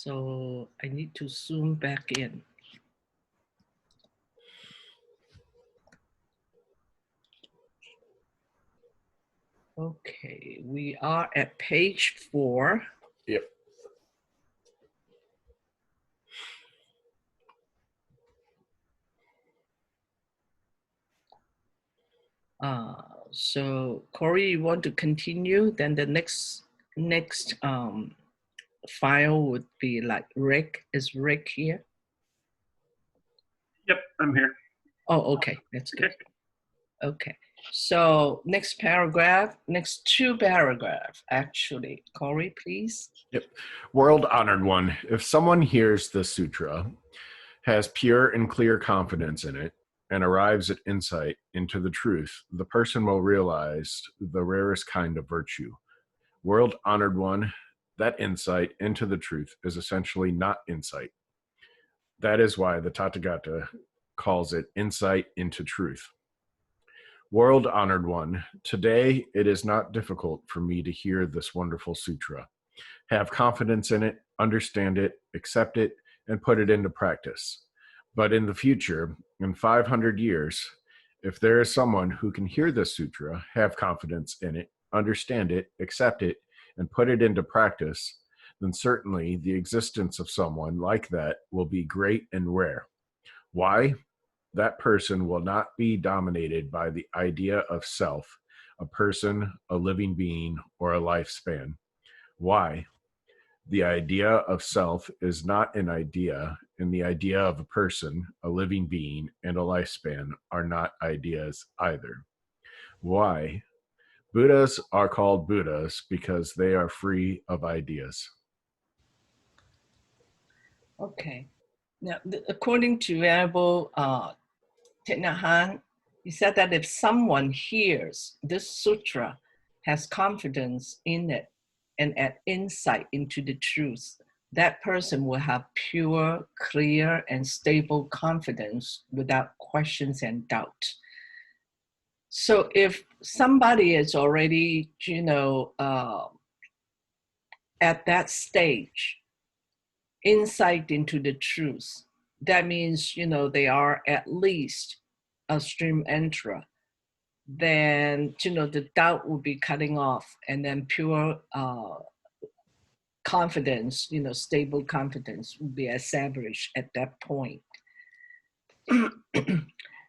So I need to zoom back in. Okay, we are at page 4. Yep. So Corey, you want to continue? Then the next file would be like Rick. Is Rick here? Yep, I'm here. Oh, okay, that's good. Okay, so next paragraph, next 2 paragraphs, actually. Corey, please. Yep. World honored one, if someone hears the sutra, has pure and clear confidence in it, and arrives at insight into the truth, the person will realize the rarest kind of virtue. World honored one, that insight into the truth is essentially not insight. That is why the Tathagata calls it insight into truth. World honored one, today it is not difficult for me to hear this wonderful sutra. Have confidence in it, understand it, accept it, and put it into practice. But in the future, in 500 years, if there is someone who can hear this sutra, have confidence in it, understand it, accept it, and put it into practice, then certainly the existence of someone like that will be great and rare. Why? That person will not be dominated by the idea of self, a person, a living being, or a lifespan. Why? The idea of self is not an idea, and the idea of a person, a living being, and a lifespan are not ideas either. Why? Buddhas are called Buddhas because they are free of ideas. Okay. Now, according to Venerable Thich Nhat Hanh, he said that if someone hears this sutra, has confidence in it, and an insight into the truth, that person will have pure, clear, and stable confidence without questions and doubt. So if somebody is already, at that stage, insight into the truth, that means, they are at least a stream enterer, then, the doubt will be cutting off, and then pure confidence, stable confidence will be established at that point.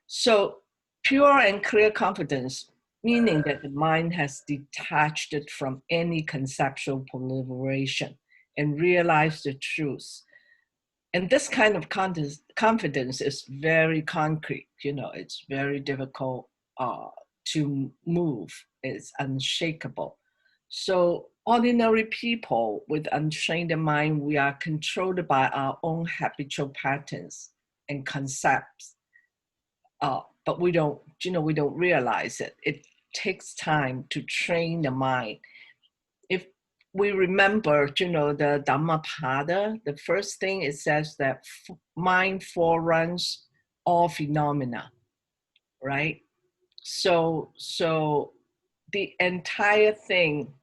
So pure and clear confidence, meaning that the mind has detached it from any conceptual proliferation and realized the truth. And this kind of confidence is very concrete, it's very difficult to move, it's unshakable. So ordinary people with untrained mind, we are controlled by our own habitual patterns and concepts. But we don't realize it. It takes time to train the mind. If we remember, the Dhammapada, the first thing it says that mind foreruns all phenomena, right? So the entire thing,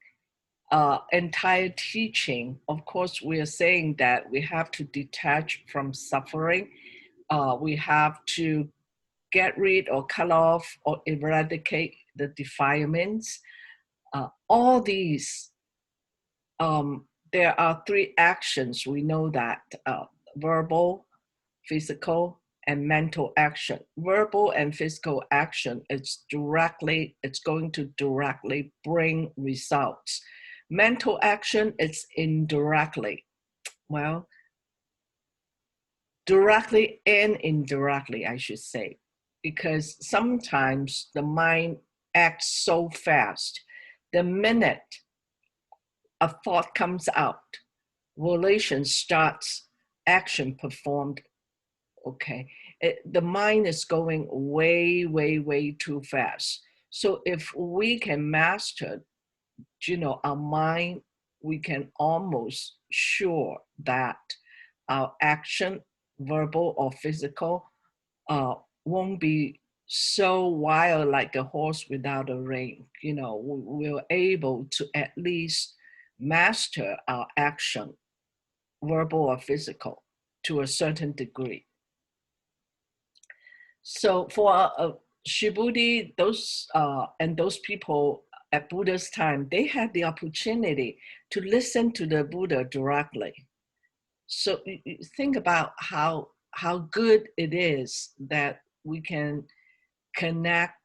entire teaching, of course, we are saying that we have to detach from suffering. We have to get rid or cut off or eradicate the defilements. All these, there are 3 actions. We know that verbal, physical, and mental action. Verbal and physical action, it's going to directly bring results. Mental action, it's indirectly. Well, directly and indirectly, I should say, because sometimes the mind acts so fast. The minute a thought comes out, volition starts, action performed. Okay, the mind is going way, way, way too fast. So if we can master, our mind, we can almost sure that our action, verbal or physical, won't be so wild like a horse without a rein. We're able to at least master our action verbal or physical, to a certain degree. So for Shibudi, those people at Buddha's time, they had the opportunity to listen to the Buddha directly. So you think about how good it is that we can connect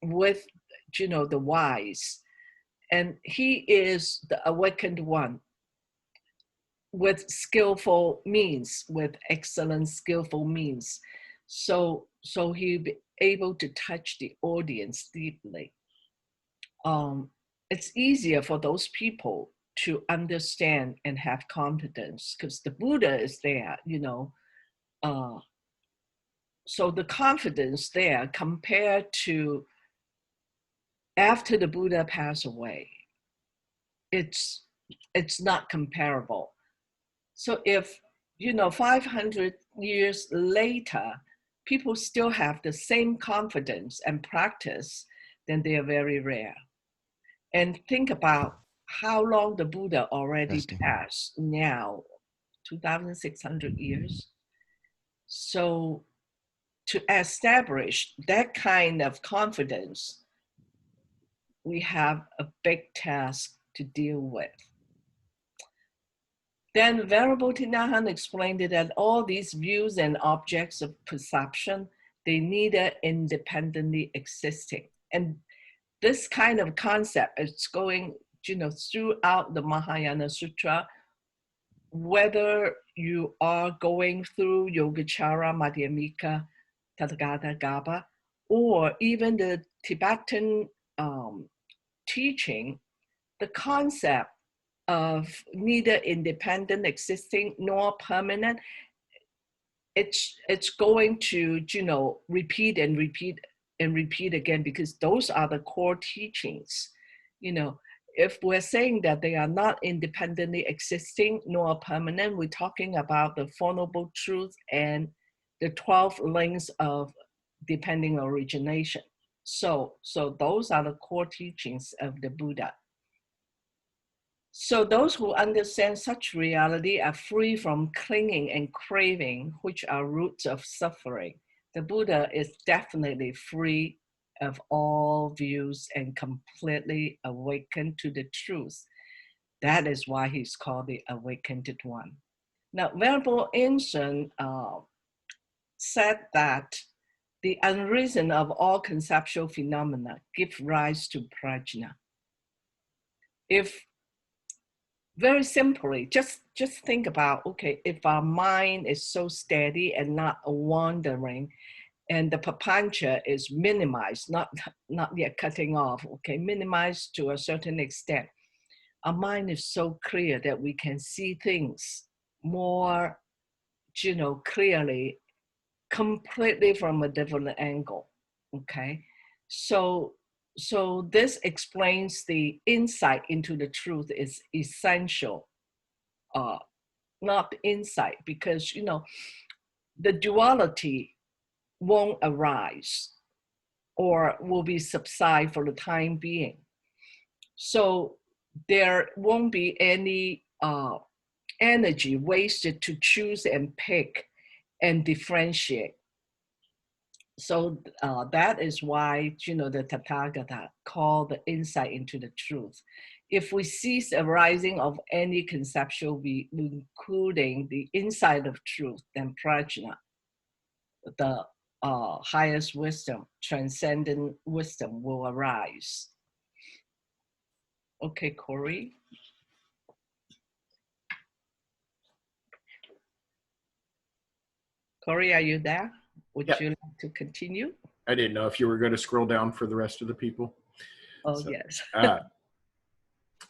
with, the wise, and he is the awakened one with skillful means, with excellent skillful means. So he'll be able to touch the audience deeply. It's easier for those people to understand and have confidence because the Buddha is there, so the confidence there compared to after the Buddha passed away, it's not comparable. So if 500 years later, people still have the same confidence and practice, then they are very rare. And think about how long the Buddha already passed now, 2,600 years. So to establish that kind of confidence, we have a big task to deal with. Then Venerable Tinahan explained that all these views and objects of perception, they neither independently existing. And this kind of concept is going, throughout the Mahayana Sutra, whether you are going through Yogacara, Madhyamika, Tathagata, Gaba, or even the Tibetan teaching, the concept of neither independent existing nor permanent, it's going to repeat and repeat and repeat again, because those are the core teachings. If we're saying that they are not independently existing nor permanent, we're talking about the Four Noble Truths and the 12 links of depending origination. So those are the core teachings of the Buddha. So those who understand such reality are free from clinging and craving, which are roots of suffering. The Buddha is definitely free of all views and completely awakened to the truth. That is why he's called the awakened one. Now, Venerable Ancient said that the unreason of all conceptual phenomena give rise to prajna. If very simply, just think about, okay, if our mind is so steady and not wandering, and the papancha is minimized, not yet cutting off, okay, minimized to a certain extent, our mind is so clear that we can see things more, clearly, completely from a different angle, okay? So this explains the insight into the truth is essential, not insight, because, the duality won't arise or will be subside for the time being. So there won't be any energy wasted to choose and pick and differentiate. So that is why, the Tathagata called the insight into the truth. If we cease arising of any conceptual, including the insight of truth, then prajna, the highest wisdom, transcendent wisdom, will arise. Okay, Corey. Corey, are you there? Would you like to continue? I didn't know if you were going to scroll down for the rest of the people. Oh, so, yes. All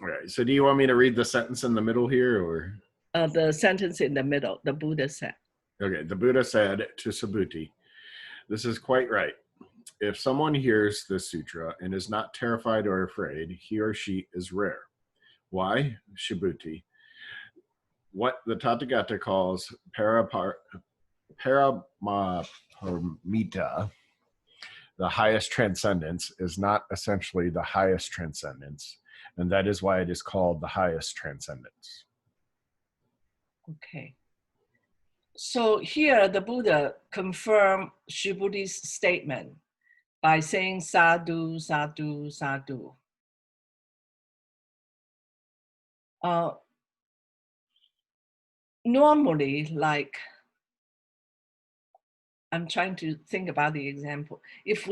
right. So do you want me to read the sentence in the middle here, or? The sentence in the middle, the Buddha said. Okay. The Buddha said to Subhuti, "This is quite right. If someone hears this sutra and is not terrified or afraid, he or she is rare. Why? Subhuti. What the Tathagata calls Paraparamita, the highest transcendence, is not essentially the highest transcendence, and that is why it is called the highest transcendence." Okay. So here the Buddha confirmed Shubhudi's statement by saying sadhu, sadhu, sadhu. Normally, like, I'm trying to think about the example. If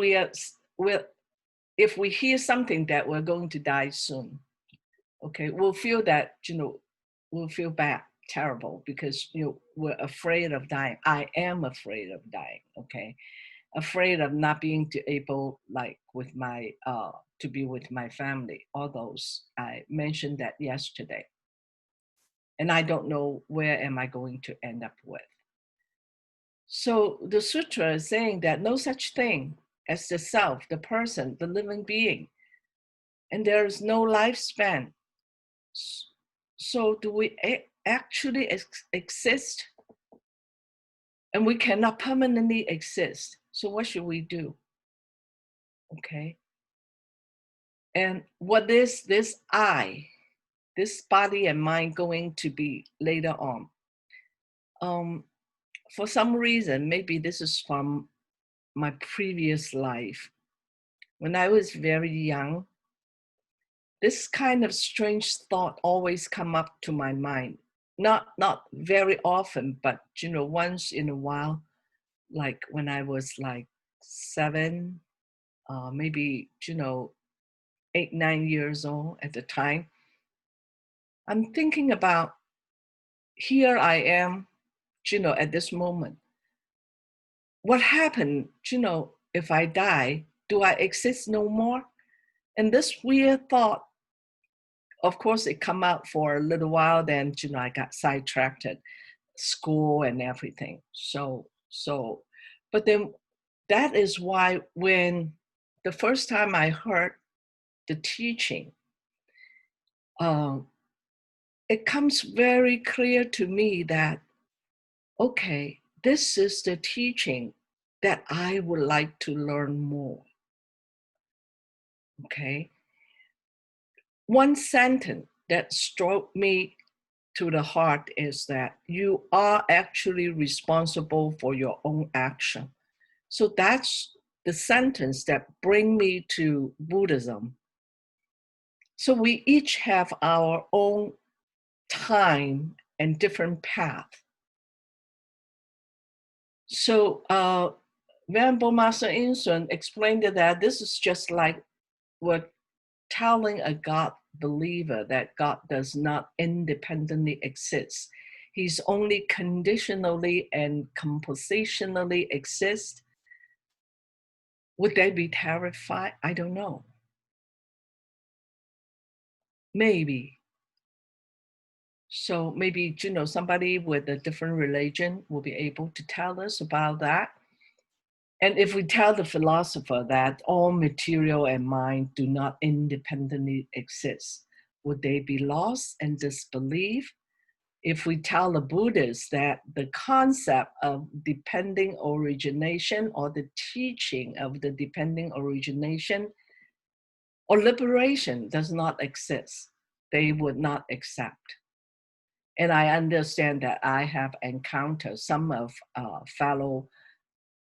if we hear something that we're going to die soon, okay, we'll feel that, we'll feel bad, terrible, because we're afraid of dying. I am afraid of dying, okay, afraid of not being able, like, with my to be with my family. All those, I mentioned that yesterday, and I don't know where am I going to end up with. So the sutra is saying that no such thing as the self, the person, the living being, and there is no lifespan. So do we actually exist? And we cannot permanently exist. So what should we do? Okay. And what is this I, this body and mind going to be later on? For some reason, maybe this is from my previous life. When I was very young, this kind of strange thought always come up to my mind. Not very often, but once in a while, like when I was like 7, maybe 8, 9 years old at the time. I'm thinking about, here I am, at this moment. What happened, if I die? Do I exist no more? And this weird thought, of course, it come out for a little while. Then, I got sidetracked at school and everything. But then that is why when the first time I heard the teaching, it comes very clear to me that, okay, this is the teaching that I would like to learn more. Okay. One sentence that struck me to the heart is that you are actually responsible for your own action. So that's the sentence that bring me to Buddhism. So we each have our own time and different path. So Venerable Master Insun explained that this is just like we're telling a God believer that God does not independently exist. He's only conditionally and compositionally exist. Would they be terrified? I don't know. Maybe. So maybe, somebody with a different religion will be able to tell us about that. And if we tell the philosopher that all material and mind do not independently exist, would they be lost and disbelieve? If we tell the Buddhists that the concept of depending origination or the teaching of the depending origination or liberation does not exist, they would not accept. And I understand that I have encountered some of fellow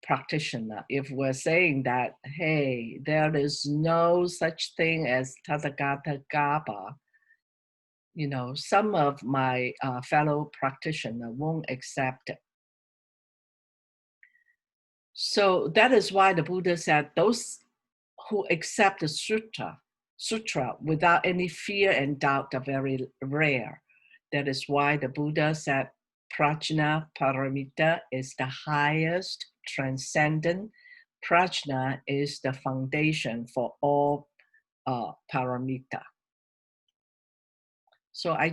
practitioner, if we're saying that, hey, there is no such thing as Tathagata Gaba, some of my fellow practitioner won't accept it. So that is why the Buddha said those who accept the sutra without any fear and doubt are very rare. That is why the Buddha said prajna paramita is the highest transcendent. Prajna is the foundation for all paramita. So I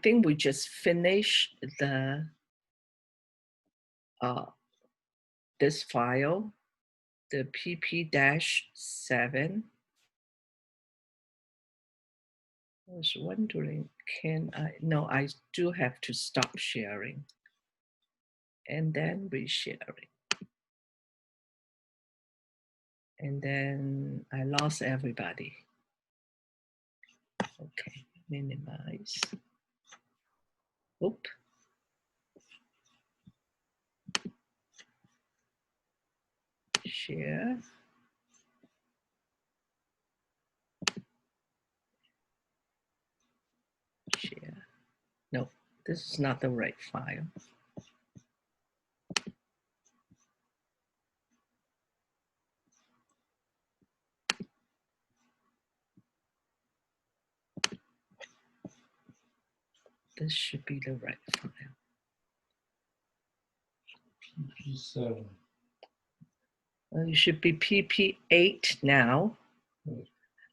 think we just finished the this file, the PP-7. I was wondering, no, I do have to stop sharing and then resharing. And then I lost everybody. Okay, minimize. Oop. Share. Share. No, this is not the right file. This should be the right file. PP7. It should be PP8 now.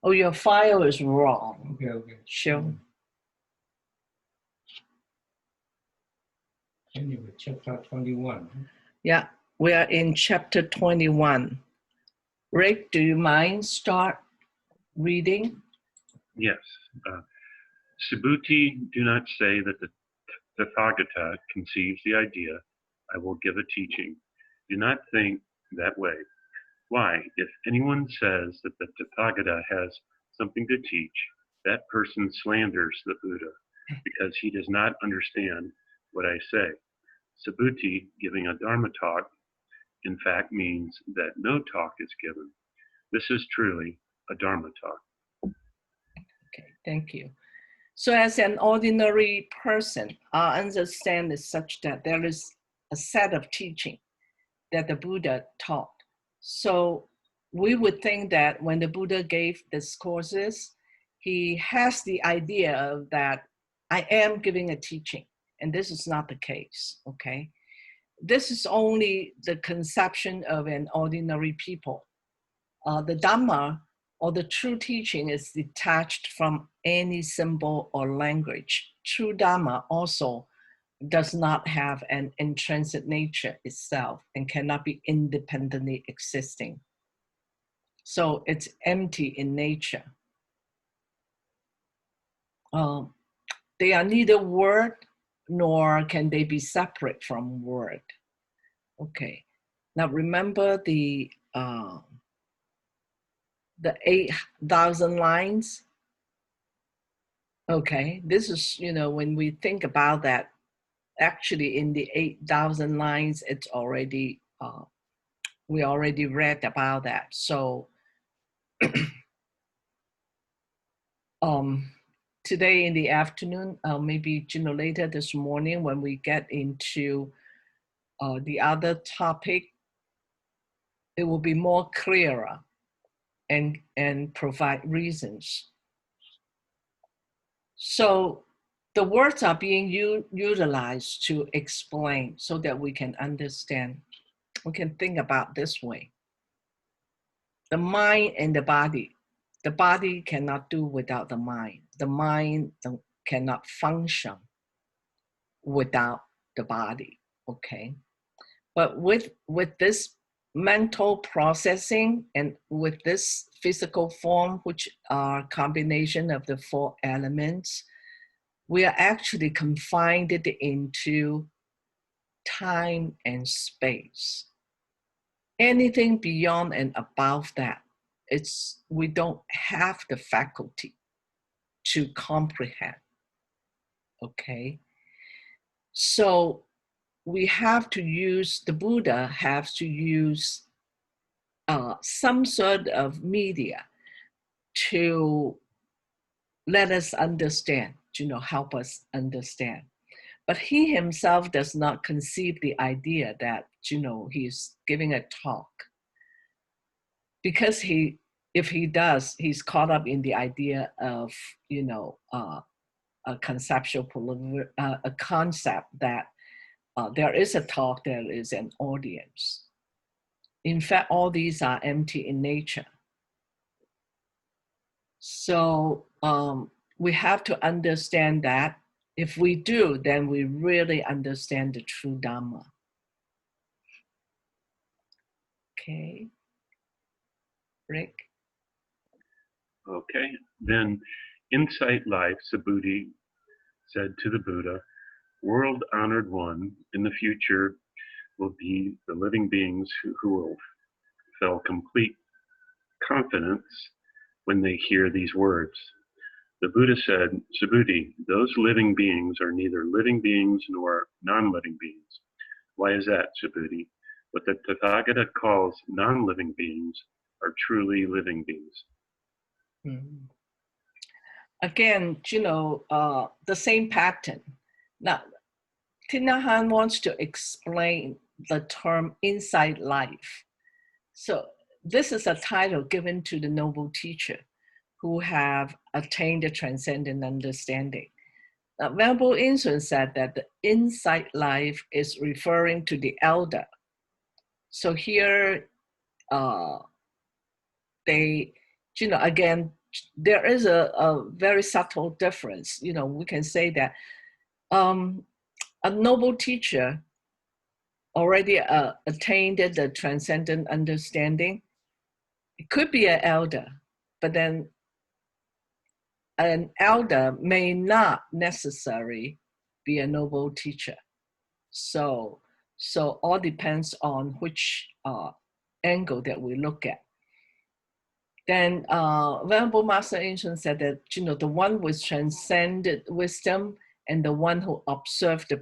Oh, your file is wrong. Okay. Sure. Anyway, chapter 21. Yeah, we are in chapter 21. Rick, do you mind start reading? Yes. Subhuti, do not say that the Tathagata conceives the idea, I will give a teaching. Do not think that way. Why? If anyone says that the Tathagata has something to teach, that person slanders the Buddha because he does not understand what I say. Subhuti, giving a Dharma talk, in fact means that no talk is given. This is truly a Dharma talk. Okay, thank you. So as an ordinary person, our understanding is such that there is a set of teaching that the Buddha taught. So we would think that when the Buddha gave discourses, he has the idea of that I am giving a teaching, and this is not the case, okay? This is only the conception of an ordinary people. The Dhamma or the true teaching is detached from any symbol or language. True Dhamma also does not have an intrinsic nature itself and cannot be independently existing. So it's empty in nature. They are neither word nor can they be separate from word. Okay, now remember the 8,000 lines. Okay, this is, when we think about that, actually in the 8,000 lines, it's already, we already read about that. So today in the afternoon, maybe later this morning when we get into the other topic, it will be more clearer and provide reasons. So the words are being utilized to explain so that we can understand. We can think about this way. The mind and the body. The body cannot do without the mind. The mind cannot function without the body, okay? But with this mental processing and with this physical form, which are a combination of the 4 elements, we are actually confined into time and space. Anything beyond and above that, we don't have the faculty to comprehend, okay? So we have to use, the Buddha has to use some sort of media to let us understand, help us understand. But he himself does not conceive the idea that, he's giving a talk. Because if he does, he's caught up in the idea of, a conceptual, a concept that there is a talk, there is an audience. In fact, all these are empty in nature. So we have to understand that. If we do, then we really understand the true Dhamma. Okay. Rick? Okay. Then, Insight Life, Subhuti said to the Buddha, World honored one, in the future will be the living beings who will feel complete confidence when they hear these words. The Buddha said, Subhuti, those living beings are neither living beings nor non-living beings. Why is that, Subhuti? What the Tathagata calls non-living beings are truly living beings. Mhm. Again, the same pattern. Now, Tinahan wants to explain the term inside life. So this is a title given to the noble teacher who have attained the transcendent understanding. Venerable Insun said that the inside life is referring to the elder. So here, they, again, there is a very subtle difference. We can say that a noble teacher already attained the transcendent understanding. It could be an elder, but then an elder may not necessarily be a noble teacher. So all depends on which angle that we look at. Then Venerable Master Ancient said that, the one with transcended wisdom and the one who observed the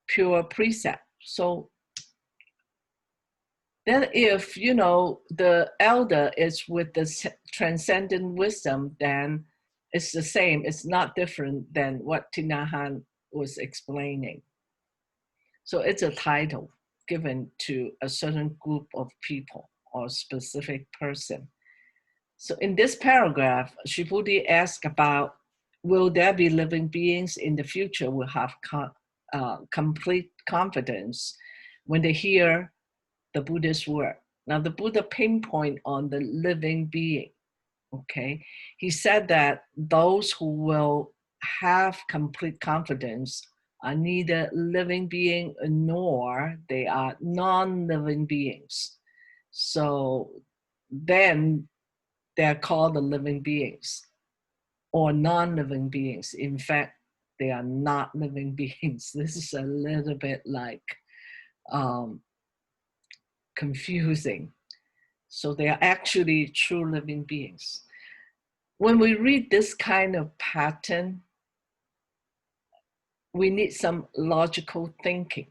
pure precept. So then if, the elder is with the transcendent wisdom, then it's the same. It's not different than what Tinahan was explaining. So it's a title given to a certain group of people or specific person. So in this paragraph, Shibudi asked about, will there be living beings in the future who have complete confidence when they hear the Buddhist word? Now the Buddha pinpoint on the living being, okay? He said that those who will have complete confidence are neither living being nor they are non-living beings. So then they're called the living beings or non-living beings. In fact, they are not living beings. This is a little bit like confusing. So they are actually true living beings. When we read this kind of pattern, we need some logical thinking.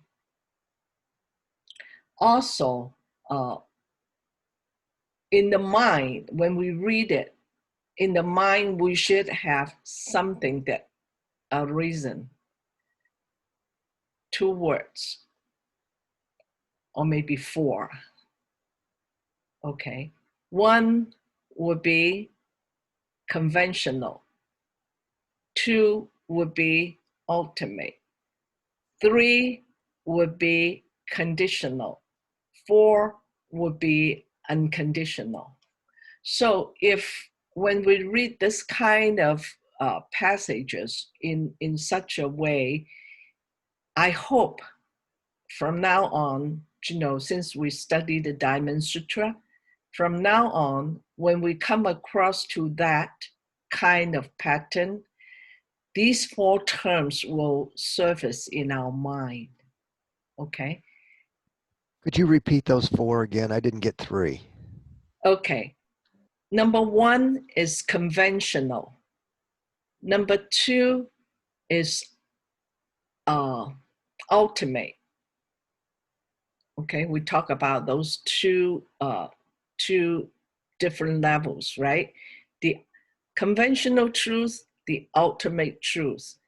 Also, in the mind, when we read it, in the mind, we should have something that a reason, 2 words, or maybe 4. Okay. 1 would be conventional. 2 would be ultimate. 3 would be conditional. 4 would be unconditional. So if when we read this kind of passages in such a way, I hope from now on, since we study the Diamond Sutra, from now on, when we come across to that kind of pattern, these 4 terms will surface in our mind, okay? Could you repeat those 4 again? I didn't get 3. Okay. Number 1 is conventional. Number 2 is ultimate. Okay, we talk about those two different levels, right? The conventional truth, the ultimate truth,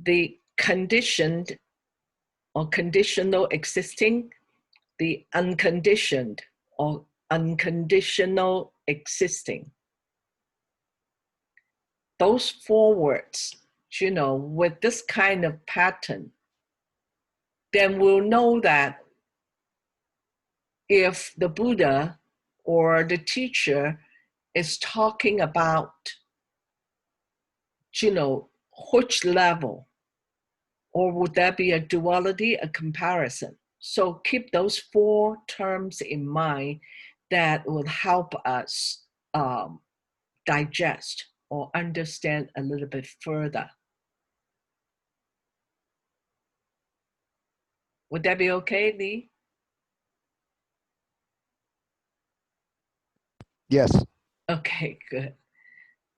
the conditioned or conditional existing, the unconditioned or unconditional existing. Those 4 words, with this kind of pattern, then we'll know that if the Buddha or the teacher is talking about, which level, or would there be a duality, a comparison? So keep those 4 terms in mind that will help us digest or understand a little bit further. Would that be okay, Lee? Yes. Okay, good.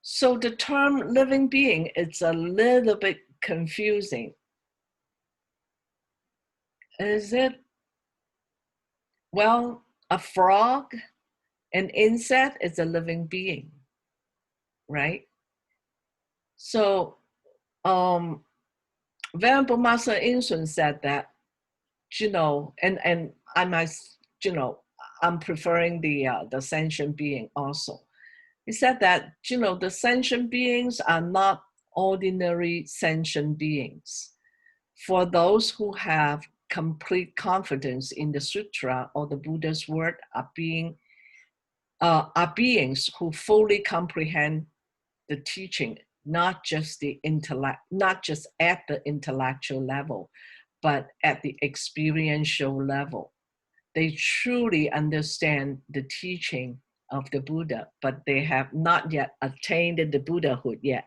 So the term living being, it's a little bit confusing. Is it Well, a frog, an insect is a living being, right? So Venerable Master Insun said that, and I might, I'm preferring the sentient being also. He said that, the sentient beings are not ordinary sentient beings. For those who have complete confidence in the sutra or the Buddha's word are beings who fully comprehend the teaching, not just the intellect, not just at the intellectual level, but at the experiential level. They truly understand the teaching of the Buddha, but they have not yet attained the Buddhahood yet.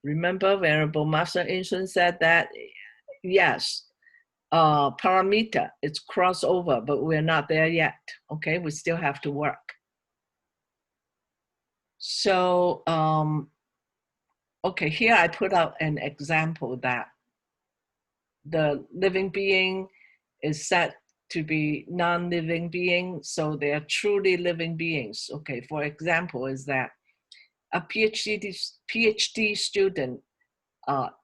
Remember, Venerable Master Insun said that, yes, paramita, it's crossover, but we're not there yet. Okay, we still have to work. So, okay, here I put out an example that the living being is said to be non-living being, so they are truly living beings. Okay, for example, is that a PhD student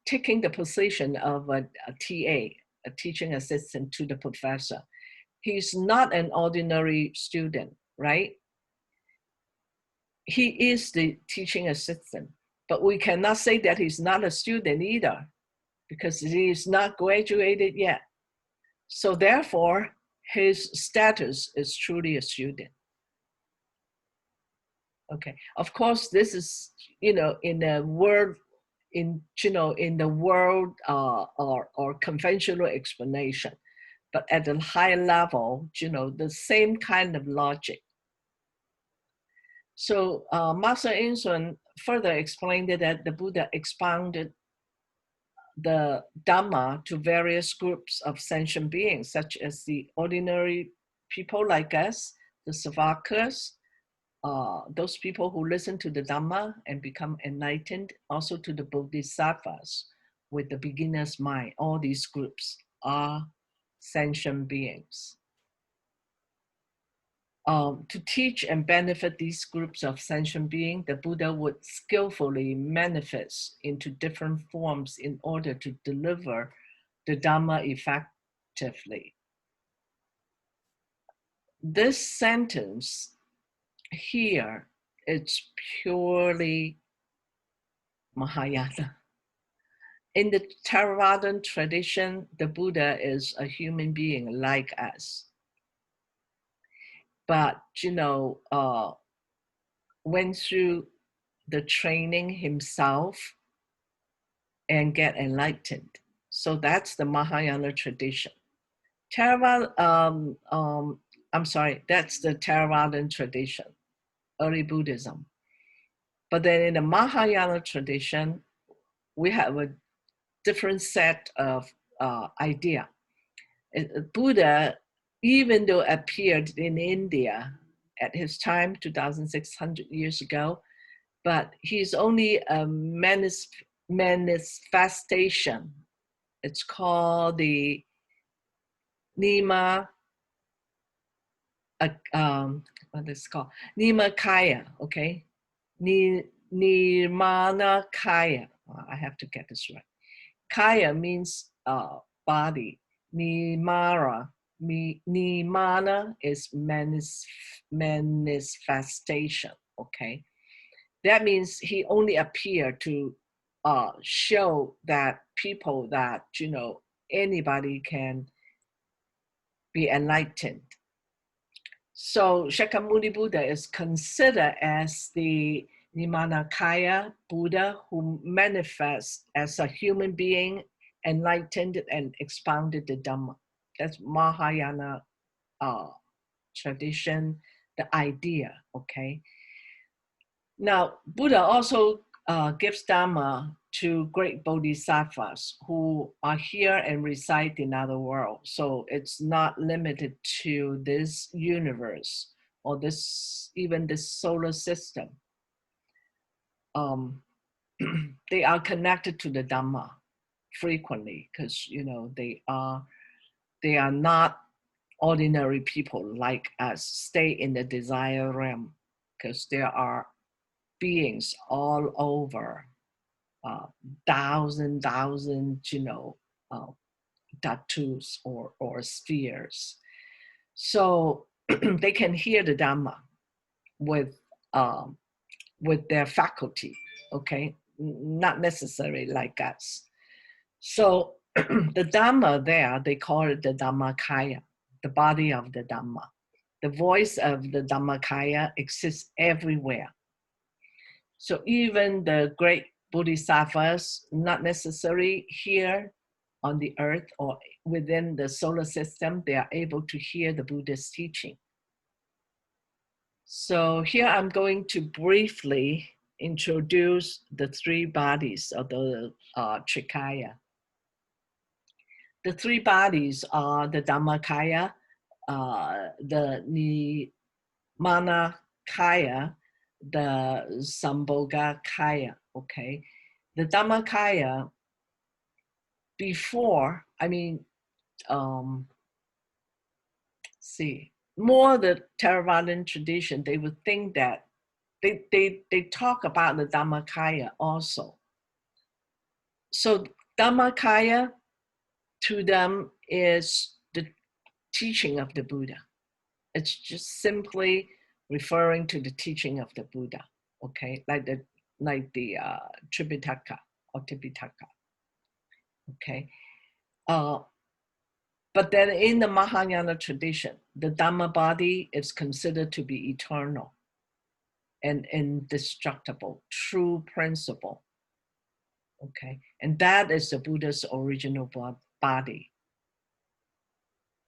taking the position of a TA, a teaching assistant to the professor. He's not an ordinary student, right? He is the teaching assistant, but we cannot say that he's not a student either, because he is not graduated yet. So therefore, his status is truly a student. Okay, of course, this is, in the world, in the world or conventional explanation, but at a high level, the same kind of logic. So Master Insun further explained that the Buddha expounded the Dhamma to various groups of sentient beings, such as the ordinary people like us, the Savakas, those people who listen to the Dhamma and become enlightened, also to the Bodhisattvas with the beginner's mind. All these groups are sentient beings. To teach and benefit these groups of sentient beings, the Buddha would skillfully manifest into different forms in order to deliver the Dhamma effectively. This sentence here, it's purely Mahayana. In the Theravadan tradition, the Buddha is a human being like us. But, went through the training himself and get enlightened. So that's the Mahayana tradition. That's the Theravadan tradition, early Buddhism. But then in the Mahayana tradition, we have a different set of idea. Buddha, even though appeared in India at his time, 2,600 years ago, but he's only a manifestation. It's called the Nima, what is it called? Nimakaya, okay? Nirmana Kaya. I have to get this right. Kaya means body. Nimara, Nimana is manifestation, okay? That means he only appeared to show that people that, anybody can be enlightened. So Shakyamuni Buddha is considered as the Nimanakaya Buddha who manifests as a human being, enlightened and expounded the Dhamma. That's Mahayana tradition, the idea, okay? Now, Buddha also gives Dhamma to great bodhisattvas who are here and reside in other worlds. So it's not limited to this universe or even this solar system. They are connected to the Dhamma frequently because they are not ordinary people like us stay in the desire realm, because there are beings all over, thousand, uh, tattoos or spheres. So they can hear the Dhamma with um, their faculty, okay? Not necessarily like us. So the Dhamma there, they call it the Dhammakaya, the body of the Dhamma. The voice of the Dhammakaya exists everywhere. So even the great bodhisattvas, not necessarily here on the earth or within the solar system, they are able to hear the Buddha's teaching. So here I'm going to briefly introduce the three bodies of the Trikaya. The three bodies are the Dhammakaya, the Nimanakaya, the Sambhogakaya, okay? The Dhammakaya, before, more the Theravadan tradition, they would think that they talk about the Dhammakaya also. So Dhammakaya to them is the teaching of the Buddha. It's just simply referring to the teaching of the Buddha, okay? Like the Tripitaka or Tipitaka, okay? But then in the Mahayana tradition, the Dhamma body is considered to be eternal and indestructible, true principle, okay? And that is the Buddha's original body.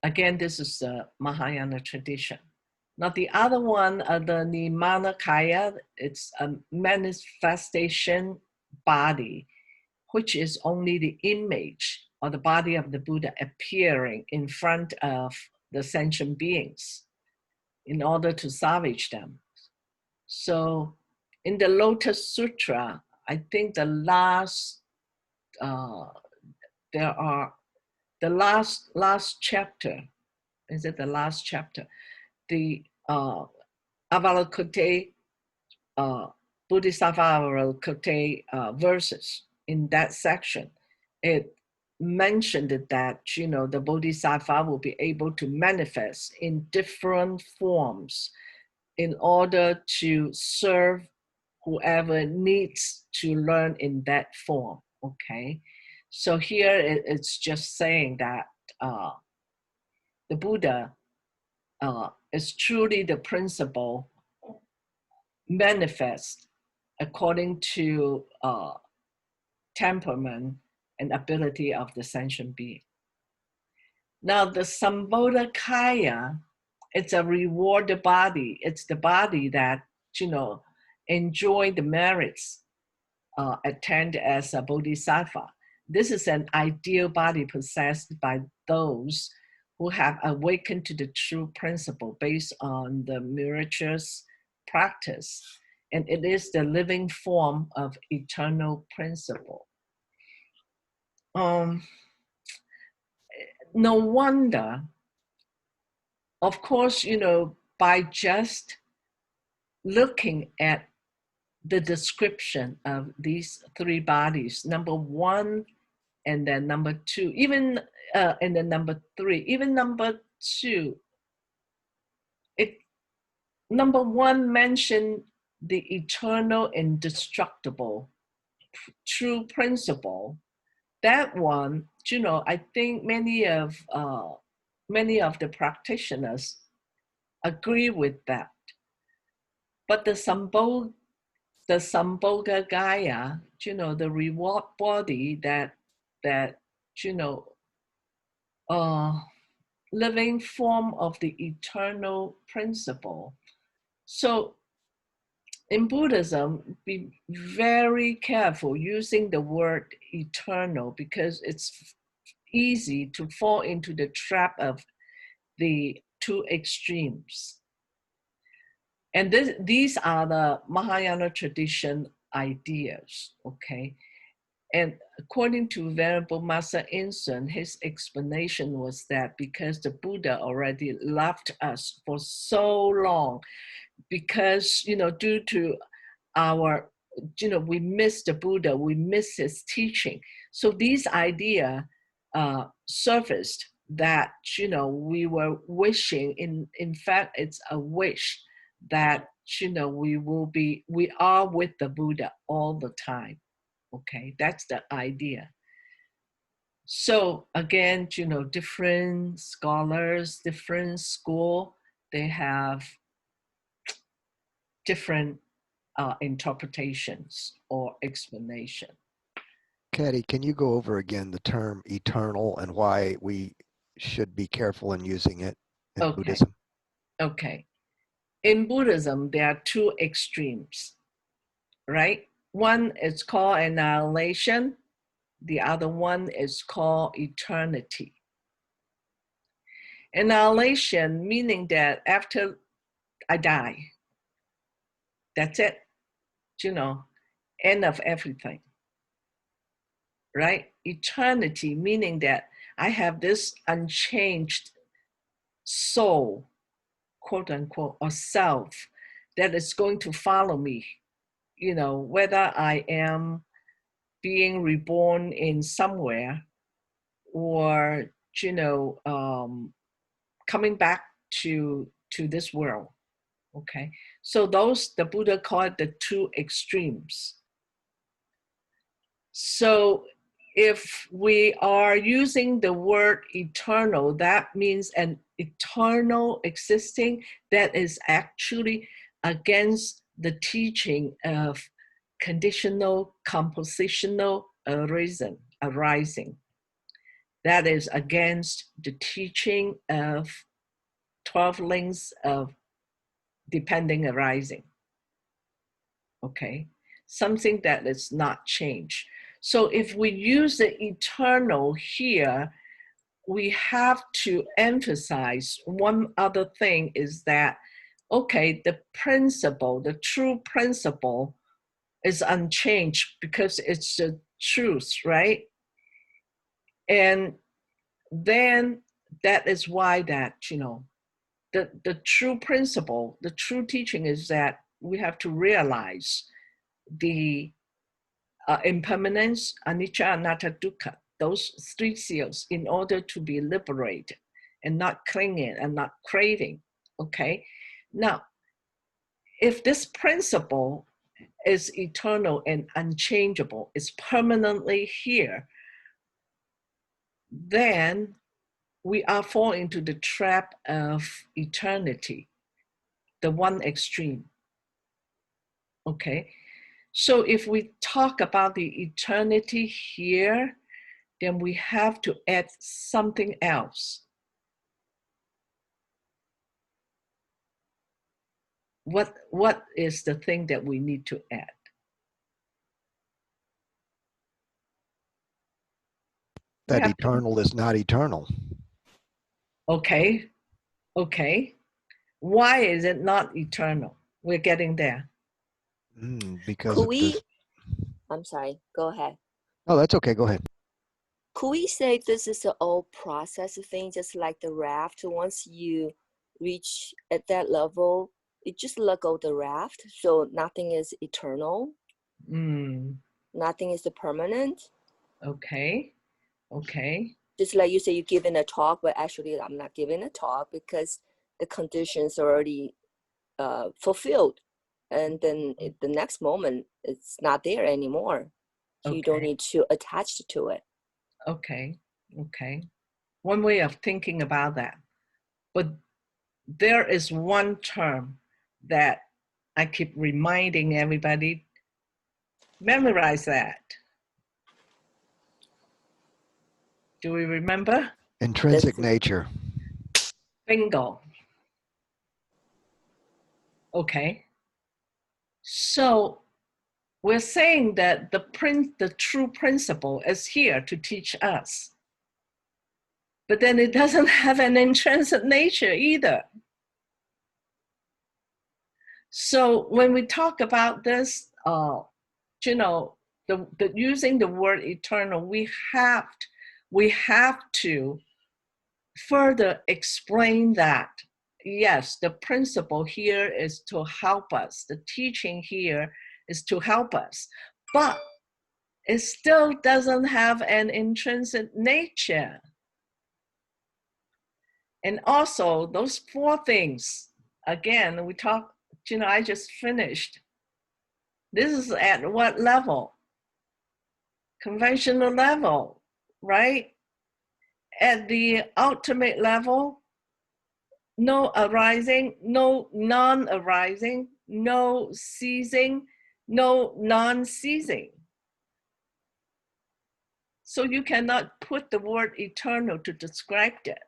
Again, this is the Mahayana tradition. Now the other one, the Nimanakaya, it's a manifestation body, which is only the image or the body of the Buddha appearing in front of the sentient beings in order to salvage them. So in the Lotus Sutra, I think the last, there are the last chapter, is it the last chapter? The Avalokite, Bodhisattva Avalokite verses in that section, it mentioned that, the Bodhisattva will be able to manifest in different forms in order to serve whoever needs to learn in that form, okay? So here it's just saying that the Buddha is truly the principle manifest according to temperament and ability of the sentient being. Now the Sambodhakaya, it's a reward body. It's the body that, enjoy the merits attained as a bodhisattva. This is an ideal body possessed by those who have awakened to the true principle based on the miraculous practice. And it is the living form of eternal principle. No wonder, of course, by just looking at the description of these three bodies, number one and then number two, even and then number three, even number two, number one mentioned the eternal indestructible true principle. That one, I think many of the practitioners agree with that. But the Sambhoga Gaya, the reward body that living form of the eternal principle. So in Buddhism, be very careful using the word eternal because it's easy to fall into the trap of the two extremes. And these are the Mahayana tradition ideas, okay? And according to Venerable Master Insun, his explanation was that because the Buddha already left us for so long, because, due to our, we miss the Buddha, we miss his teaching. So these idea surfaced that, we were wishing, in fact, it's a wish that, we are with the Buddha all the time. Okay, that's the idea. So again, different scholars, different school, they have different interpretations or explanation. Caddy, can you go over again the term eternal and why we should be careful in using it in Okay. Buddhism? Okay. In Buddhism, there are two extremes, right? One is called annihilation. The other one is called eternity. Annihilation, meaning that after I die, that's it, end of everything, right? Eternity, meaning that I have this unchanged soul, quote unquote, or self that is going to follow me, whether I am being reborn in somewhere or, coming back to this world. Okay, so those, the Buddha called the two extremes. So if we are using the word eternal, that means an eternal existing that is actually against the teaching of conditional compositional arising. That is against the teaching of 12 links of depending arising. Okay, something that is not changed. So if we use the eternal here, we have to emphasize one other thing is that, okay, the principle, the true principle is unchanged because it's the truth, right? And then that is why that, the true principle, the true teaching is that we have to realize the impermanence, anicca, anatta, dukkha, those three seals, in order to be liberated and not clinging and not craving. Okay, now if this principle is eternal and unchangeable, is permanently here, then we are falling into the trap of eternity, the one extreme. Okay, so if we talk about the eternity here, then we have to add something else. What is the thing that we need to add? That eternal is not eternal. Okay. Why is it not eternal? We're getting there. Because Could we, I'm sorry, go ahead. Oh, that's okay, go ahead. Could we say this is an old process thing, just like the raft? Once you reach at that level, you just let go the raft, so nothing is eternal. Nothing is permanent. Okay. Just like you say, you're giving a talk, but actually I'm not giving a talk because the conditions are already fulfilled. And then the next moment, it's not there anymore. So you don't need to attach to it. Okay. One way of thinking about that. But there is one term that I keep reminding everybody, memorize that. Do we remember? Intrinsic nature. Bingo. Okay. So we're saying that the true principle is here to teach us. But then it doesn't have an intrinsic nature either. So when we talk about this, using the word eternal, we have to further explain that. Yes, the principle here is to help us. The teaching here is to help us, but it still doesn't have an intrinsic nature. And also those four things, again, we talk, I just finished. This is at what level? Conventional level, right? At the ultimate level, no arising, no non-arising, no ceasing, no non-ceasing. So you cannot put the word eternal to describe it.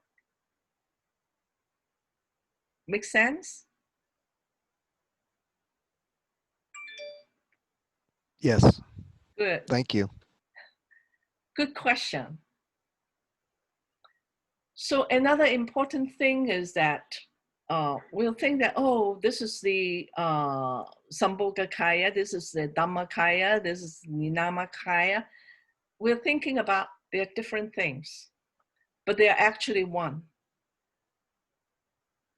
Make sense? Yes, Good. thank you. Good question. So another important thing is that we'll think that, oh, this is the Sambhogakaya, this is the Dhammakaya, this is Ninamakaya. We're thinking about they're different things, but they're actually one.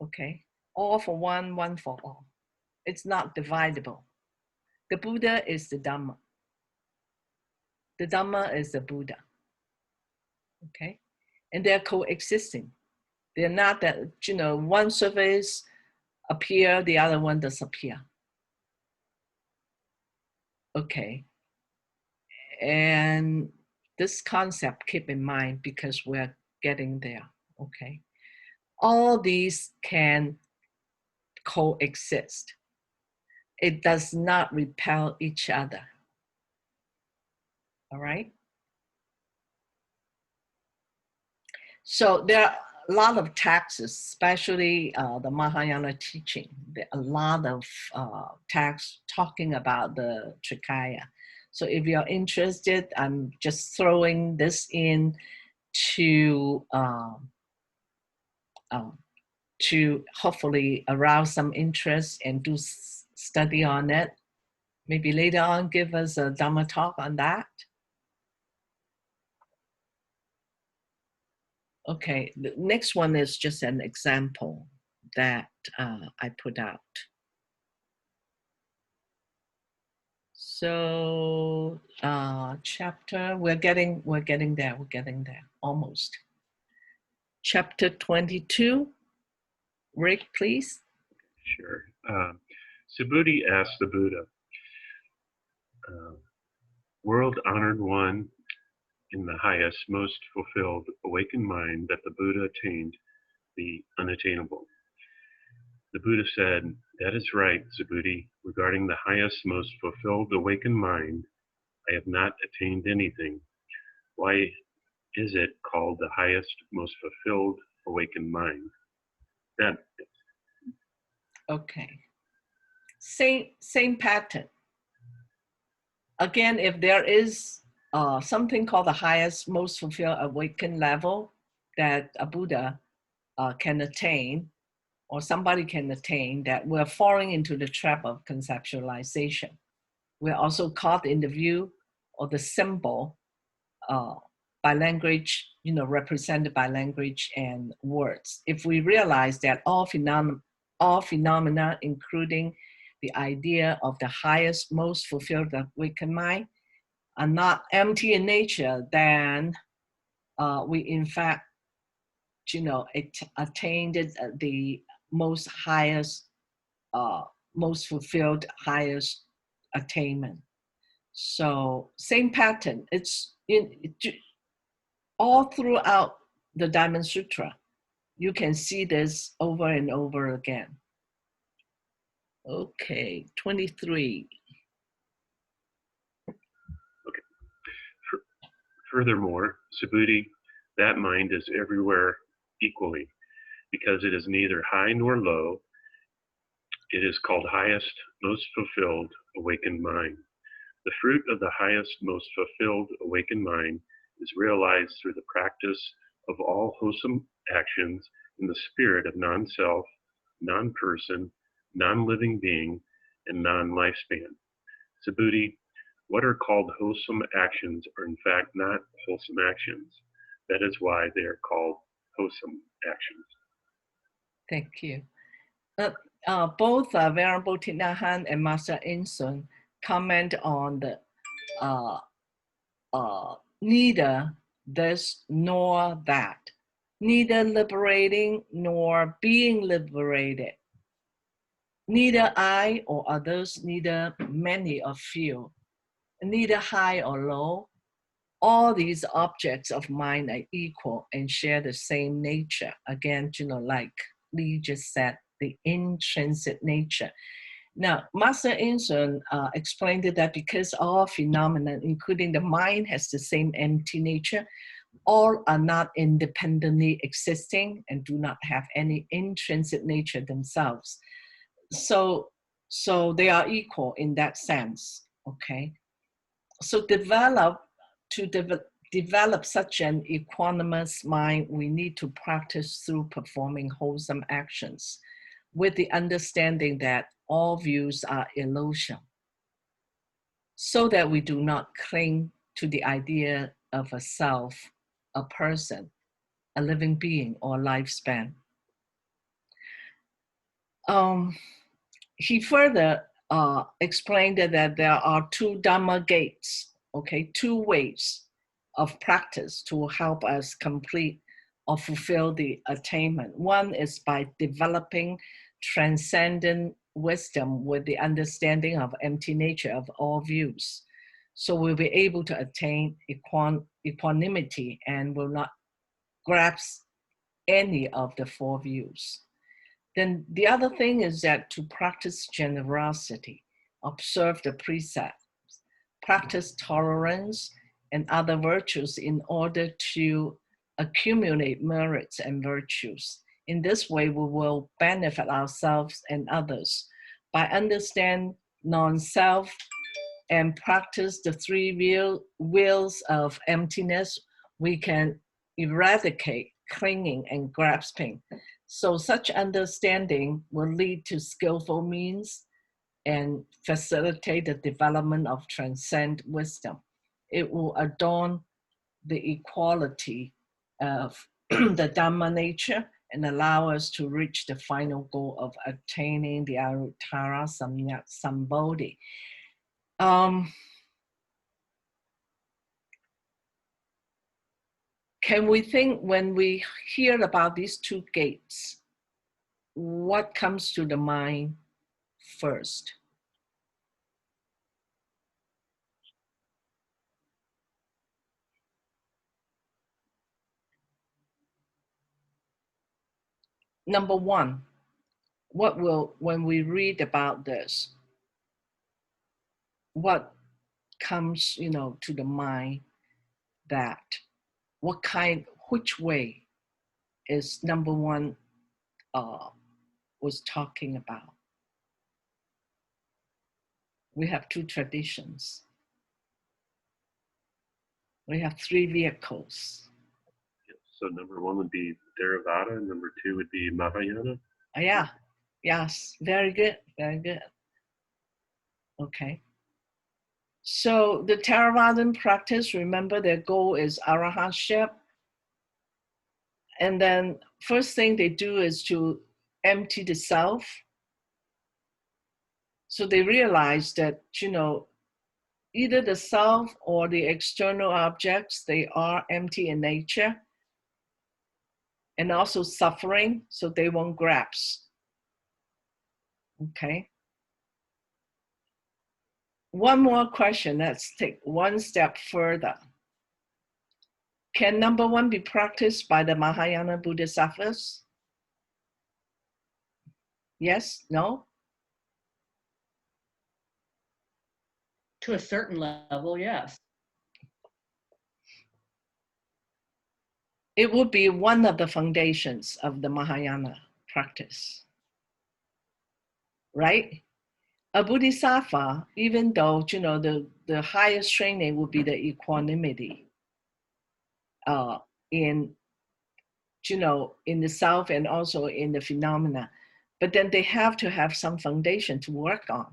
Okay? All for one, one for all. It's not dividable. The Buddha is the Dhamma. The Dhamma is the Buddha. Okay? And they're coexisting. They're not that, one surface appear, the other one disappear. Okay. And this concept, keep in mind, because we're getting there. Okay. All these can coexist. It does not repel each other. All right. So there are a lot of texts, especially the Mahayana teaching. There are a lot of texts talking about the Trikaya. So if you're interested, I'm just throwing this in to hopefully arouse some interest and do study on it. Maybe later on give us a Dhamma talk on that. Okay, the next one is just an example that I put out. So chapter, we're getting there, almost. Chapter 22, Rick, please. Sure. Subhuti asked the Buddha, world honored one in the highest, most fulfilled, awakened mind that the Buddha attained the unattainable. The Buddha said, that is right, Subhuti. Regarding the highest, most fulfilled, awakened mind, I have not attained anything. Why is it called the highest, most fulfilled, awakened mind? Then. Okay. Same pattern. Again, if there is something called the highest, most fulfilled, awakened level that a Buddha can attain, or somebody can attain, that we're falling into the trap of conceptualization. We're also caught in the view or the symbol by language, represented by language and words. If we realize that all phenomena, including the idea of the highest, most fulfilled awakened mind, are not empty in nature, then we in fact, attained the most highest, most fulfilled, highest attainment. So same pattern. It's all throughout the Diamond Sutra. You can see this over and over again. Okay, 23. Okay. Furthermore, Subhuti, that mind is everywhere equally, because it is neither high nor low. It is called highest, most fulfilled, awakened mind. The fruit of the highest, most fulfilled, awakened mind is realized through the practice of all wholesome actions in the spirit of non-self, non-person, non-living being, and non-lifespan. Subhuti, What are called wholesome actions are in fact not wholesome actions. That is why they are called wholesome actions. Thank you. Both Venerable Thich Nhat Hanh and Master Insun comment on the neither this nor that, neither liberating nor being liberated, neither I or others, neither many or few, neither high or low. All these objects of mind are equal and share the same nature. Again, like Lee just said, the intrinsic nature. Now, Master Insun explained that because all phenomena, including the mind, has the same empty nature, all are not independently existing and do not have any intrinsic nature themselves. So they are equal in that sense, okay? So to develop such an equanimous mind, we need to practice through performing wholesome actions with the understanding that all views are illusion, so that we do not cling to the idea of a self, a person, a living being, or lifespan. He further explained that there are two Dhamma gates, okay, two ways of practice to help us complete or fulfill the attainment. One is by developing transcendent wisdom with the understanding of empty nature of all views. So we'll be able to attain equanimity and will not grasp any of the four views. Then the other thing is that to practice generosity, observe the precepts, practice tolerance and other virtues in order to accumulate merits and virtues. In this way, we will benefit ourselves and others. By understand non-self and practice the three wheels of emptiness, we can eradicate clinging and grasping. So such understanding will lead to skillful means and facilitate the development of transcendent wisdom. It will adorn the equality of the Dhamma nature and allow us to reach the final goal of attaining the Aruttara Samyak Sambodhi. Can we think, when we hear about these two gates, what comes to the mind first? Number one, when we read about this, what comes, to the mind, that which way is number one was talking about? We have two traditions. We have three vehicles. So number one would be Theravada, and number two would be Mahayana. Yeah, yes, very good, very good. Okay. So the Theravadan practice, remember their goal is arahantship. And then first thing they do is to empty the self. So they realize that, either the self or the external objects, they are empty in nature and also suffering, so they won't grasp. Okay. One more question, let's take one step further. Can number one be practiced by the Mahayana Bodhisattvas? Yes, no? To a certain level, yes. It would be one of the foundations of the Mahayana practice, right? A Bodhisattva, even though, the highest training would be the equanimity in the self and also in the phenomena, but then they have to have some foundation to work on.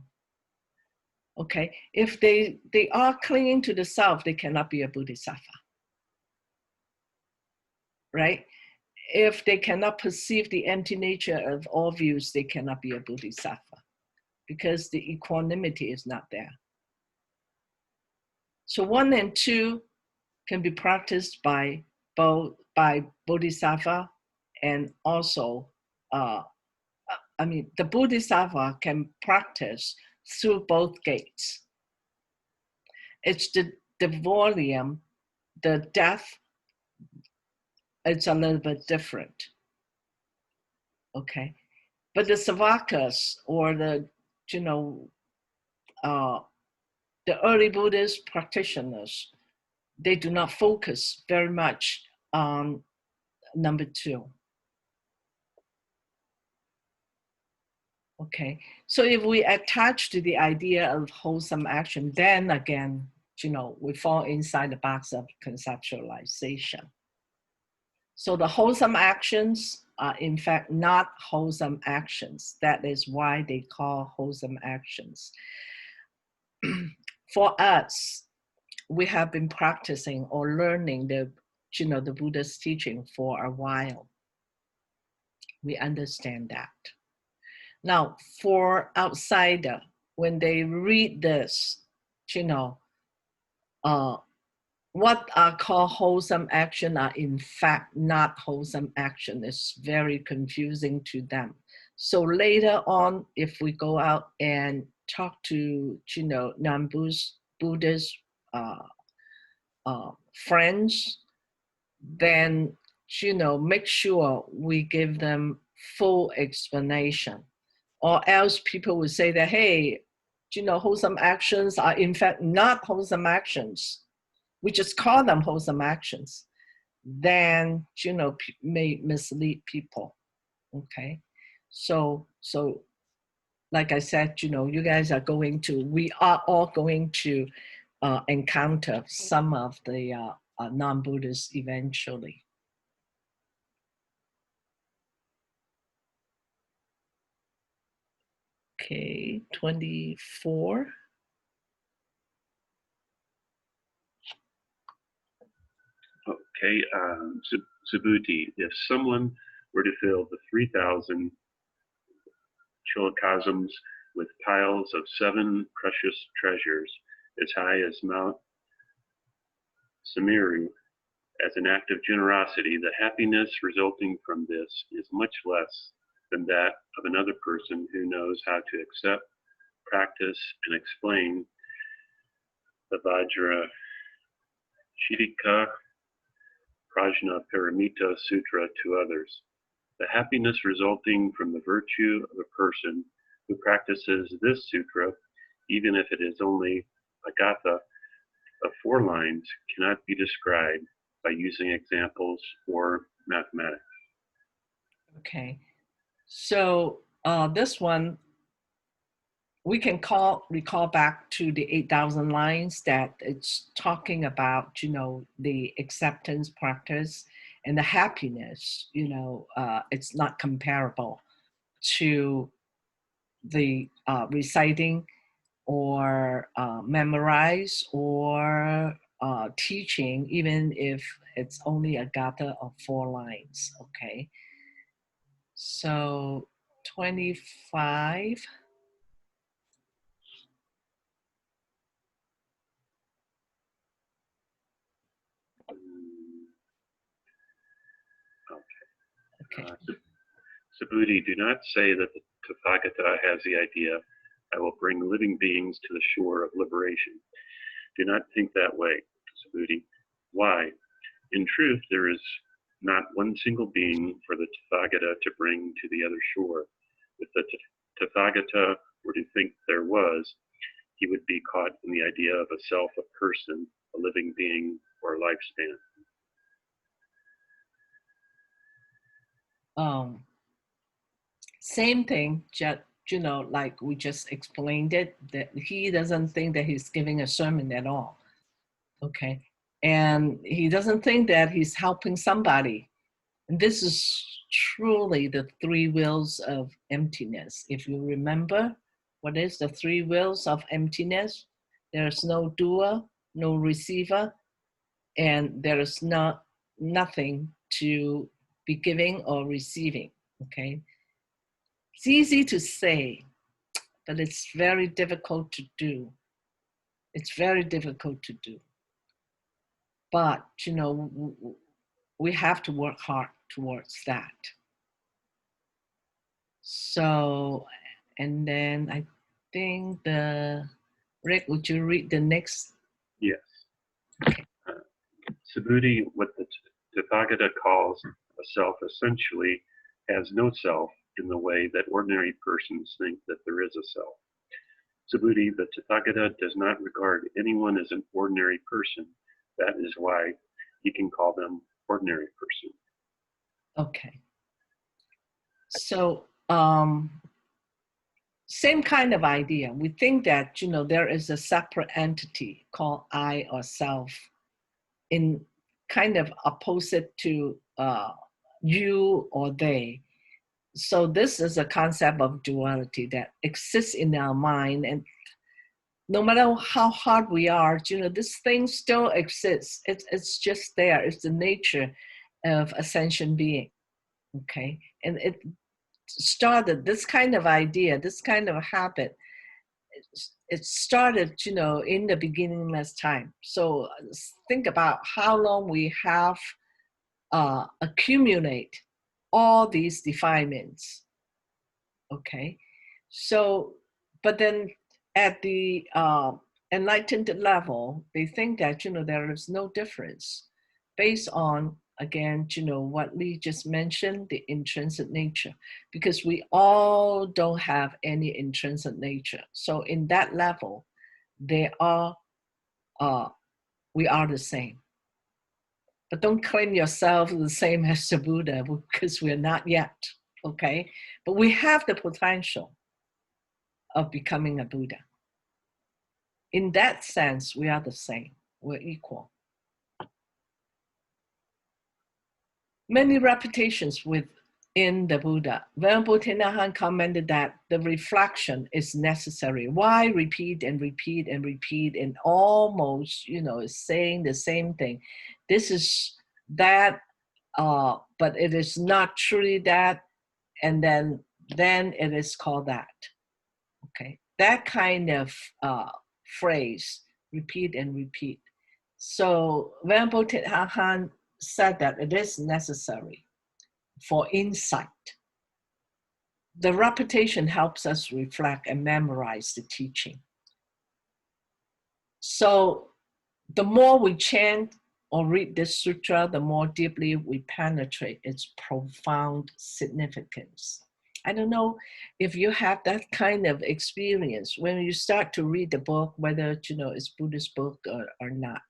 Okay, if they are clinging to the self, they cannot be a Bodhisattva, right? If they cannot perceive the empty nature of all views, they cannot be a Bodhisattva because the equanimity is not there. So 1 and 2 can be practiced by both by Bodhisattva and also, the Bodhisattva can practice through both gates. It's the volume, the depth, it's a little bit different. Okay, but the Savakas or the early Buddhist practitioners, they do not focus very much on number 2. Okay, so if we attach to the idea of wholesome action, then again, we fall inside the box of conceptualization. So the wholesome actions are in fact not wholesome actions. That is why they call wholesome actions. For us, we have been practicing or learning the Buddha's teaching for a while. We understand that. Now, for outsider, when they read this, what are called wholesome action are in fact not wholesome action. It's very confusing to them. So later on, if we go out and talk to non-Buddhist friends, then make sure we give them full explanation, or else people will say that, hey, wholesome actions are in fact not wholesome actions. We just call them wholesome actions. Then may mislead people. Okay, so like I said, you guys are we are all going to encounter some of the non-Buddhists eventually. Okay, 24. Okay, Subhuti, if someone were to fill the 3,000 chilocosms with piles of 7 precious treasures as high as Mount Sumeru, as an act of generosity, the happiness resulting from this is much less than that of another person who knows how to accept, practice, and explain the Vajra Shidika Prajna Paramita Sutra to others. The happiness resulting from the virtue of a person who practices this sutra, even if it is only a gatha of 4 lines, cannot be described by using examples or mathematics. Okay, so this one, we can recall back to the 8,000 lines that it's talking about, the acceptance practice and the happiness, it's not comparable to the reciting or memorize or teaching, even if it's only a gatha of 4 lines, okay? So 25. Okay. Subhuti, do not say that the Tathagata has the idea, I will bring living beings to the shore of liberation. Do not think that way, Subhuti. Why? In truth, there is not one single being for the Tathagata to bring to the other shore. If the Tathagata were to think there was, he would be caught in the idea of a self, a person, a living being, or a lifespan. Same thing, just, like we just explained it, that he doesn't think that he's giving a sermon at all. Okay. And he doesn't think that he's helping somebody. And this is truly the 3 wheels of emptiness. If you remember, What is the three wills of emptiness? There is no doer, no receiver, and there is nothing to be giving or receiving. Okay, it's easy to say, but it's very difficult to do. It's very difficult to do. But we have to work hard towards that. So, and then I think Rick, would you read the next? Yes. Subhuti, what the Tathagata calls a self, essentially has no self in the way that ordinary persons think that there is a self. Subhuti, the Tathagata does not regard anyone as an ordinary person. That is why he can call them ordinary person. Okay. So, same kind of idea. We think that, there is a separate entity called I or self, in kind of opposite to you or they. So this is a concept of duality that exists in our mind, and no matter how hard we are, this thing still exists. It's just there. It's the nature of ascension being. Okay, and it started this kind of idea, this kind of habit. It started, in the beginningless time. So think about how long we have accumulate all these defilements. Okay, so but then at the enlightened level, they think that there is no difference based on, again, what Lee just mentioned, the intrinsic nature, because we all don't have any intrinsic nature. So in that level, we are the same. But don't claim yourself the same as the Buddha, because we're not yet, okay? But we have the potential of becoming a Buddha. In that sense, we are the same. We're equal. Many repetitions within the Buddha. Venerable Tenahan commented that the reflection is necessary. Why repeat and repeat and repeat and almost, is saying the same thing? This is that, but it is not truly that, and then it is called that. Okay, that kind of phrase, repeat and repeat. So Venerable Tenahan said that it is necessary for insight. The repetition helps us reflect and memorize the teaching. So the more we chant or read this sutra, the more deeply we penetrate its profound significance. I don't know if you have that kind of experience when you start to read the book, whether it's Buddhist book or not.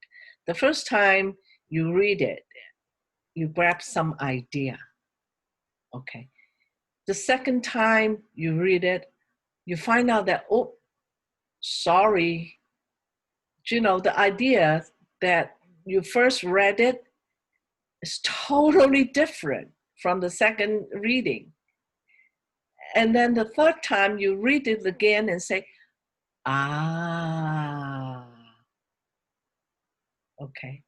The first time you read it, you grab some idea. Okay. The second time you read it, you find out that, oh, sorry, the idea that you first read it is totally different from the second reading. And then the third time you read it again and say, okay.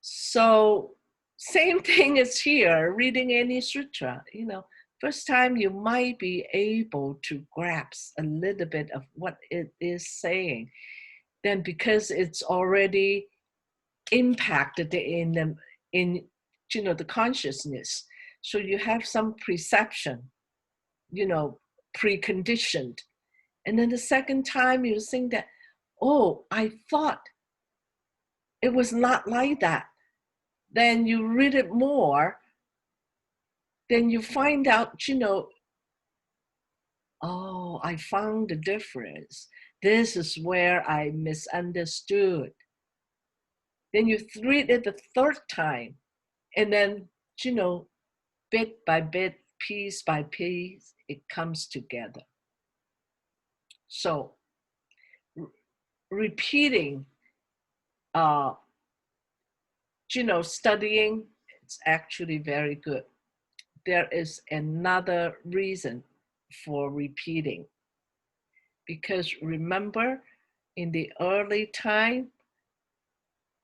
So same thing is here, reading any sutra, first time you might be able to grasp a little bit of what it is saying. Then because it's already impacted in the consciousness, so you have some perception, preconditioned. And then the second time you think that, oh, I thought it was not like that. Then you read it more, then you find out, oh, I found the difference. This is where I misunderstood. Then you read it the third time, and then, bit by bit, piece by piece, it comes together. So repeating, studying, it's actually very good. There is another reason for repeating. Because remember, in the early time,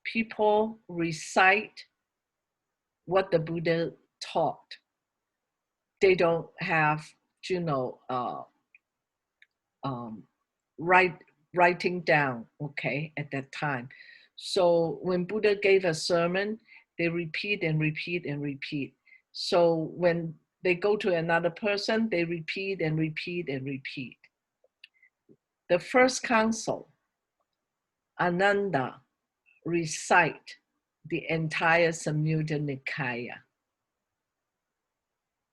people recite what the Buddha taught. They don't have, you know, writing down, okay, at that time. So when Buddha gave a sermon, they repeat and repeat and repeat. So when they go to another person, they repeat and repeat and repeat. The first council, Ananda, recite the entire Samyutta Nikaya.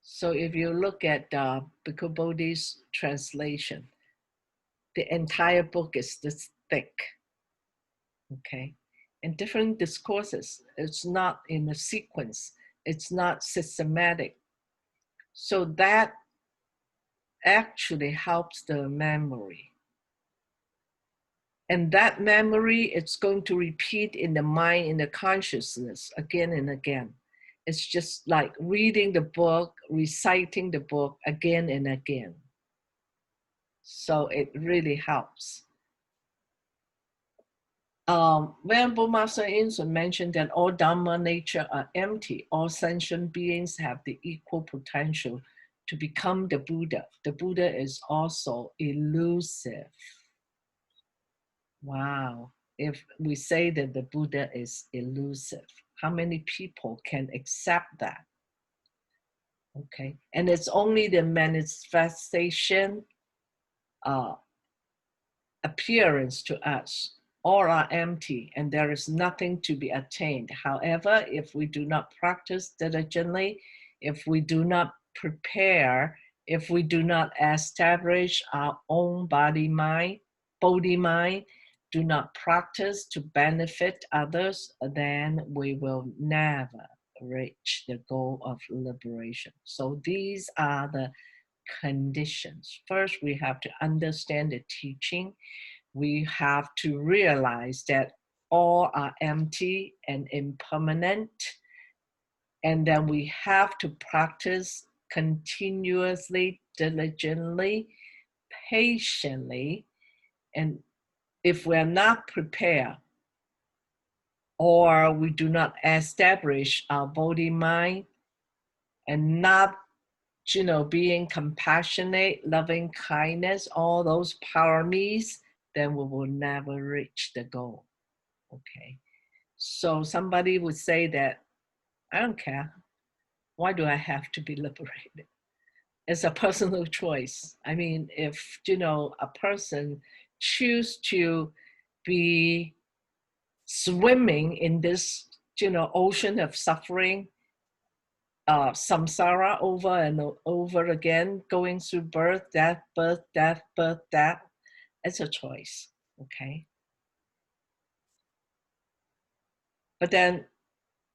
So if you look at Bhikkhu Bodhi's translation, the entire book is this thick, okay? And different discourses, it's not in a sequence, it's not systematic. So that actually helps the memory. And that memory, it's going to repeat in the mind, in the consciousness again and again. It's just like reading the book, reciting the book again and again. So it really helps. Venerable Master Insun mentioned that all Dhamma nature are empty. All sentient beings have the equal potential to become the Buddha. The Buddha is also elusive. Wow. If we say that the Buddha is elusive, how many people can accept that? Okay. And it's only the manifestation appearance to us. All are empty and there is nothing to be attained. However, if we do not practice diligently, if we do not prepare, if we do not establish our own body mind, do not practice to benefit others, then we will never reach the goal of liberation. So these are the conditions. First, we have to understand the teaching. We have to realize that all are empty and impermanent. And then we have to practice continuously, diligently, patiently. And if we're not prepared, or we do not establish our body mind and not, you know, being compassionate, loving kindness, all those paramis, then we will never reach the goal. Okay. So somebody would say that, I don't care. Why do I have to be liberated? It's a personal choice. I mean, if, you know, a person choose to be swimming in this, you know, ocean of suffering, samsara over and over again, going through birth, death, birth, death, birth, death, it's a choice, okay? But then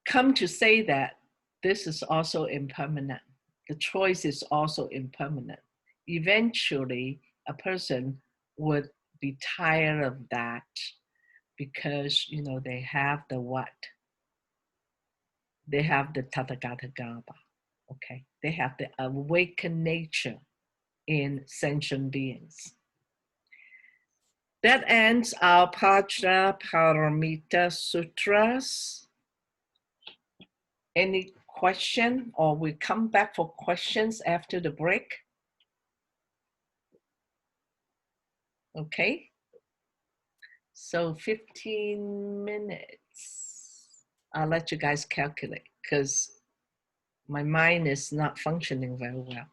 come to say that this is also impermanent. The choice is also impermanent. Eventually, a person would be tired of that because, you know, they have the what? They have the Tathagata Gaba, okay? They have the awakened nature in sentient beings. That ends our Pajna Paramita Sutras. Any question, or we come back for questions after the break? Okay. So 15 minutes. I'll let you guys calculate because my mind is not functioning very well.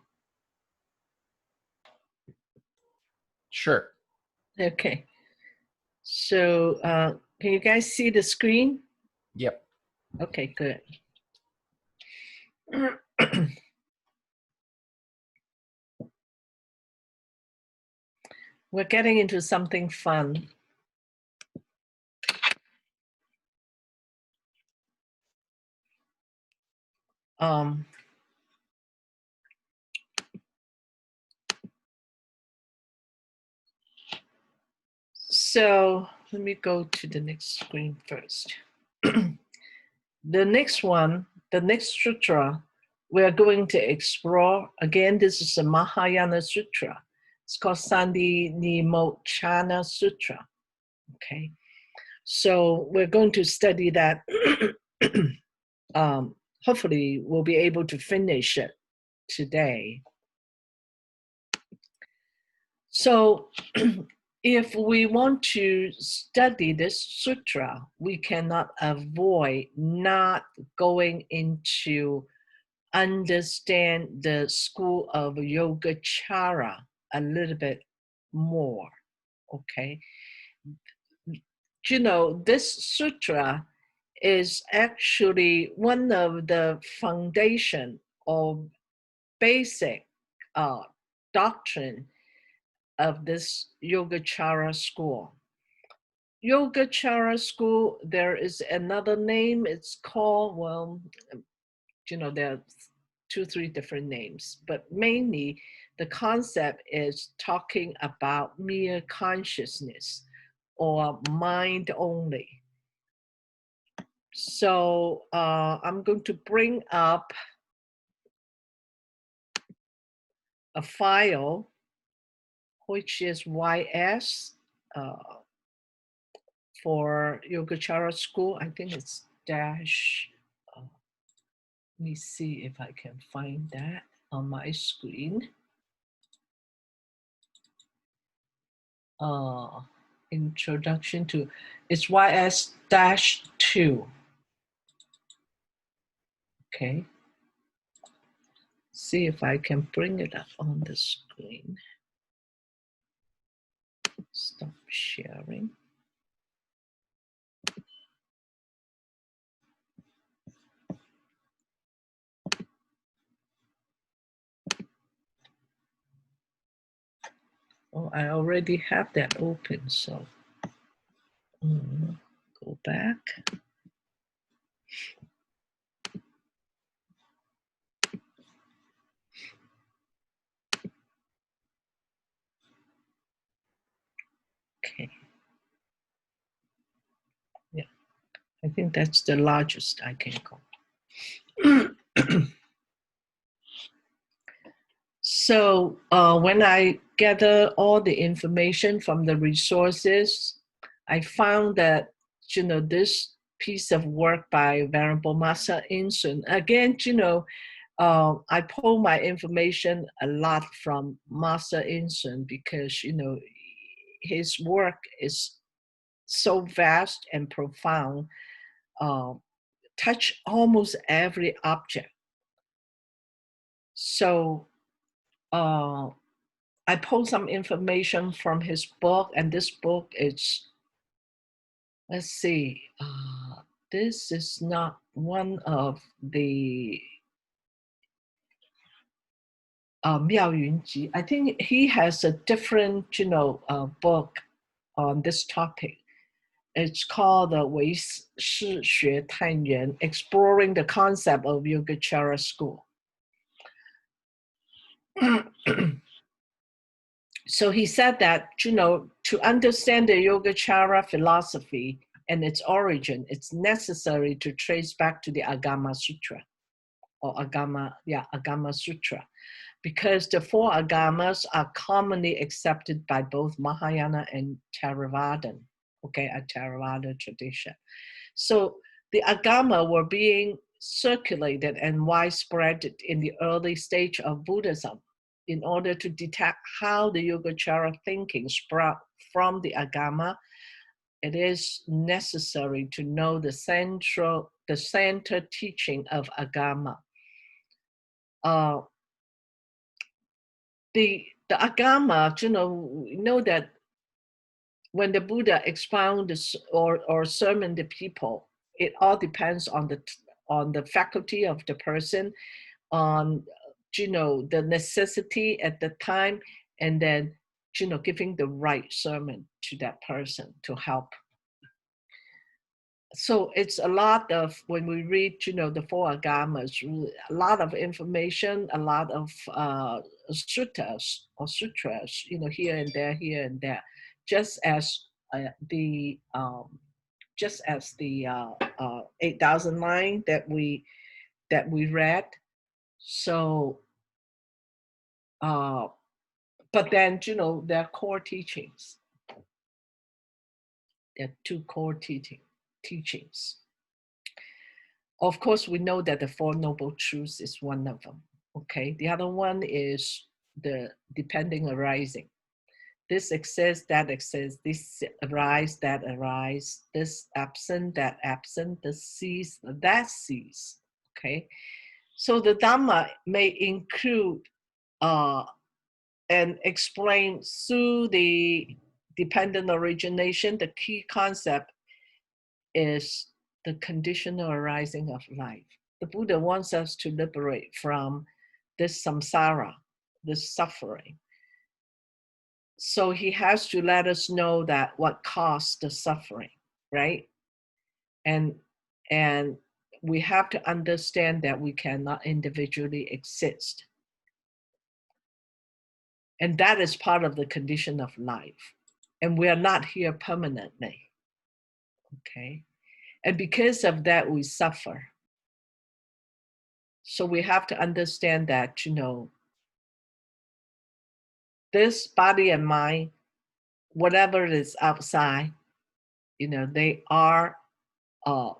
Sure. Okay. So can you guys see the screen? Yep. Okay, good. We're getting into something fun. So let me go to the next screen first. The next one, the next sutra we're going to explore, again, this is a Mahayana Sutra. It's called Sandhi Nimochana Sutra. Okay, so we're going to study that. Hopefully, we'll be able to finish it today. So, if we want to study this sutra, we cannot avoid not going into understand the school of Yogacara a little bit more. Okay, you know, this sutra is actually one of the foundation or basic doctrine of this Yogacara school. Yogacara school, there is another name, it's called, well, you know, there are 2-3 different names, but mainly the concept is talking about mere consciousness or mind only. So I'm going to bring up a file, which is YS for Yogacara school. I think it's dash, let me see if I can find that on my screen. Introduction to, it's YS-2. Okay. See if I can bring it up on the screen. Stop sharing. Oh, I already have that open, so go back. Okay. Yeah, I think that's the largest I can go. So when I gather all the information from the resources, I found that, you know, this piece of work by Venerable Master Insun, again, you know, I pull my information a lot from Master Insun because, you know, his work is so vast and profound, touch almost every object. So I pulled some information from his book, and this book is, let's see, this is not one of the Miao Yunji. I think he has a different, you know, book on this topic. It's called the Wei Shi Xue Tan Yuan, Exploring the Concept of Yogacara School. So he said that, you know, to understand the Yogacara philosophy and its origin, it's necessary to trace back to the Agama Sutra, or Agama Sutra, because the 4 Agamas are commonly accepted by both Mahayana and Theravadan, okay, a Theravada tradition. So the Agama were being circulated and widespread in the early stage of Buddhism. In order to detect how the Yogacara thinking sprout from the Agama, it is necessary to know the center teaching of Agama. The Agama, you know that when the Buddha expounds or sermon the people, it all depends on the faculty of the person, on, you know, the necessity at the time, and then, you know, giving the right sermon to that person to help. So it's a lot of, when we read, you know, the 4 Agamas, a lot of information, a lot of sutras, you know, here and there, just as the 8,000 line that we read. So But then, there are core teachings. There are two core teachings. Of course, we know that the Four Noble Truths is one of them. Okay, the other one is the depending arising. This exists, that exists, this arise, that arise, this absent, that absent, this cease, that cease. Okay, so the Dhamma may include and explain through the dependent origination. The key concept is the conditional arising of life. The Buddha wants us to liberate from this samsara, this suffering. So he has to let us know that what caused the suffering, right? And we have to understand that we cannot individually exist. And that is part of the condition of life. And we are not here permanently. Okay? And because of that, we suffer. So we have to understand that, this body and mind, whatever is outside, they are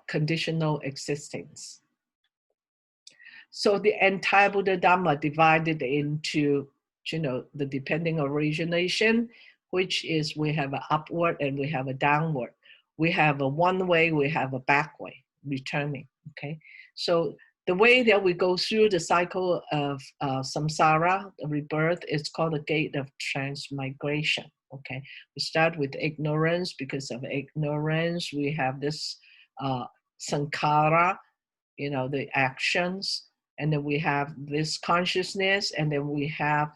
conditional existence. So the entire Buddha Dhamma divided into, the depending origination, which is we have an upward and we have a downward. We have a one way, we have a back way, returning, okay? So the way that we go through the cycle of samsara, the rebirth, is called the gate of transmigration, okay? We start with ignorance. Because of ignorance, we have this sankhara, the actions, and then we have this consciousness, and then we have,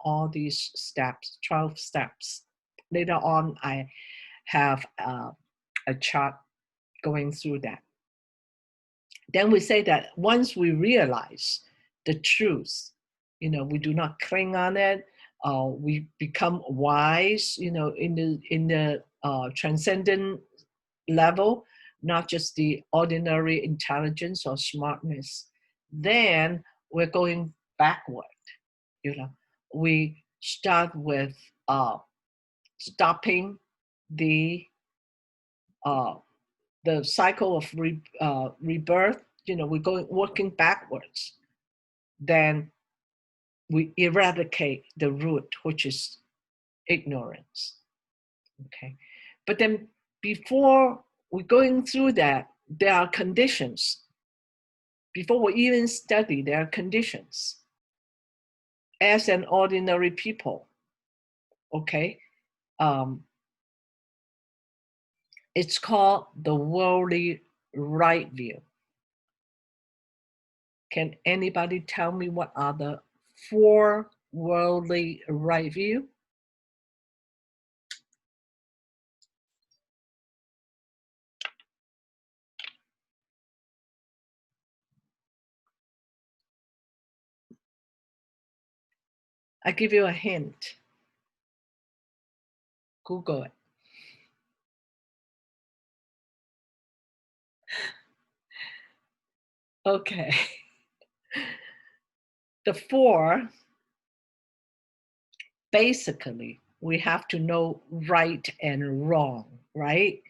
all these steps, 12 steps. Later on, I have a chart going through that. Then we say that once we realize the truth, we do not cling on it. We become wise, in the transcendent level, not just the ordinary intelligence or smartness. Then we're going backward. We start with stopping the cycle of rebirth. We're working backwards. Then we eradicate the root, which is ignorance. Okay, but then before we're going through that, there are conditions. Before we even study, there are conditions. As an ordinary people, okay, it's called the worldly right view. Can anybody tell me what are the 4 worldly right view? I give you a hint. Google it. Okay. The 4, basically, we have to know right and wrong, right?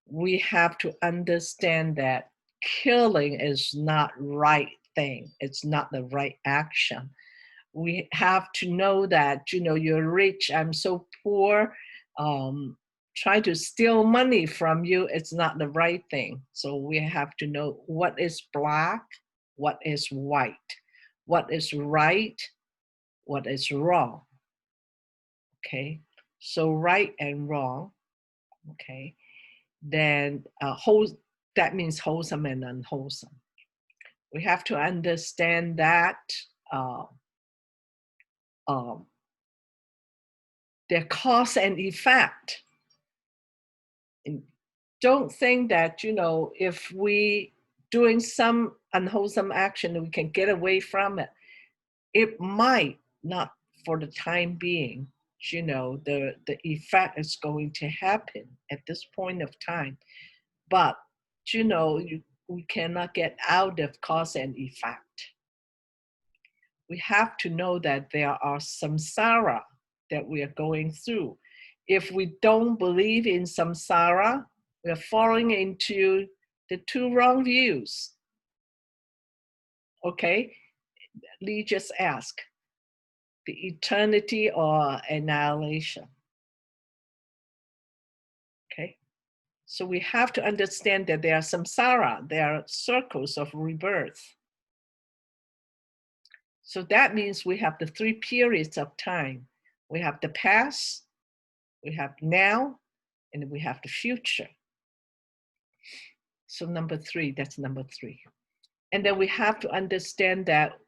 We have to understand that killing is not right thing. It's not the right action. We have to know that, you're rich, I'm so poor, trying to steal money from you, it's not the right thing. So we have to know what is black, what is white, what is right, what is wrong. Okay, so right and wrong. Okay, then that means wholesome and unwholesome. We have to understand that their cause and effect. And don't think that, if we doing some unwholesome action, we can get away from it. It might not for the time being, the effect is going to happen at this point of time. But, we cannot get out of cause and effect. We have to know that there are samsara, that we are going through. If we don't believe in samsara, we're falling into the two wrong views. Okay, Lee just asked, the eternity or annihilation. Okay, so we have to understand that there are samsara, there are circles of rebirth. So that means we have the three periods of time. We have the past, we have now, and we have the future. So number three, that's number three. And then we have to understand that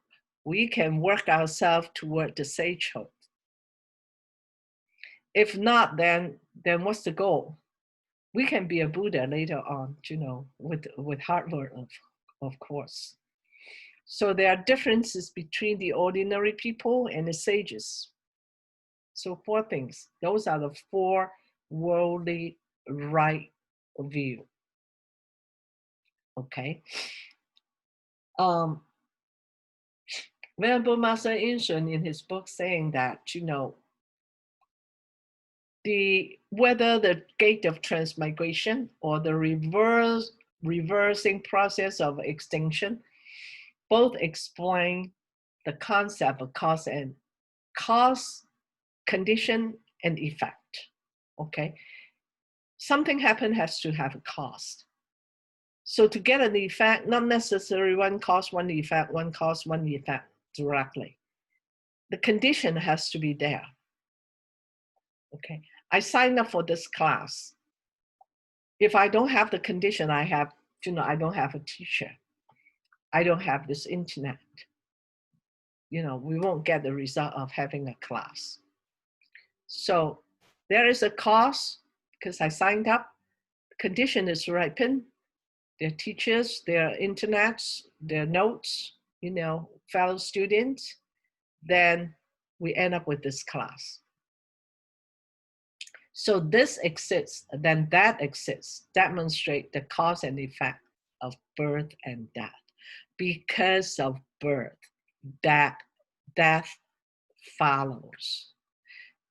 we can work ourselves toward the sagehood. If not, then what's the goal? We can be a Buddha later on, with hard work, of course. So there are differences between the ordinary people and the sages. So 4 things. Those are the 4 worldly right view. Okay. Venerable Master Inshun in his book saying that, whether the gate of transmigration or the reversing process of extinction, both explain the concept of cause, condition, and effect. Okay, something happen has to have a cause. So to get an effect, not necessarily one cause, one effect, one cause, one effect directly. The condition has to be there. Okay, I signed up for this class. If I don't have the condition, I don't have a teacher. I don't have this internet. We won't get the result of having a class. So there is a cause because I signed up. The condition is ripened. Their teachers, their internets, their notes, fellow students. Then we end up with this class. So this exists, then that exists, demonstrate the cause and effect of birth and death. Because of birth, death follows.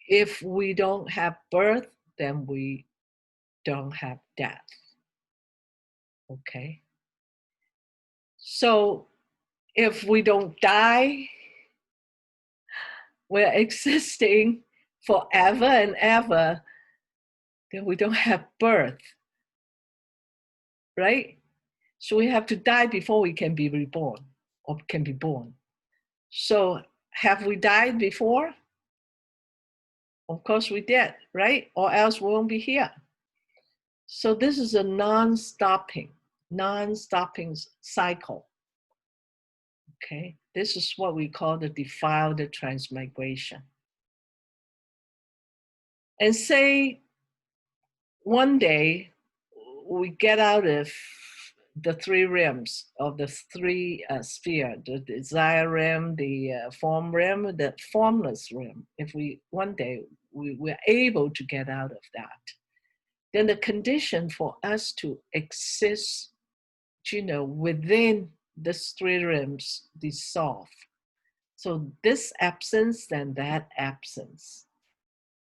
If we don't have birth, then we don't have death. Okay? So if we don't die, we're existing forever and ever, then we don't have birth. Right? So we have to die before we can be reborn or can be born. So have we died before? Of course we did, right? Or else we won't be here. So this is a non-stopping cycle. Okay, this is what we call the defiled transmigration. And say one day we get out of the 3 realms of the 3 sphere, the desire realm, the form realm, the formless realm. If one day we're able to get out of that, then the condition for us to exist, within these 3 realms dissolve. So this absence, then that absence.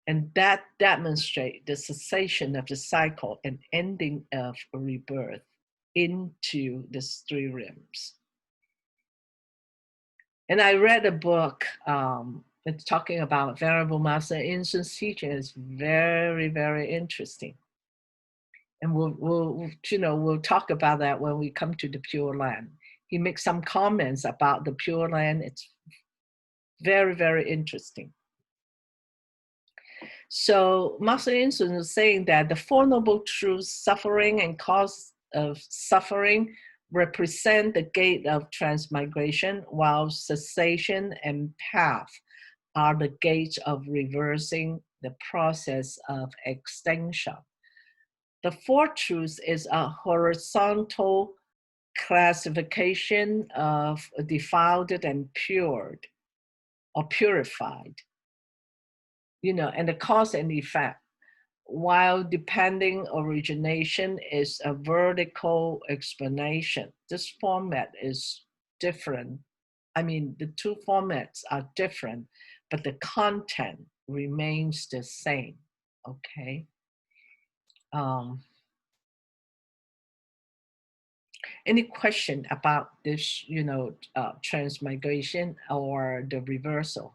And that demonstrates the cessation of the cycle and ending of rebirth into these 3 realms. And I read a book, it's talking about Venerable Master Inshun's teaching. It's very, very interesting. And we'll talk about that when we come to the Pure Land. He makes some comments about the Pure Land. It's very, very interesting. So Master Inshun is saying that the 4 Noble Truths, suffering and cause of suffering, represent the gate of transmigration, while cessation and path are the gates of reversing the process of extinction. The 4 Truths is a horizontal classification of defiled and pured or purified, and the cause and effect, while depending origination is a vertical explanation. This format is different. I mean, the 2 formats are different, but the content remains the same. Okay. Any question about this, transmigration or the reversal?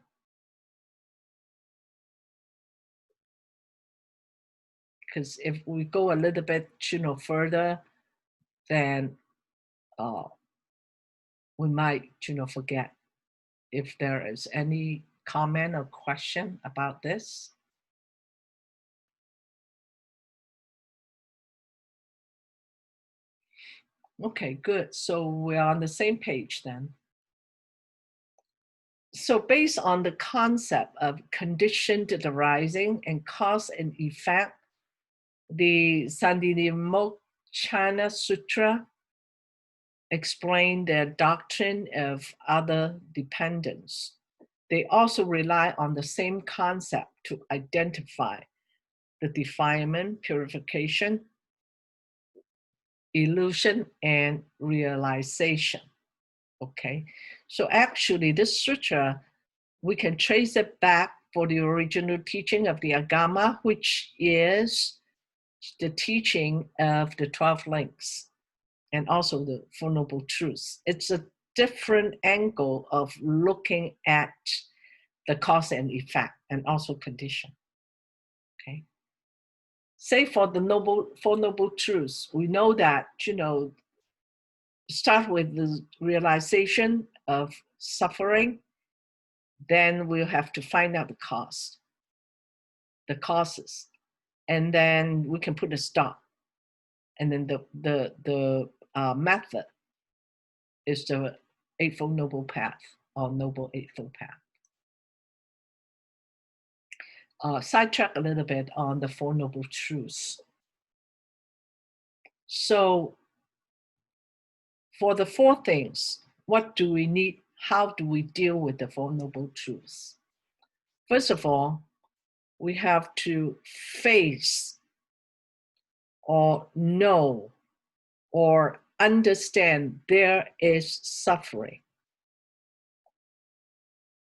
Because if we go a little bit, further, then we might, forget. If there is any comment or question about this. Okay, good. So we're on the same page then. So based on the concept of conditioned arising and cause and effect, the Sandinimokkana Sutra explain the doctrine of other dependence. They also rely on the same concept to identify the defilement, purification, illusion, and realization. Okay, so actually this sutra, we can trace it back for the original teaching of the Agama, which is the teaching of the 12 links and also the Four Noble Truths. It's a different angle of looking at the cause and effect and also condition. Okay. Say for the Four Noble Truths, we know that, start with the realization of suffering, then we'll have to find out the causes, and then we can put a stop. And then the method is the Eightfold Noble Path or Noble Eightfold Path. Sidetrack a little bit on the Four Noble Truths. So for the four things, what do we need? How do we deal with the Four Noble Truths? First of all, we have to face or know or understand there is suffering.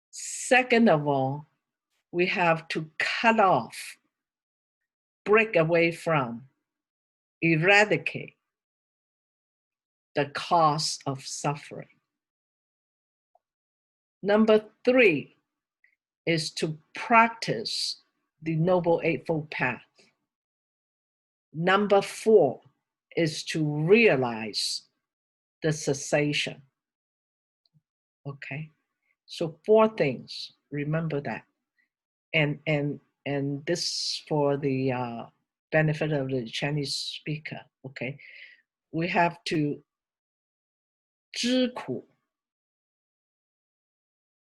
Second of all, we have to cut off, break away from, eradicate the cause of suffering. Number three is to practice the Noble Eightfold Path. Number four is to realize the cessation. Okay, so four things, remember that. And this for the benefit of the Chinese speaker, okay? We have to 知苦,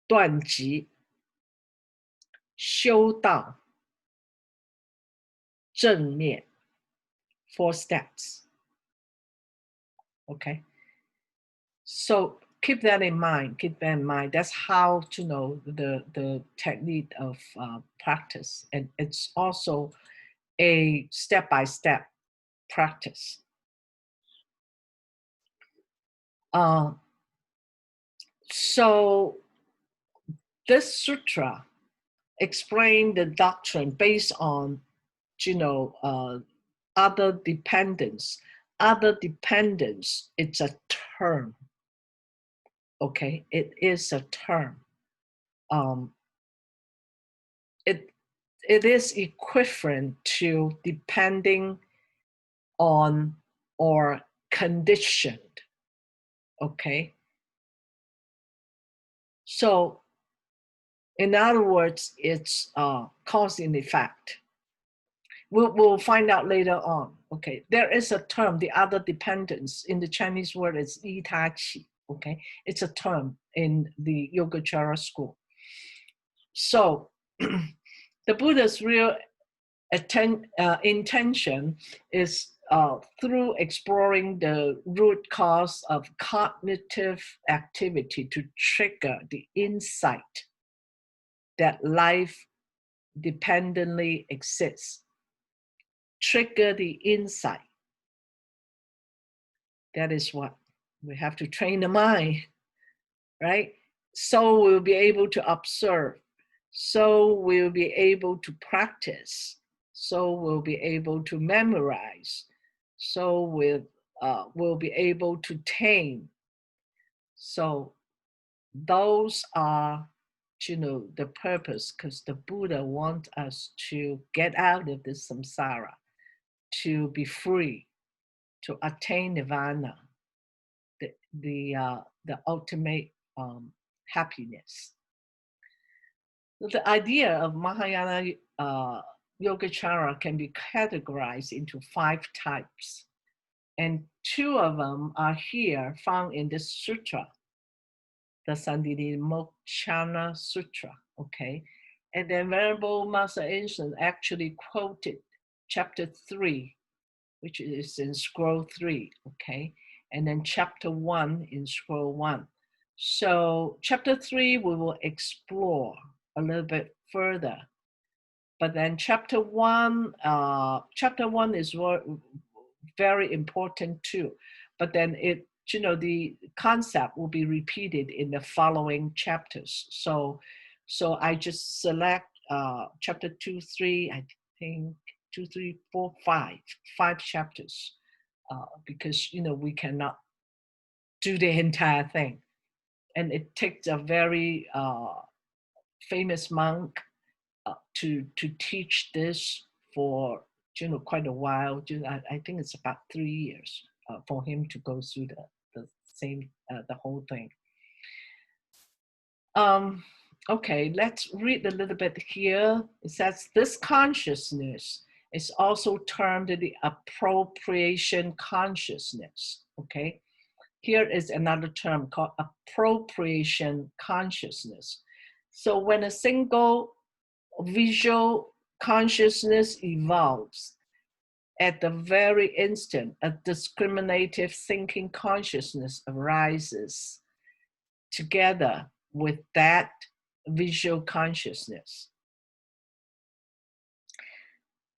断集, 修道, 正念, 4 steps. Okay, so keep that in mind. That's how to know the technique of practice, and it's also a step-by-step practice. So this sutra explains the doctrine based on, other dependence. Other dependence, it's a term. Okay, it is a term. It is equivalent to depending on or conditioned. Okay, so in other words, it's cause and effect. We'll find out later on. Okay, there is a term, the other dependence. In the Chinese word, it's 依他起. Okay, it's a term in the Yogacara school. So the Buddha's real intention is through exploring the root cause of cognitive activity to trigger the insight that life dependently exists. Trigger the insight. That is what we have to train the mind, right? So we'll be able to observe. so we'll be able to practice, so we'll be able to memorize, so we'll be able to tame. So those are, the purpose, because the Buddha wants us to get out of this samsara, to be free, to attain nirvana, the ultimate happiness. The idea of Mahayana Yogacara can be categorized into 5 types, and 2 of them are here found in this sutra, the Sandinimokkshana Sutra, okay? And then Venerable Master Ancient actually quoted chapter 3, which is in scroll 3, okay? And then chapter 1 in scroll 1. So chapter 3, we will explore a little bit further. But then chapter 1 is very important too. But then the concept will be repeated in the following chapters. So I just select chapter 2, 3, I think 2, 3, 4, 5 chapters, because we cannot do the entire thing, and it takes a very famous monk to teach this for quite a while. I think it's about 3 years for him to go through the same the whole thing. Okay, let's read a little bit here. It says, this consciousness is also termed the appropriation consciousness, okay? Here is another term called appropriation consciousness. So when a single visual consciousness evolves, at the very instant, a discriminative thinking consciousness arises together with that visual consciousness.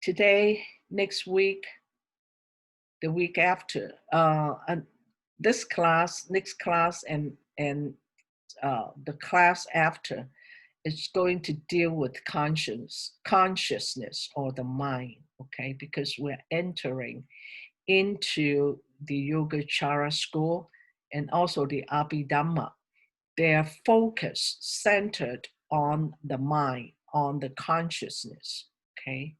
Today, next week, the week after, this class, next class, and the class after is going to deal with consciousness or the mind, okay? Because we're entering into the Yogacara school and also the Abhidhamma. Their focus centered on the mind, on the consciousness, okay?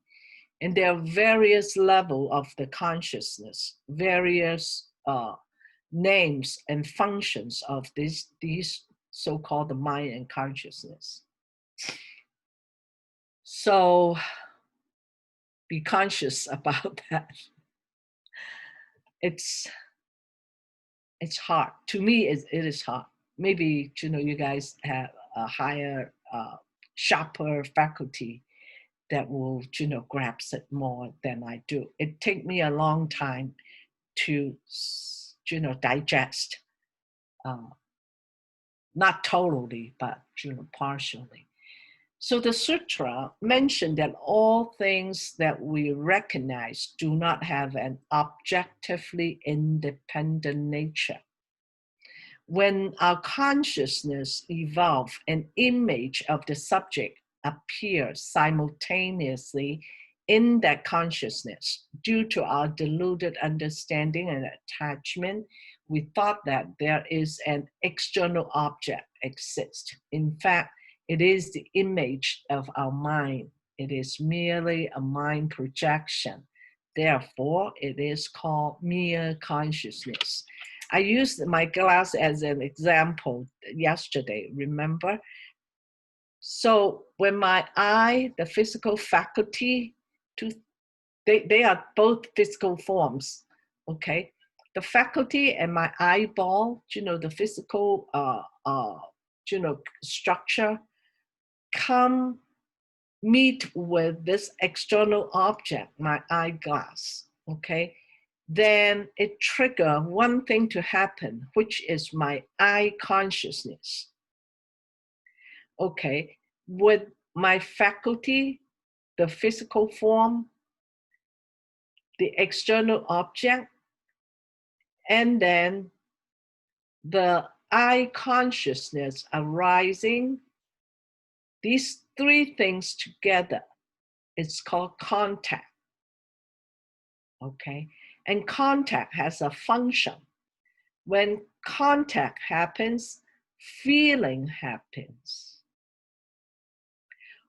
And there are various levels of the consciousness, various names and functions of these so-called the mind and consciousness. So be conscious about that. It's hard. To me, it is hard. Maybe you guys have a higher, sharper faculty that will grasp it more than I do. It takes me a long time to digest, not totally, but partially. So the sutra mentioned that all things that we recognize do not have an objectively independent nature. When our consciousness evolves, an image of the subject appears simultaneously in that consciousness. Due to our deluded understanding and attachment, we thought that there is an external object exists. In fact, it is the image of our mind. It is merely a mind projection. Therefore, it is called mere consciousness. I used my glass as an example yesterday, remember? So when my eye, the physical faculty, they are both physical forms, okay? The faculty and my eyeball, the physical, structure, meet with this external object, my eyeglass, okay? Then it triggers one thing to happen, which is my eye consciousness. Okay, with my faculty, the physical form, the external object, and then the eye consciousness arising, these three things together. It's called contact. Okay, and contact has a function. When contact happens, feeling happens.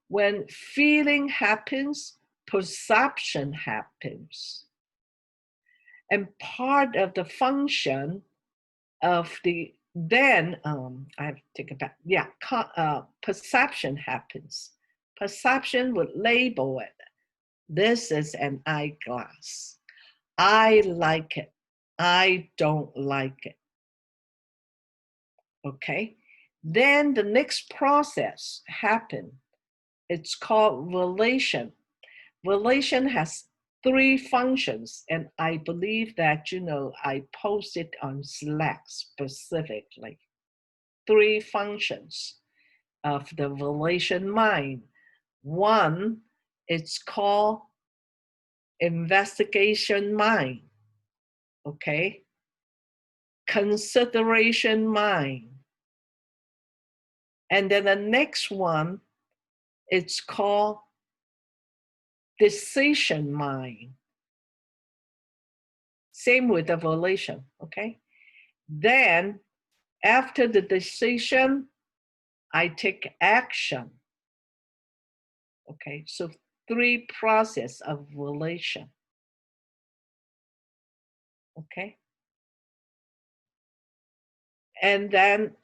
When feeling happens, perception happens. And part of the function of the, then I have to take it back. Yeah, perception happens. Perception would label it. This is an eyeglass. I like it. I don't like it. Okay. Then the next process happened. It's called relation. Relation has three functions, and I believe that, I posted on Slack specifically. Three functions of the relation mind. One, it's called investigation mind. Okay. Consideration mind. And then the next one, it's called decision mind. Same with the relation, okay? Then after the decision, I take action. Okay, so three process of relation. Okay. And then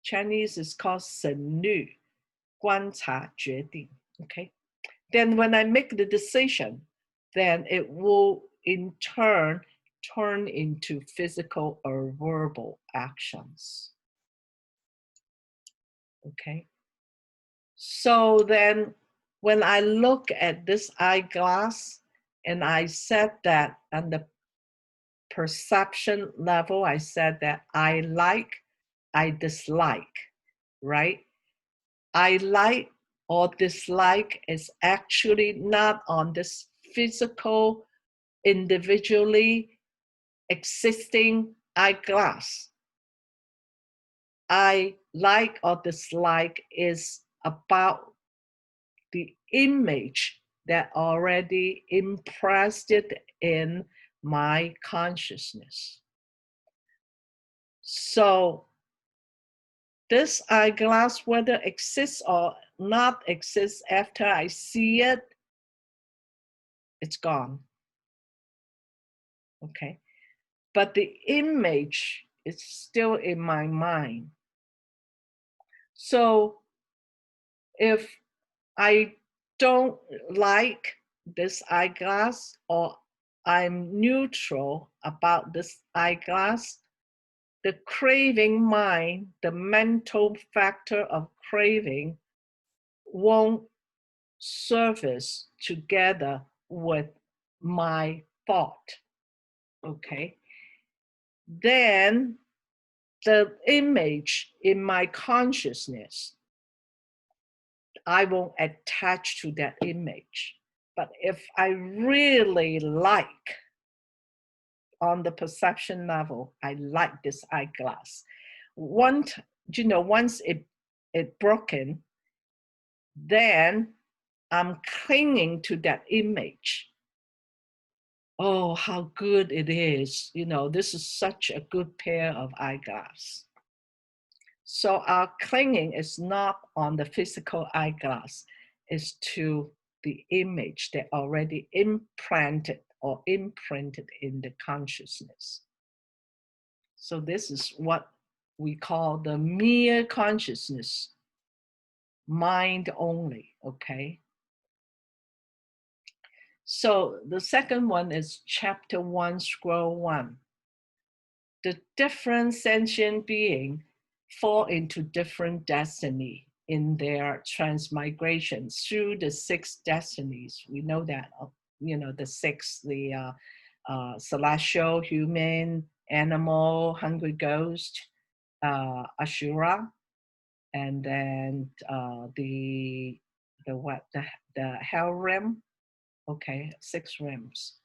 Chinese is called 审虑,观察决定. Okay. Then when I make the decision, then it will in turn turn into physical or verbal actions. Okay. So then when I look at this eyeglass and I said that on the perception level, I said that I like, I dislike, right? I like or dislike is actually not on this physical, individually existing eyeglass. I like or dislike is about the image that already impressed it in my consciousness. So this eyeglass, whether exists or not exists after I see it, it's gone. Okay. But the image is still in my mind. So if I don't like this eyeglass or I'm neutral about this eyeglass, the craving mind, the mental factor of craving won't surface together with my thought. Okay. Then the image in my consciousness, I won't attach to that image. But if I really like, on the perception level, I like this eyeglass. Once it broken, then I'm clinging to that image. Oh, how good it is. This is such a good pair of eyeglass. So our clinging is not on the physical eyeglass, it's to the image that already imprinted in the consciousness. So this is what we call the mere consciousness, mind only, okay? So the second one is chapter 1, scroll 1. The different sentient beings fall into different destiny in their transmigration through the 6 destinies. We know that, the 6, the celestial, human, animal, hungry ghost, Ashura, and then the hell realm. Okay, 6 realms.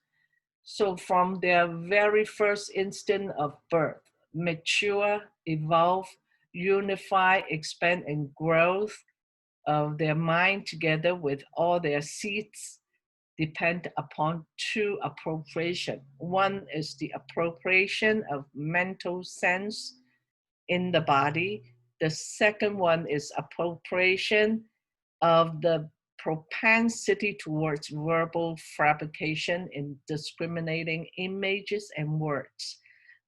So from their very first instant of birth, mature, evolve, unify, expand, and growth of their mind together with all their seeds depend upon two appropriation. One is the appropriation of mental sense in the body. The second one is appropriation of the propensity towards verbal fabrication in discriminating images and words.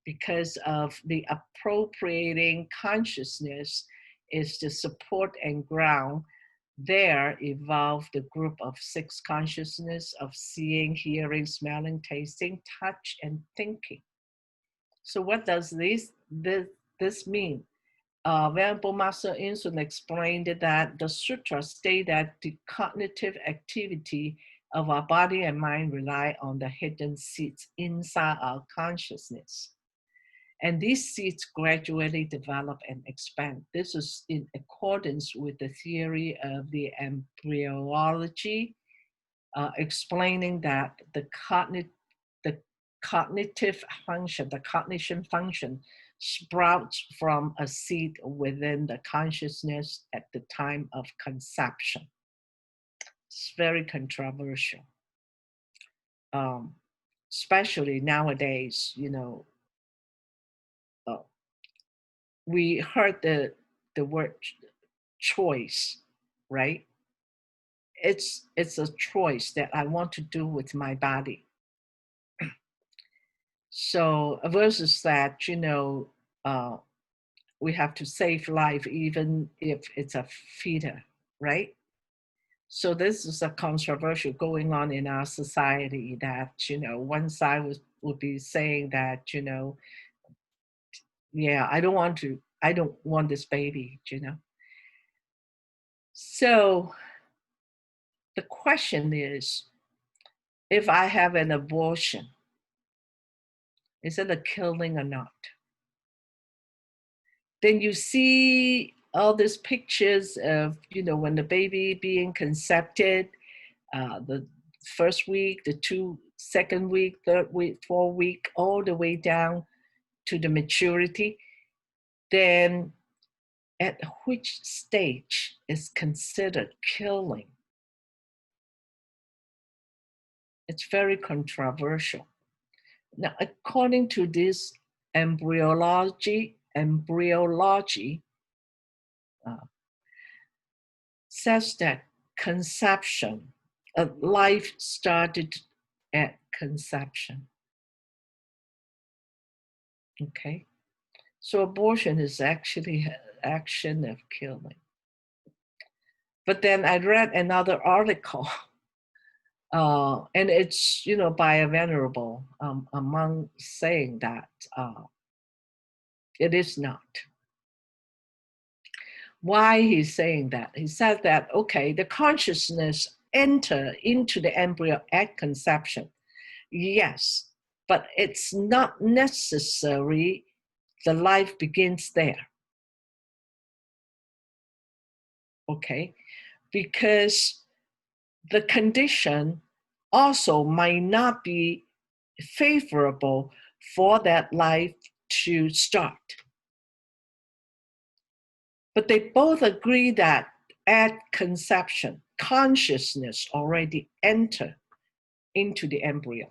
Because of the appropriating consciousness is the support and ground, there evolved the group of six consciousness of seeing, hearing, smelling, tasting, touch, and thinking. So what does this mean? Venerable Master Insun explained that the sutras state that the cognitive activity of our body and mind rely on the hidden seeds inside our consciousness. And these seeds gradually develop and expand. This is in accordance with the theory of the embryology, explaining that the cognitive function, the cognition function, sprouts from a seed within the consciousness at the time of conception. It's very controversial, especially nowadays. We heard the word choice, right? It's a choice that I want to do with my body. So versus that, we have to save life even if it's a fetus, right? So this is a controversial going on in our society that, one side would be saying that, yeah, I don't want this baby, So the question is, if I have an abortion, is it a killing or not? Then you see all these pictures of, when the baby being conceived, the first week, second week, third week, fourth week, all the way down to the maturity. Then at which stage is considered killing? It's very controversial. Now, according to this embryology says that conception, life started at conception. Okay, so abortion is actually an action of killing. But then I read another article, and it's by a venerable monk saying that it is not. Why he's saying that? He says that, okay, the consciousness enter into the embryo at conception. Yes, but it's not necessary the life begins there. Okay, because the condition also might not be favorable for that life to start. But they both agree that at conception, consciousness already entered into the embryo.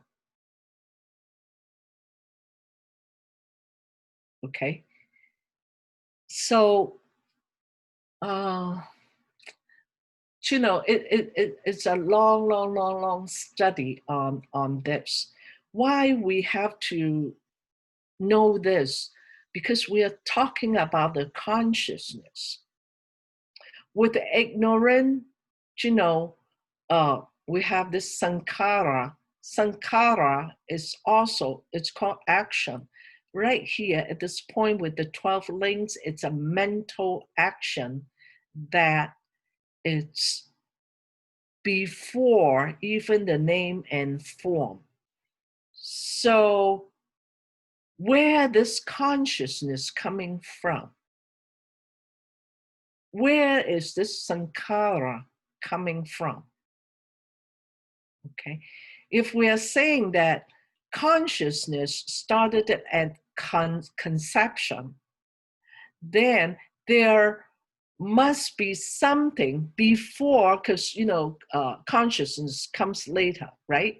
Okay, so it's a long study on this. Why we have to know this? Because we are talking about the consciousness. With the ignorant, we have this sankhara. Sankhara is also, it's called action. Right here at this point with the 12 links, it's a mental action that it's before even the name and form. So where this consciousness coming from? Where is this sankhara coming from? Okay, if we are saying that consciousness started at conception, then there must be something before, because consciousness comes later, right?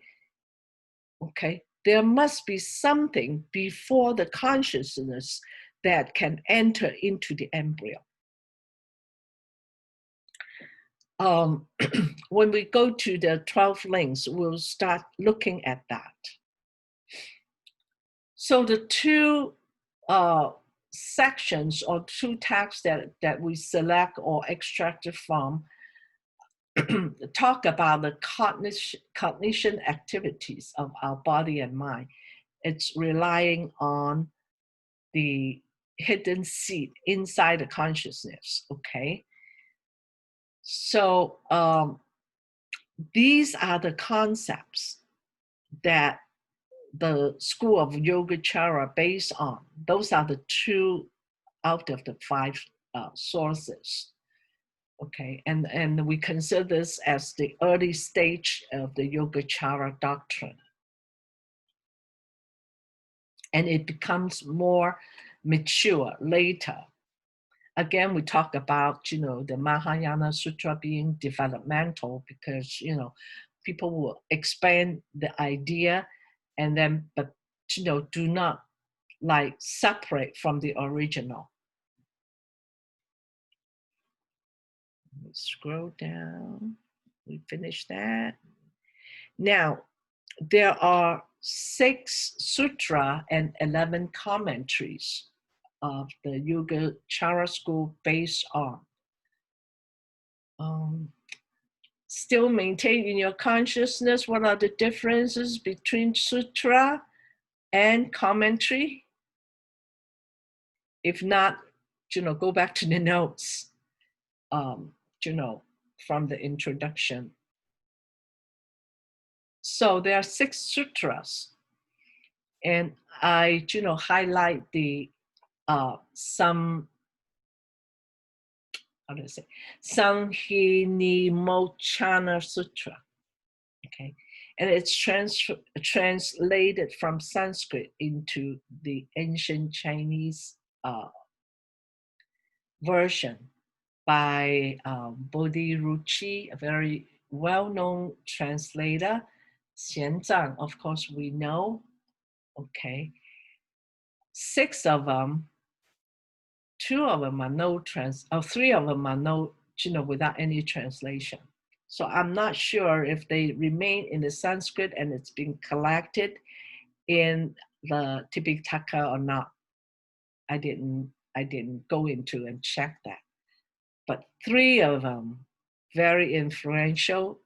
Okay, there must be something before the consciousness that can enter into the embryo. When we go to the 12 links, we'll start looking at that. So the two sections or two texts that we select or extracted from talk about the cognition activities of our body and mind. It's relying on the hidden seed inside the consciousness, okay? So these are the concepts that the school of Yogacara based on. Those are the two out of the 5 sources. Okay, and we consider this as the early stage of the Yogacara doctrine. And it becomes more mature later. Again, we talk about, the Mahayana Sutra being developmental because, people will expand the idea and then, but, do not like separate from the original. Let me scroll down. We finished that. Now, there are 6 sutra and 11 commentaries of the Yogacara school based on still maintaining your consciousness. What are the differences between sutra and commentary? If not, go back to the notes, from the introduction. So there are 6 sutras, and I, highlight the some, how do I say, Sanghini-mochana Sutra. Okay, and it's translated from Sanskrit into the ancient Chinese version by Bodhi Ruchi, a very well-known translator. Xian Zhang, of course, we know. Okay, 6 of them, 2 of them are no 3 of them are no, without any translation. So I'm not sure if they remain in the Sanskrit and it's been collected in the Tipitaka or not. I didn't go into and check that. But 3 of them, very influential.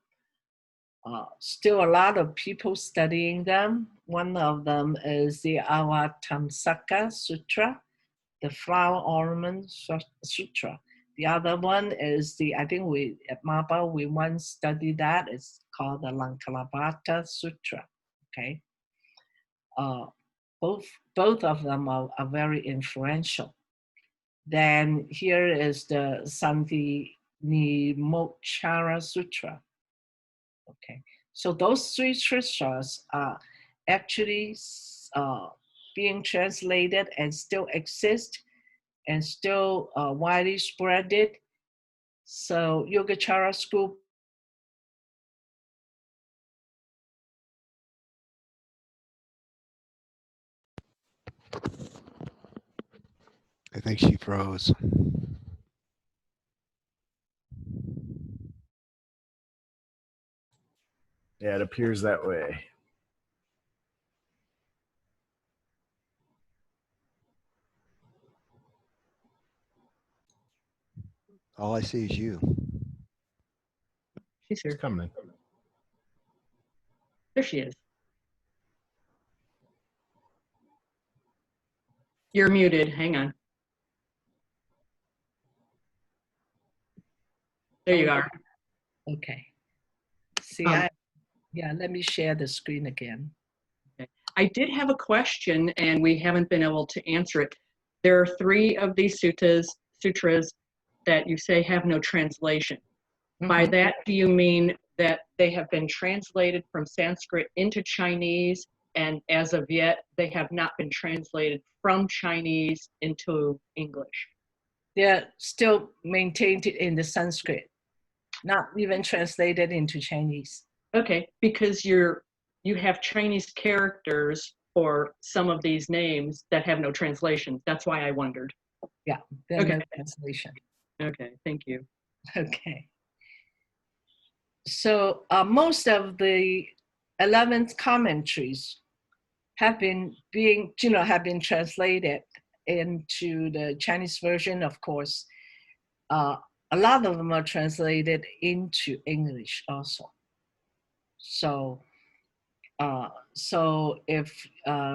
Still a lot of people studying them. One of them is the Avatamsaka Sutra, the Flower Ornament Sutra. The other one is I think at Maba, we once studied that. It's called the Lankalabhata Sutra, okay? Both of them are very influential. Then here is the Sanghini-mochana Sutra. Okay, so those 3 sutras are actually being translated and still exist and still widely spreaded. So Yogacara school. I think she froze. Yeah, it appears that way. All I see is you. She's It's here. coming. There she is. You're muted. Hang on. There you are. Okay. See, Um, let me share the screen again. I did have a question, and we haven't been able to answer it. There are 3 of these sutras that you say have no translation. By that, do you mean that they have been translated from Sanskrit into Chinese, and as of yet, they have not been translated from Chinese into English? They're still maintained in the Sanskrit, not even translated into Chinese. Okay, because you have Chinese characters for some of these names that have no translation. That's why I wondered. Yeah, there's Okay. no translation. Okay, thank you. Okay. So most of the 11 commentaries have been translated into the Chinese version, of course. A lot of them are translated into English also. So, if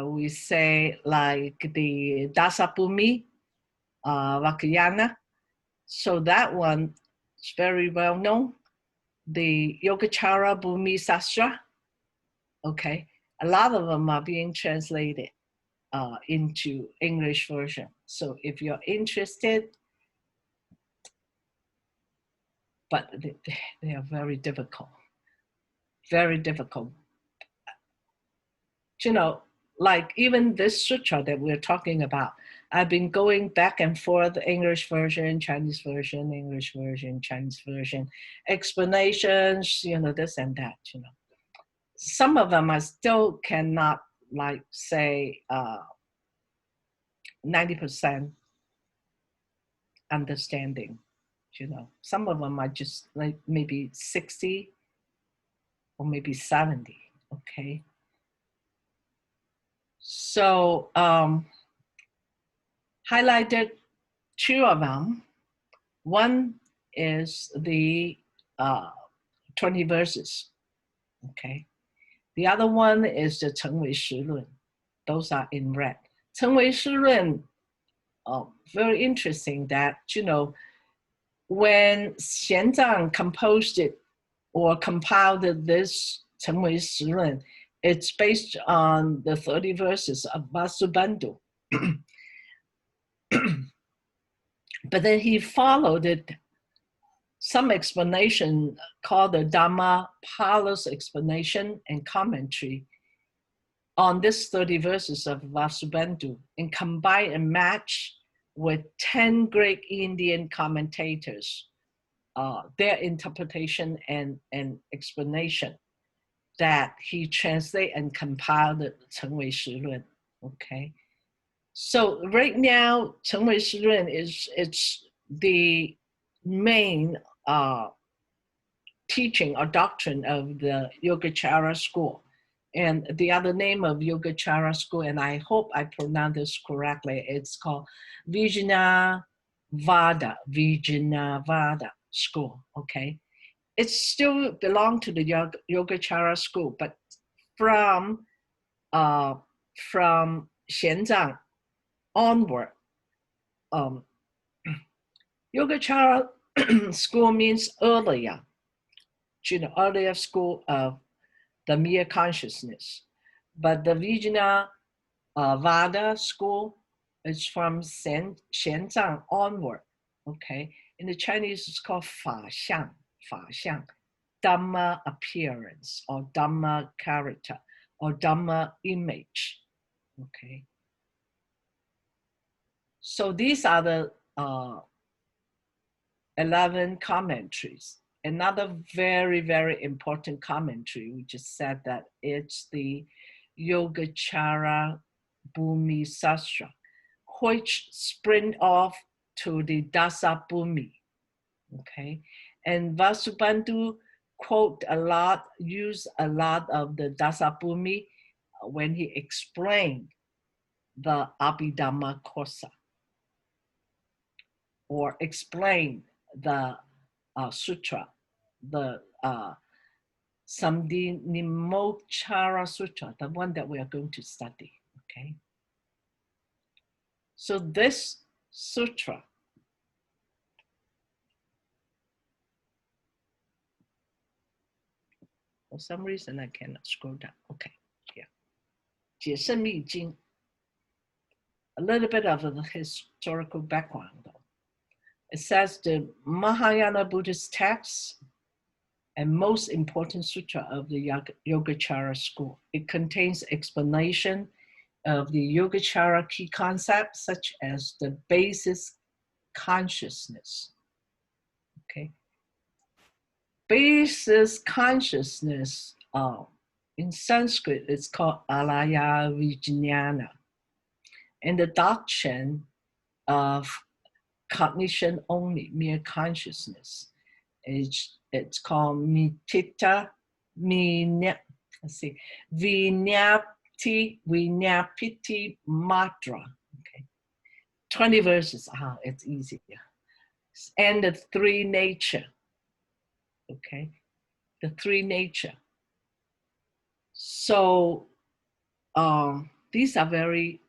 we say like the Dasabhumi Vakayana, so that one is very well known. The Yogacara Bhumi Sastra, okay, a lot of them are being translated into English version. So if you're interested, but they are very difficult, very difficult. Like even this sutra that we're talking about, I've been going back and forth, English version, Chinese version, English version, Chinese version, explanations, this and that, Some of them I still cannot like say 90% understanding, Some of them are just like maybe 60 or maybe 70, okay? So highlighted two of them. One is the 20 verses, okay? The other one is the 成为实论. Those are in red. 成为实论, very interesting that, when Xianzang composed it or compiled this 成为实论, it's based on the 30 verses of Vasubandhu. But then he followed it, some explanation called the Dhammapalas explanation and commentary on this 30 verses of Vasubandhu, and combine and match with 10 great Indian commentators, their interpretation and explanation that he translated and compiled the 成为实论, okay? So right now, 成为实论it's the main teaching or doctrine of the Yogacara school. And the other name of Yogacara school, and I hope I pronounce this correctly, it's called Vijnana Vada school, okay? It still belongs to the Yogacara school, but from Xianzang onward, Yogacara school means earlier, earlier school of the mere consciousness. But the Vijnana Vada school is from Xianzang onward, okay? In the Chinese, it's called 法相, Dhamma appearance, or Dhamma character, or Dhamma image, okay? So these are the 11 commentaries. Another very, very important commentary, we just said that it's the Yogacara Bhumi Sastra, which spring off to the Dasa Bhumi, okay? And Vasubandhu use a lot of the Dasa Bhumi when he explained the Abhidhamma Kosa, or explained the sutra, the Samdhinimochara Sutra, the one that we are going to study, okay? So this sutra for some reason I cannot scroll down. Okay, yeah. 解释密经, a little bit of the historical background though. It says the Mahayana Buddhist text and most important sutra of the Yogacara school. It contains explanation of the Yogacara key concepts, such as the basis consciousness. Okay. Basis consciousness, in Sanskrit, it's called alaya vijnana. And the doctrine of cognition only, mere consciousness, it's called mitita, vinyapiti matra. Okay. 20 verses, it's easier. And the three nature. Okay, the three nature. So these are very,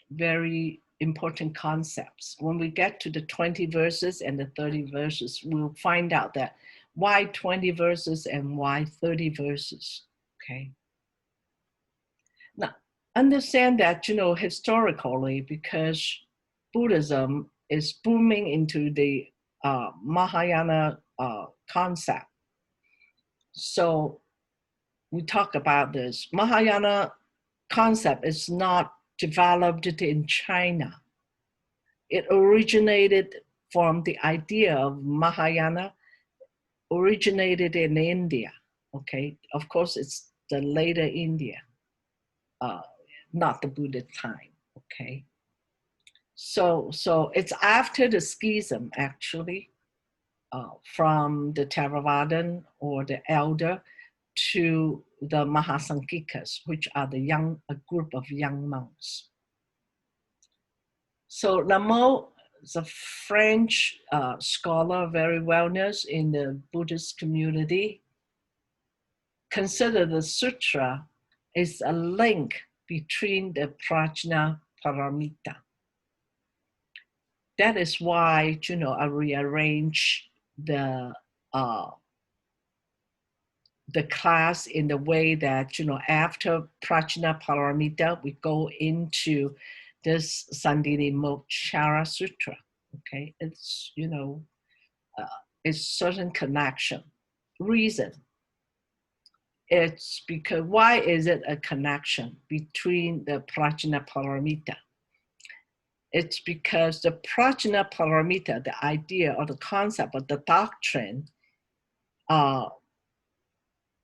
very important concepts. When we get to the 20 verses and the 30 verses, we'll find out that why 20 verses and why 30 verses. Okay. Now, understand that, historically, because Buddhism is booming into the Mahayana concept. So we talk about this. Mahayana concept is not developed in China. It originated from the idea of Mahayana, originated in India. Okay, of course, it's the later India, not the Buddha time. Okay, so it's after the schism, actually, from the Theravadan or the elder to the Mahasangikas, which are a group of young monks. So Rameau is a French scholar, very well known in the Buddhist community. Consider the sutra is a link between the prajna paramita. That is why, I rearrange the class in the way that, after prajna paramita, we go into this Sandini Moksha Sutra. Okay, it's, it's certain connection. Reason. It's because, why is it a connection between the prajna paramita? It's because the prajna paramita, the idea or the concept of the doctrine,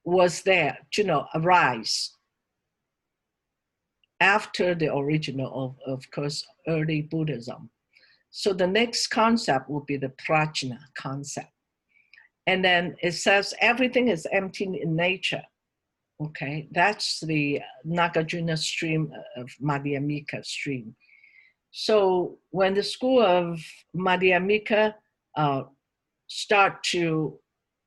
was there, arise after the original of course, early Buddhism. So the next concept will be the prajna concept. And then it says everything is empty in nature. Okay, that's the Nagarjuna stream of Madhyamika stream. So when the school of Madhyamika start to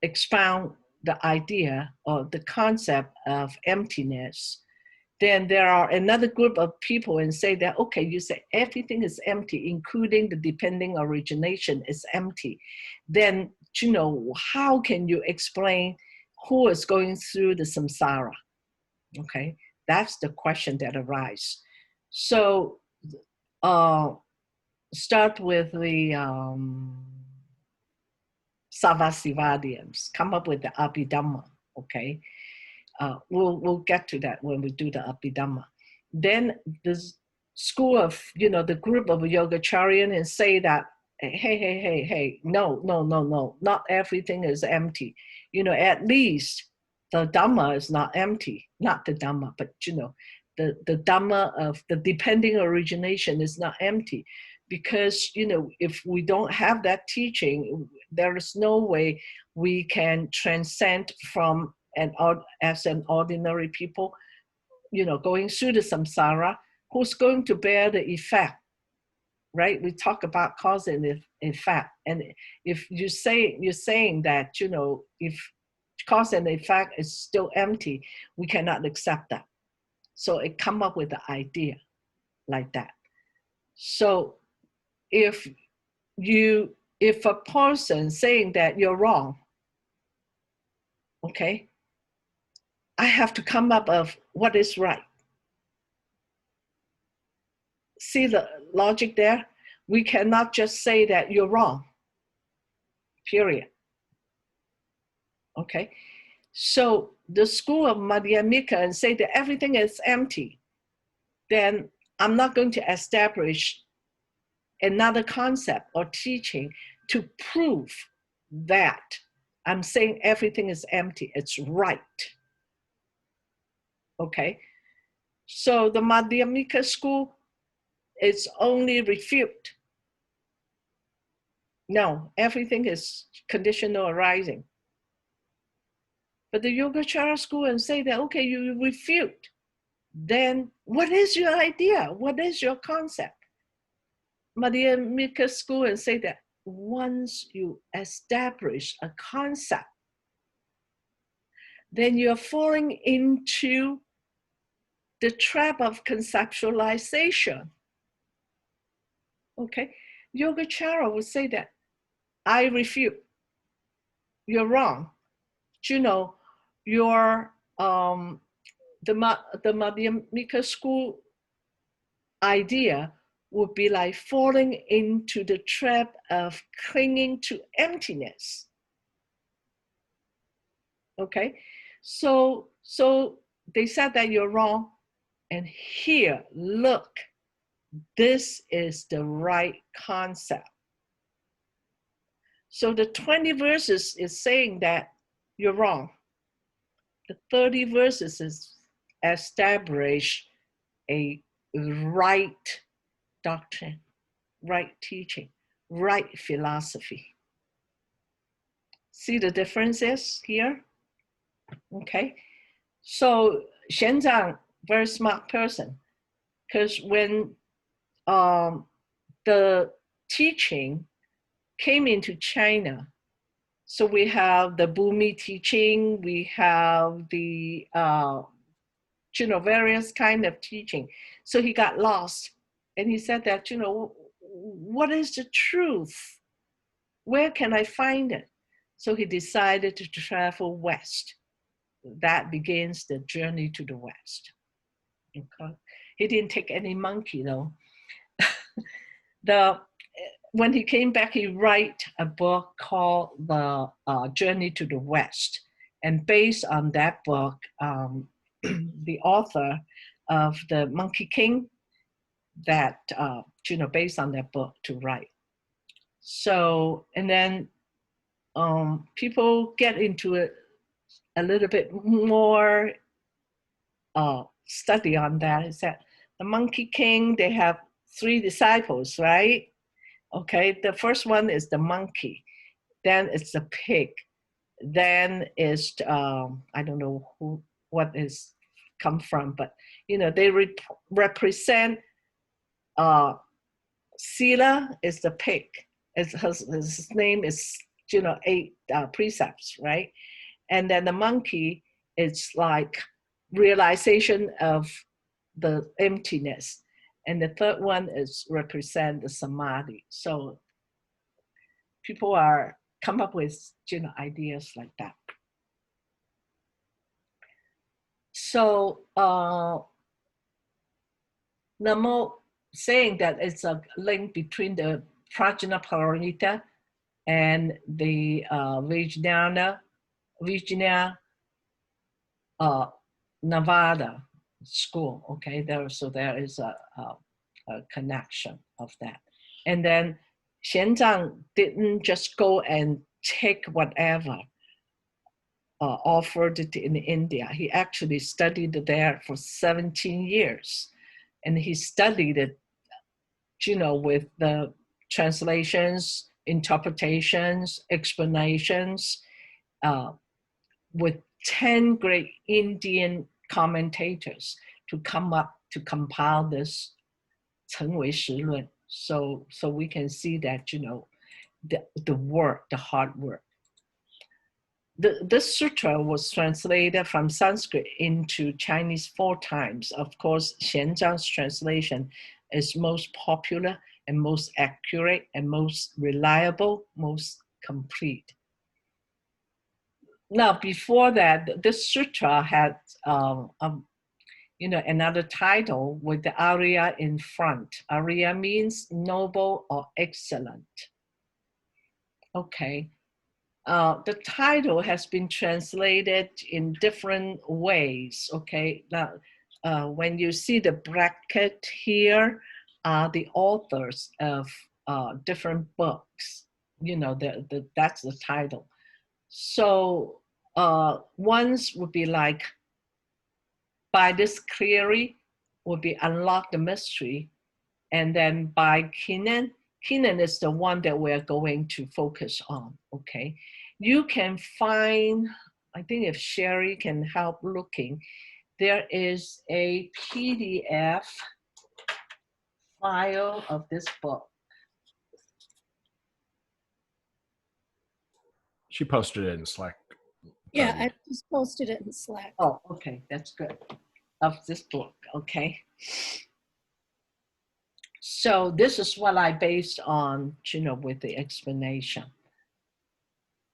expound the idea or the concept of emptiness, then there are another group of people and say that, okay, you say everything is empty, including the depending origination is empty. Then, how can you explain who is going through the samsara? Okay, that's the question that arises. So start with the Savasivadians, come up with the Abhidhamma, okay? We'll get to that when we do the Abhidhamma. Then the school of, the group of Yogacharyans and say that, hey, no, not everything is empty. At least the Dhamma is not empty, not the Dhamma, but, the Dhamma of the depending origination is not empty. Because, if we don't have that teaching, there is no way we can transcend from as an ordinary people, going through the samsara, who's going to bear the effect, right? We talk about cause and effect. And if you're saying that, if cause and effect is still empty, we cannot accept that. So it come up with the idea like that. So if a person saying that you're wrong, okay, I have to come up with what is right. See the logic there? We cannot just say that you're wrong, period. Okay, so the school of Madhyamika and say that everything is empty, then I'm not going to establish another concept or teaching to prove that I'm saying everything is empty. It's right. Okay. So the Madhyamika school is only refute. No, everything is conditional arising. But the Yogacara school and say that, okay, you refute. Then what is your idea? What is your concept? Madhyamika school and say that once you establish a concept, then you're falling into the trap of conceptualization. Okay, Yogacara would say that I refute. You're wrong. You know, your the Madhyamika school idea would be like falling into the trap of clinging to emptiness. Okay, so they said that you're wrong, and here, look, this is the right concept. So the 20 verses is saying that you're wrong. The 30 verses is establish a right doctrine, right teaching, right philosophy. See the differences here? Okay. So Xuan Zhang, very smart person, because when the teaching came into China, so we have the Bhumi teaching, we have the various kind of teaching. So he got lost, and he said that, what is the truth? Where can I find it? So he decided to travel west. That begins the journey to the west. Okay. He didn't take any monkey though. When he came back, he wrote a book called The Journey to the West. And based on that book, the author of the Monkey King, that, based on that book to write. So, and then people get into it a little bit more study on that. Is that the Monkey King, they have 3 disciples, right? Okay, the first one is the monkey, then it's the pig, then is I don't know what is come from, but they represent Sila is the pig. His name is 8 precepts, right? And then the monkey is like realization of the emptiness. And the third one is represent the samadhi. So people are come up with ideas like that. So Namo saying that it's a link between the Prajnaparamita and the Vijnana Nevada school. Okay, there is a connection of that. And then Xuan Zhang didn't just go and take whatever offered it in India. He actually studied there for 17 years. And he studied it, with the translations, interpretations, explanations, with 10 great Indian commentators to compile this 成为实论. So we can see that, the work, the hard work. This sutra was translated from Sanskrit into Chinese 4 times. Of course, Xuan Zhang's translation is most popular and most accurate and most reliable, most complete. Now, before that, this sutra had another title with the Arya in front. Arya means noble or excellent. Okay. The title has been translated in different ways. Okay. Now, when you see the bracket here, are the authors of different books. You know, that's the title. So ones would be like, by this clearly would be unlock the mystery. And then by Kenan is the one that we're going to focus on, okay? You can find, I think if Sherry can help looking, there is a PDF file of this book. She posted it in Slack. Yeah, I just posted it in Slack. Oh, okay, that's good. Of this book, okay? So this is what I based on, you know, with the explanation.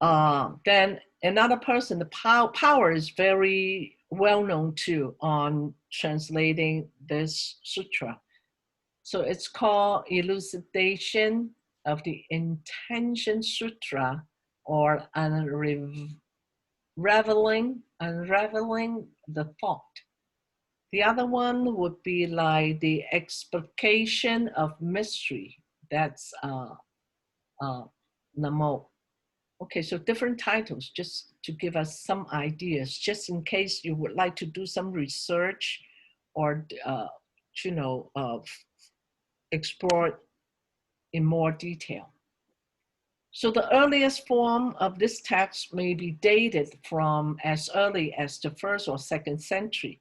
Then another person, the Power is very well known too on translating this sutra. So it's called Elucidation of the Intention Sutra, or unraveling the thought. The other one would be like the Explication of Mystery. That's Namo. Okay, so different titles just to give us some ideas, just in case you would like to do some research or, you know, explore in more detail. So the earliest form of this text may be dated from as early as the 1st or 2nd century.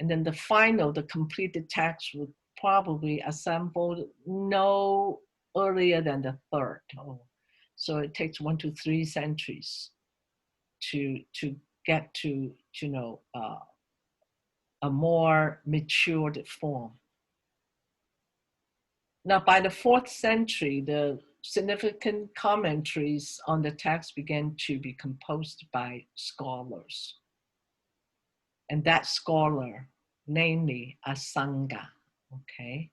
And then the completed text would probably assemble no earlier than the 3rd. So it takes 1 to 3 centuries to get to, you know, a more matured form. Now, by the 4th century, the significant commentaries on the text began to be composed by scholars. And that scholar, namely Asanga, okay?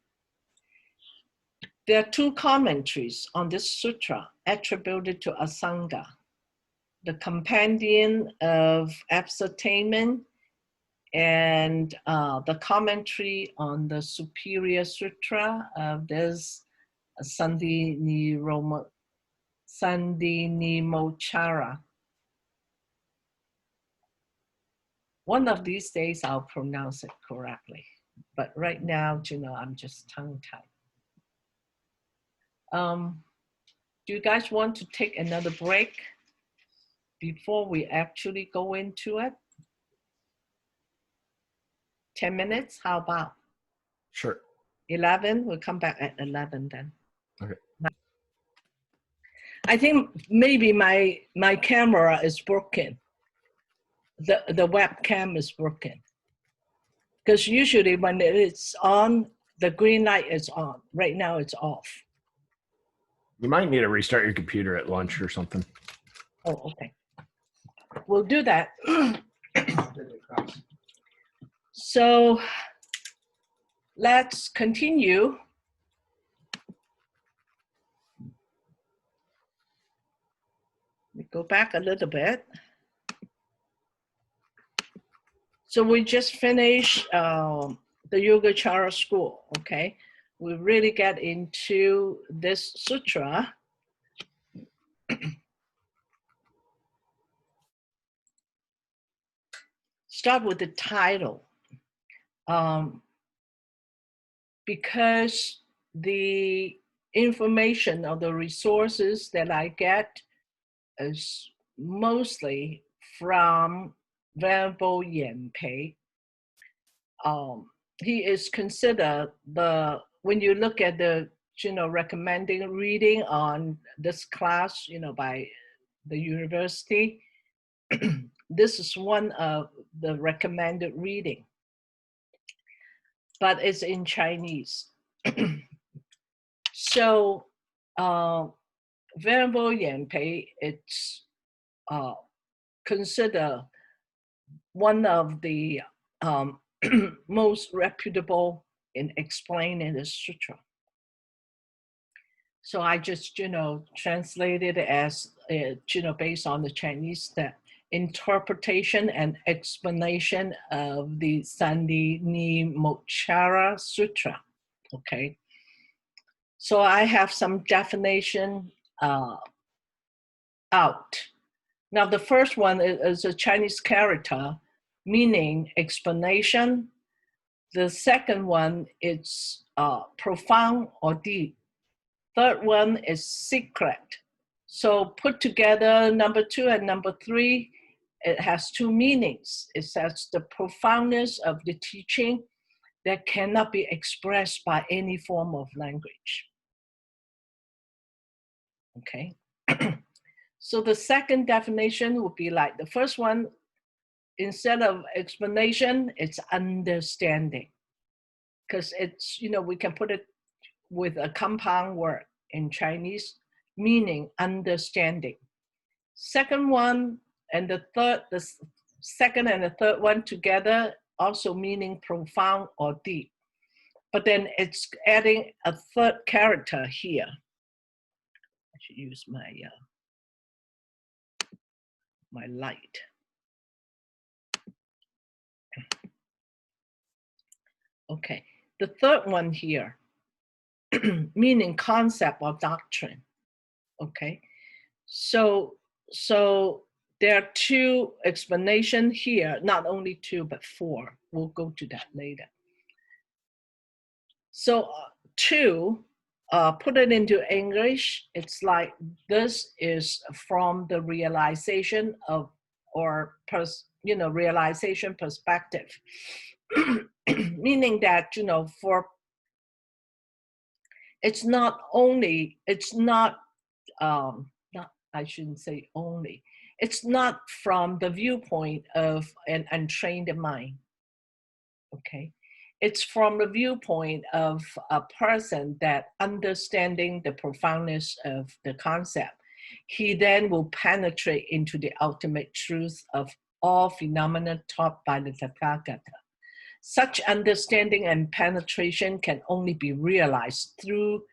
There are 2 commentaries on this sutra attributed to Asanga: the Compendium of Ascertainment and the commentary on the Superior Sutra of this Sandinimochara. One of these days I'll pronounce it correctly, but right now, you know, I'm just tongue-tied. Do you guys want to take another break before we actually go into it? 10 minutes, how about? Sure. 11, we'll come back at 11 then. Okay. I think maybe my camera is broken. The webcam is broken. Because usually when it's on, the green light is on. Right now it's off. You might need to restart your computer at lunch or something. Oh, okay. We'll do that. So let's continue. We go back a little bit. So we just finished the Yogacara school, okay? We really get into this sutra. Start with the title. Because the information or the resources that I get is mostly from Venerable Yenpei. He is considered when you look at the, you know, recommending reading on this class, you know, by the university, this is one of the recommended reading, but it's in Chinese. So Venerable Yenpei, it's considered one of the most reputable in explaining the sutra. So I just, you know, translated it as, you know, based on the Chinese, the interpretation and explanation of the Sandinimochara Sutra, okay? So I have some definition out. Now, the first one is a Chinese character meaning explanation. The second one is profound or deep. Third one is secret. So put together number 2 and number 3, it has 2 meanings. It says the profoundness of the teaching that cannot be expressed by any form of language. Okay. So the second definition would be like the first one, instead of explanation, it's understanding. Because it's, we can put it with a compound word in Chinese, meaning understanding. Second one and the second and the third one together also meaning profound or deep. But then it's adding a third character here. I should use my my light. Okay, the third one here, meaning concept or doctrine. Okay, so there are 2 explanations here, not only 2, but 4. We'll go to that later. So 2, put it into English, it's like this is from the realization of, or realization perspective. Meaning that, for it's not, I shouldn't say only, it's not from the viewpoint of an untrained mind. Okay, it's from the viewpoint of a person that understanding the profoundness of the concept, he then will penetrate into the ultimate truth of all phenomena taught by the Tathagata. Such understanding and penetration can only be realized through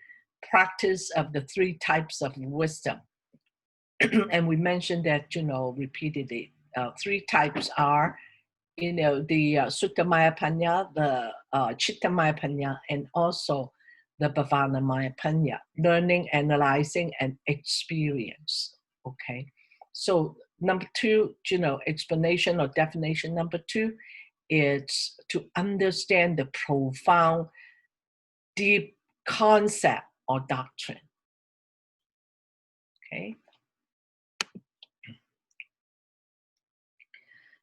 practice of the 3 types of wisdom. And we mentioned that, repeatedly. 3 types are, the Sutta Panya, the Chitta Panya, and also the Bhavana Panya, learning, analyzing, and experience. Okay, so number 2, explanation or definition number 2, is to understand the profound, deep concept or doctrine. Okay.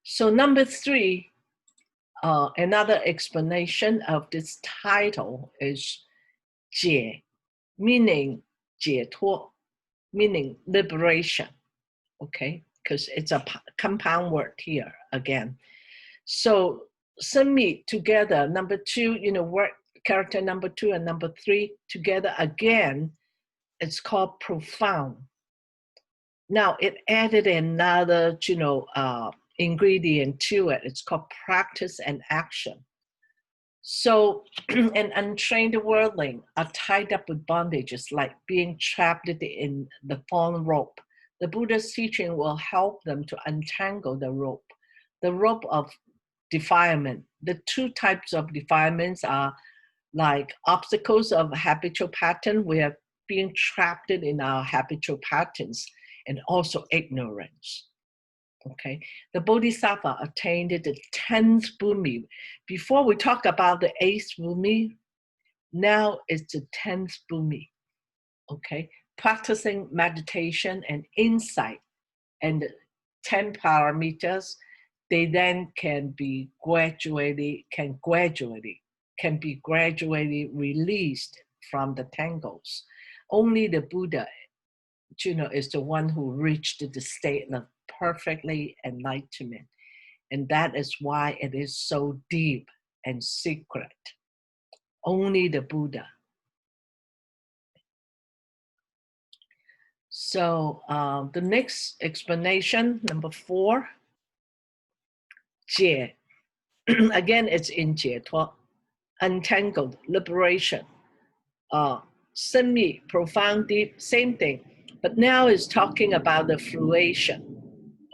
So number 3, another explanation of this title is 解, meaning 解脱, meaning liberation. Okay, because it's a compound word here again. So submit together, number 2, word character number 2 and number 3 together again, it's called profound. Now it added another, ingredient to it. It's called practice and action. So an untrained worldling are tied up with bondages like being trapped in the thorn rope. The Buddha's teaching will help them to untangle the rope of defilement. The 2 types of defilements are like obstacles of habitual pattern. We are being trapped in our habitual patterns, and also ignorance. Okay, the Bodhisattva attained the 10th Bhumi. Before we talk about the 8th Bhumi, now it's the 10th Bhumi. Okay, practicing meditation and insight and 10 parameters, they then can be gradually released from the tangles. Only the Buddha, is the one who reached the state of perfectly enlightenment. And that is why it is so deep and secret. Only the Buddha. So the next explanation, number 4, 解. Again, it's in 解脱, untangled, liberation. 深密, profound, deep, same thing. But now it's talking about the fruition.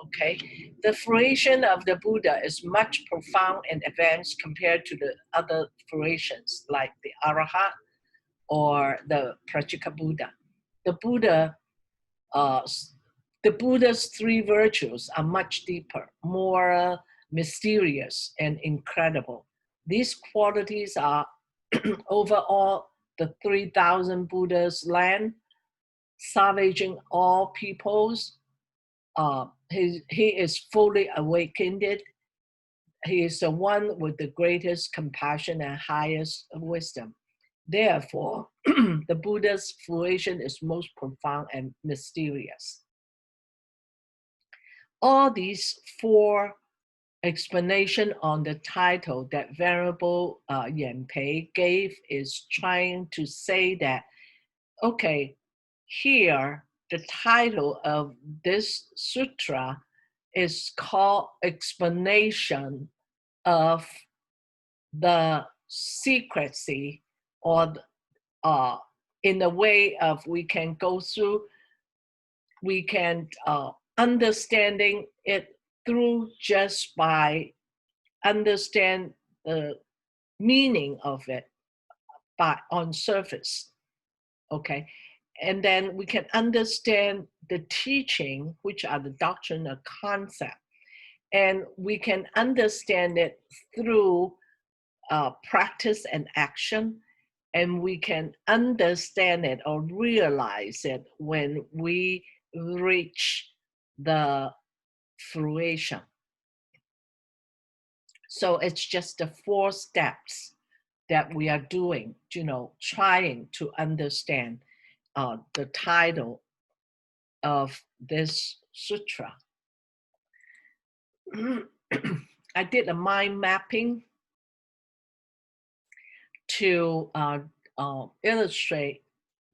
Okay, the fruition of the Buddha is much profound and advanced compared to the other fruitions like the Arahat, or the Prajika Buddha. The Buddha, the Buddha's three virtues are much deeper, more mysterious and incredible. These qualities are over all the 3,000 Buddhas land, salvaging all peoples. He is fully awakened. He is the one with the greatest compassion and highest wisdom. Therefore, the Buddha's fruition is most profound and mysterious. All these four explanations on the title that Venerable Yanpei gave is trying to say that, okay, here the title of this sutra is called Explanation of the Secrecy, or in the way of we can go through, we can understanding it through just by understand the meaning of it by on surface, okay? And then we can understand the teaching, which are the doctrine or concept, and we can understand it through practice and action, and we can understand it or realize it when we reach the fruition. So it's just the 4 steps that we are doing, trying to understand the title of this sutra. I did a mind mapping to illustrate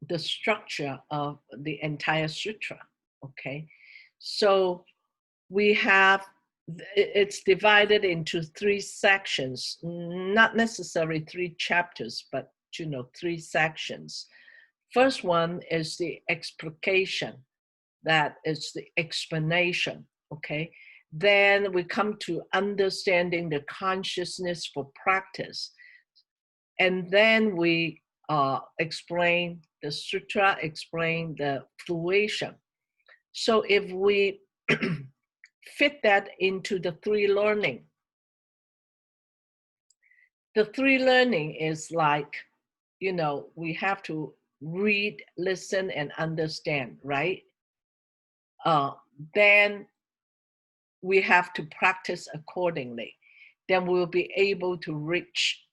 the structure of the entire sutra, okay? So we have, it's divided into 3 sections, not necessarily 3 chapters, but 3 sections. First one is the explication, that is the explanation, okay? Then we come to understanding the consciousness for practice. And then we explain the sutra, explain the fruition. So if we fit that into the 3 learning, the 3 learning is like, we have to read, listen, and understand, right? Then we have to practice accordingly. Then we'll be able to reach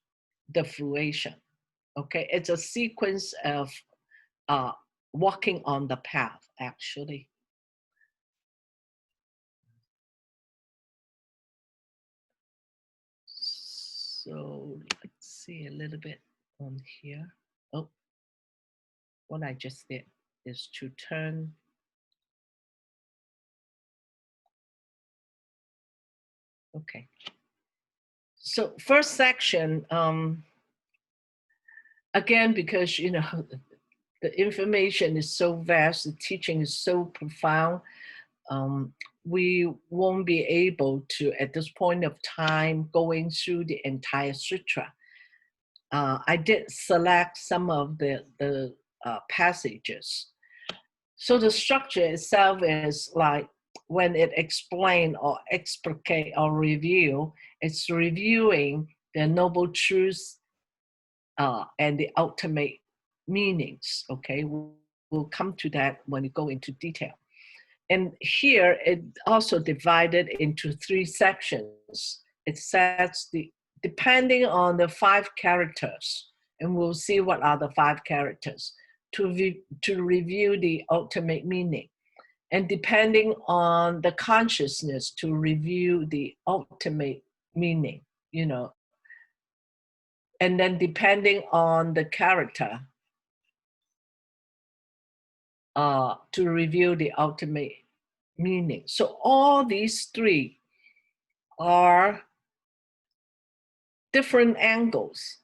the fruition. Okay, it's a sequence of walking on the path, actually. So let's see a little bit on here. Oh, what I just did is to turn. Okay. So first section, again, because, the information is so vast, the teaching is so profound, we won't be able to, at this point of time, going through the entire sutra. I did select some of the passages. So the structure itself is like, when it explain or explicate or review, it's reviewing the noble truths and the ultimate meanings, okay? We'll come to that when we go into detail. And here, it also divided into 3 sections. It says, depending on the 5 characters, and we'll see what are the 5 characters, to review the ultimate meaning. And depending on the consciousness, to review the ultimate meaning, And then depending on the character, to review the ultimate meaning. So all these 3 are different angles,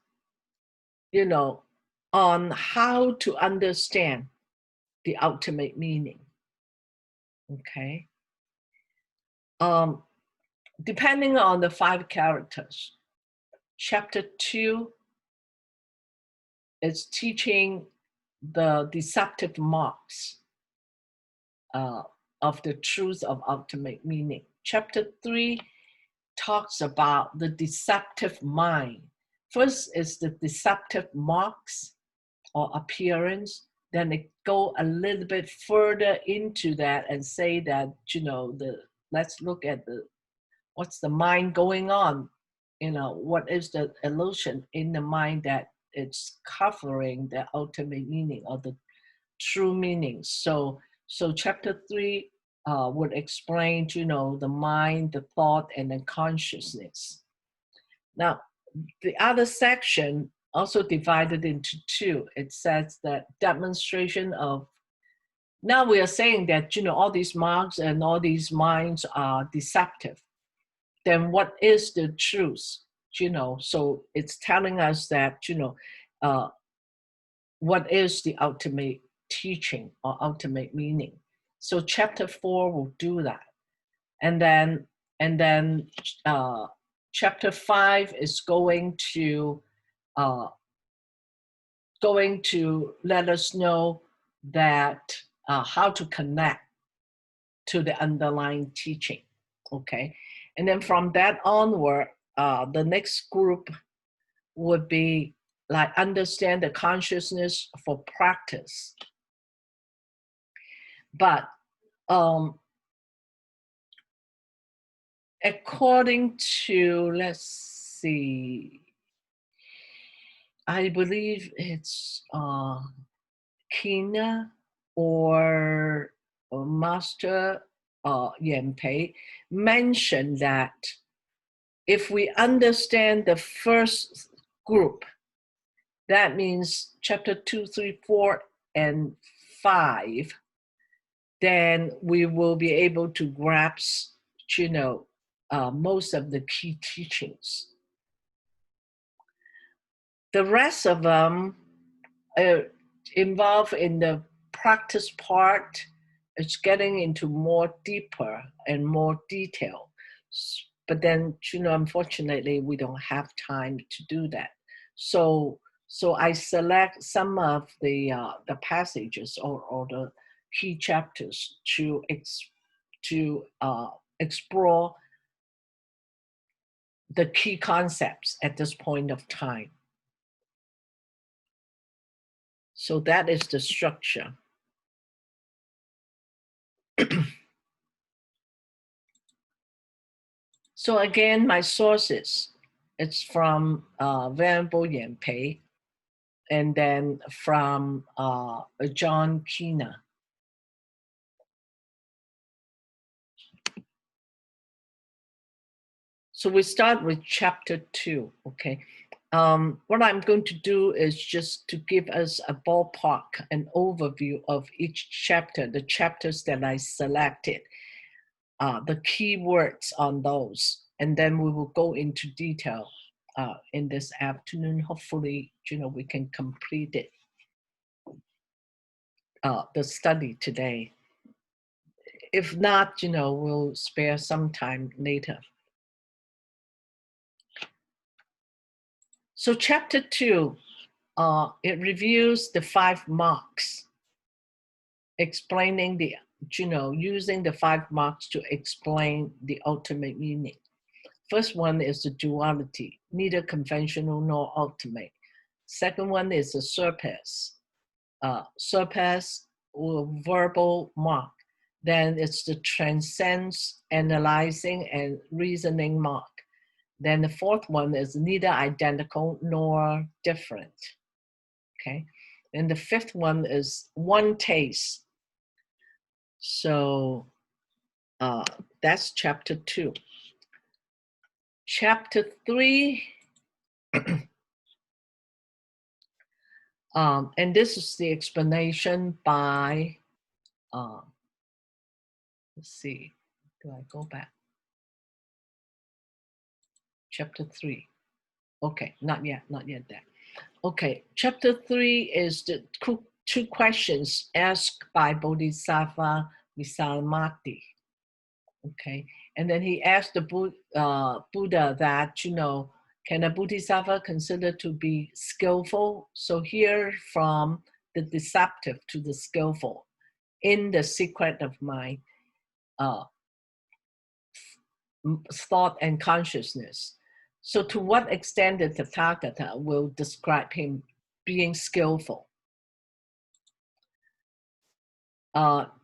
on how to understand the ultimate meaning. Okay. Depending on the 5 characters, chapter 2 is teaching the deceptive marks of the truth of ultimate meaning. Chapter 3 talks about the deceptive mind. First is the deceptive marks or appearance. Then it go a little bit further into that and say that, let's look at what's the mind going on. What is the illusion in the mind that it's covering the ultimate meaning or the true meaning. So chapter 3 would explain, the mind, the thought, and the consciousness. Now, the other section also divided into two. It says that demonstration of, now we are saying that, all these marks and all these minds are deceptive. Then what is the truth? So it's telling us that, what is the ultimate teaching or ultimate meaning. So chapter 4 will do that. And then chapter 5 is going to let us know that how to connect to the underlying teaching. Okay. And then from that onward, the next group would be like understand the consciousness for practice. But according to, let's see, I believe it's Kina or Master Yan Pei mentioned that if we understand the first group, that means chapter 2, 3, 4, and 5, then we will be able to grasp, most of the key teachings. The rest of them involved in the practice part. It's getting into more deeper and more detail. But then, unfortunately, we don't have time to do that. So I select some of the passages or the key chapters to explore the key concepts at this point of time. So that is the structure. So again, my sources, it's from Venerable Yan Pei, and then from John Kina. So we start with chapter 2, okay? What I'm going to do is just to give us a ballpark, an overview of each chapter, the chapters that I selected, the key words on those, and then we will go into detail in this afternoon. Hopefully, we can complete it, the study today. If not, we'll spare some time later. So chapter 2, it reviews the 5 marks, explaining the, using the 5 marks to explain the ultimate meaning. First one is the duality, neither conventional nor ultimate. Second one is the surpass, or verbal mark. Then it's the transcends, analyzing, and reasoning mark. Then the fourth one is neither identical nor different. Okay. And the fifth one is one taste. So that's chapter 2. Chapter 3, and this is the explanation by, let's see, do I go back? Chapter 3. Okay, not yet that. Okay, chapter 3 is the 2 questions asked by Bodhisattva Visalamati. Okay, and then he asked the Buddha that, Can a Bodhisattva consider to be skillful? So here from the deceptive to the skillful in the secret of my thought and consciousness. So to what extent the Tathagata will describe him being skillful?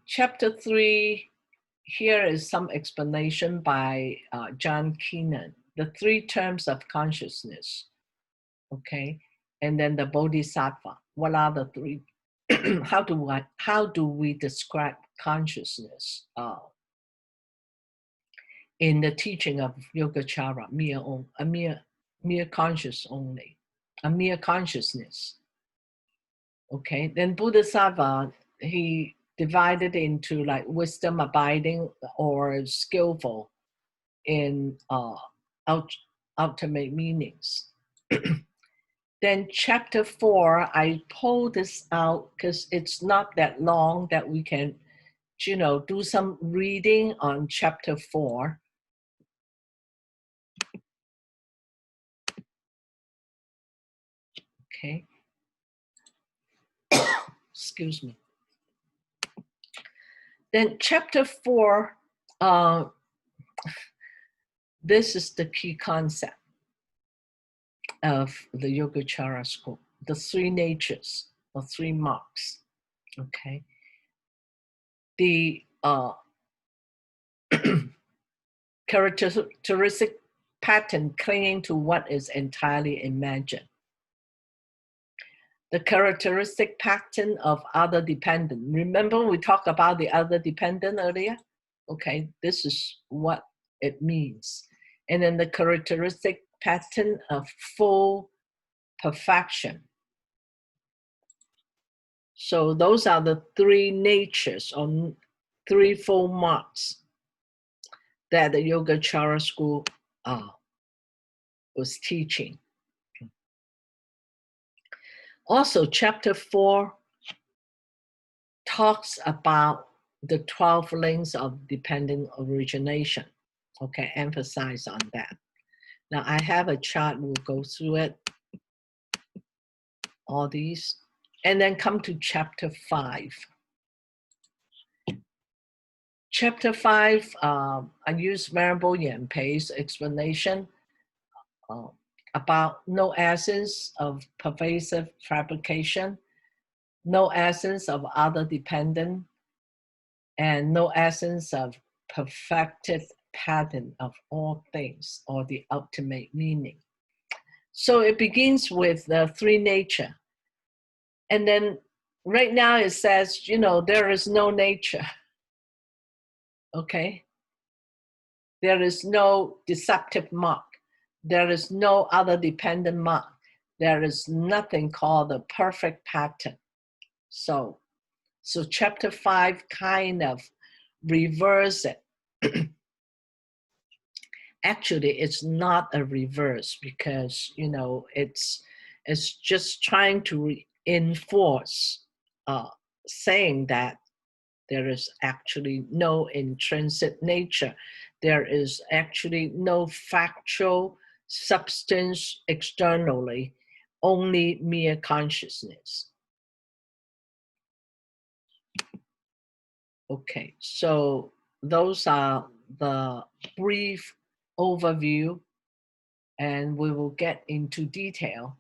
Chapter 3, here is some explanation by John Keenan. The 3 terms of consciousness, okay? And then the Bodhisattva. What are the 3? How do we describe consciousness in the teaching of Yogacara, mere conscious only, a mere consciousness? Okay, then Bodhisattva, he divided into like wisdom, abiding, or skillful in ultimate meanings. Then chapter 4, I pulled this out because it's not that long that we can, do some reading on chapter 4. Okay. Excuse me. Then chapter 4, this is the key concept of the Yogacara school, the 3 natures or 3 marks. Okay. The characteristic pattern clinging to what is entirely imagined. The characteristic pattern of other dependent. Remember we talked about the other dependent earlier? Okay, this is what it means. And then the characteristic pattern of full perfection. So those are the 3 natures or 3 full marks that the Yogacara school was teaching. Also, chapter 4 talks about the 12 links of dependent origination. Okay, emphasize on that. Now I have a chart, we'll go through it, all these, and then come to chapter 5. Chapter 5, I use Venerable Yanpei's explanation about no essence of pervasive fabrication, no essence of other dependent, and no essence of perfected pattern of all things or the ultimate meaning. So it begins with the 3 nature. And then right now it says, there is no nature. Okay? There is no deceptive mark. There is no other dependent mark. There is nothing called a perfect pattern. So chapter 5 kind of reverse it. Actually, it's not a reverse because, it's just trying to reinforce saying that there is actually no intrinsic nature. There is actually no factual substance externally, only mere consciousness. Okay, so those are the brief overview, and we will get into detail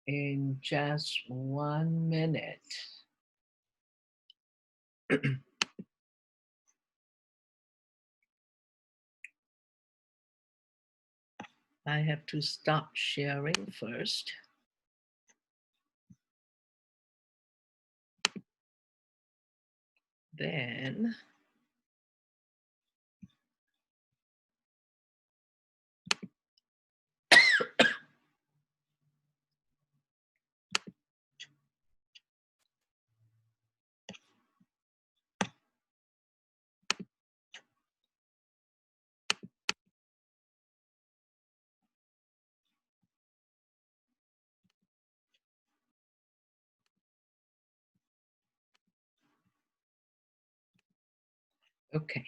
in just 1 minute. I have to stop sharing first. Then okay.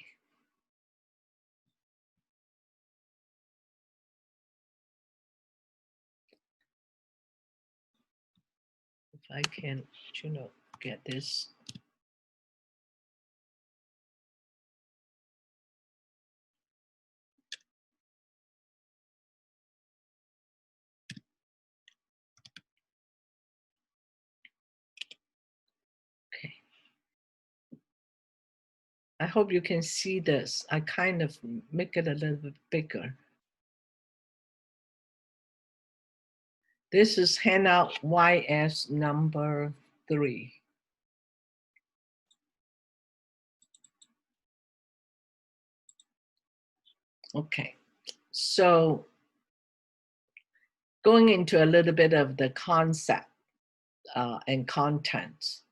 I can, get this. Okay. I hope you can see this. I kind of make it a little bit bigger. This is handout YS number 3. Okay, so going into a little bit of the concept and contents.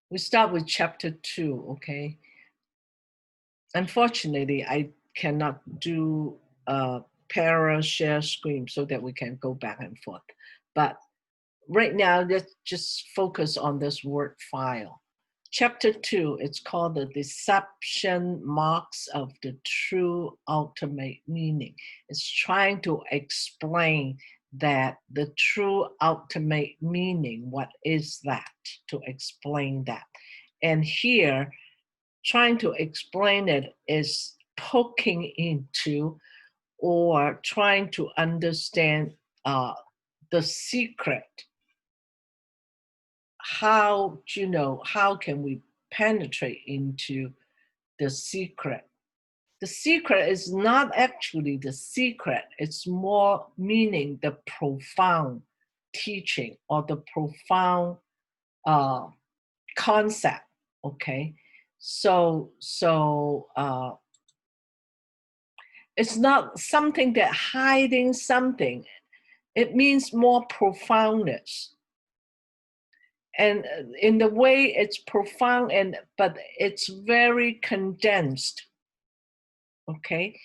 We start with chapter 2, okay? Unfortunately, I cannot do parallel share screen so that we can go back and forth. But right now, let's just focus on this word file. Chapter 2, it's called The Deception Marks of the True Ultimate Meaning. It's trying to explain that the true ultimate meaning, what is that? To explain that. And here, trying to explain it is poking into or trying to understand the secret. How can we penetrate into the secret? The secret is not actually the secret, it's more meaning the profound teaching or the profound concept, okay? So it's not something that hiding something. It means more profoundness. And in the way it's profound, but it's very condensed, okay?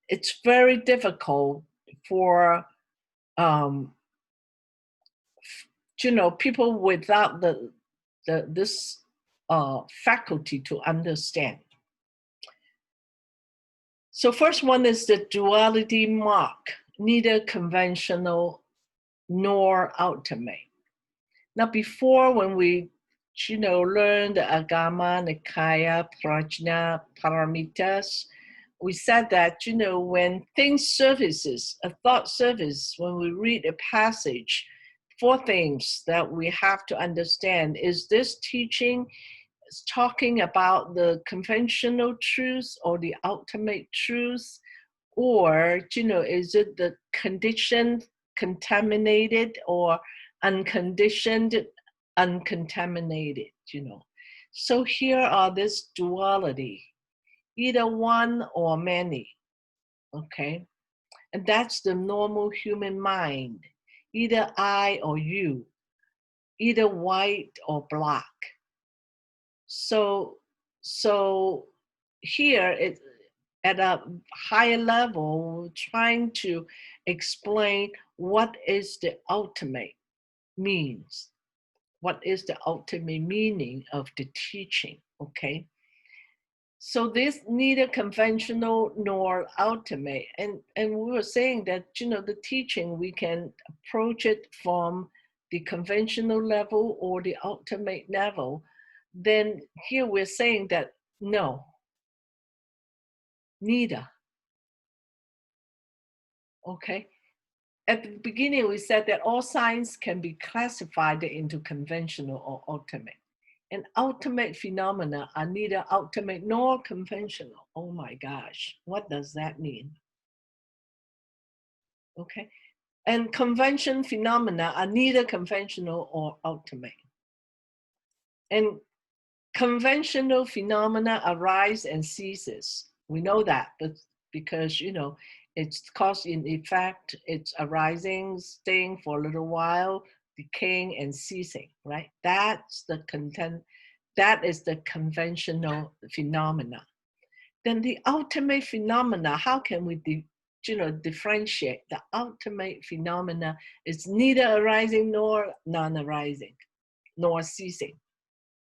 It's very difficult for, people without this faculty to understand. So first one is the duality mark, neither conventional nor ultimate. Now before, when we learned the Agama, Nikaya, Prajna, Paramitas, we said that when things surfaces, a thought surfaces, when we read a passage, 4 things that we have to understand. Is this teaching talking about the conventional truth or the ultimate truth? Or, is it the conditioned, contaminated, or unconditioned, uncontaminated, So here are this duality, either one or many, okay? And that's the normal human mind, either I or you, either white or black. So here it at a higher level, trying to explain what is the ultimate means. What is the ultimate meaning of the teaching, okay? So this neither conventional nor ultimate. And we were saying that, the teaching, we can approach it from the conventional level or the ultimate level. Then here we're saying that no, neither. Okay. At the beginning, we said that all science can be classified into conventional or ultimate. And ultimate phenomena are neither ultimate nor conventional. Oh my gosh, what does that mean? Okay. And convention phenomena are neither conventional or ultimate. And conventional phenomena arise and ceases. We know that, but because, it's cause and effect, it's arising, staying for a little while, decaying and ceasing, right? That is the conventional phenomena. Then the ultimate phenomena, how can we differentiate? The ultimate phenomena is neither arising nor non-arising, nor ceasing,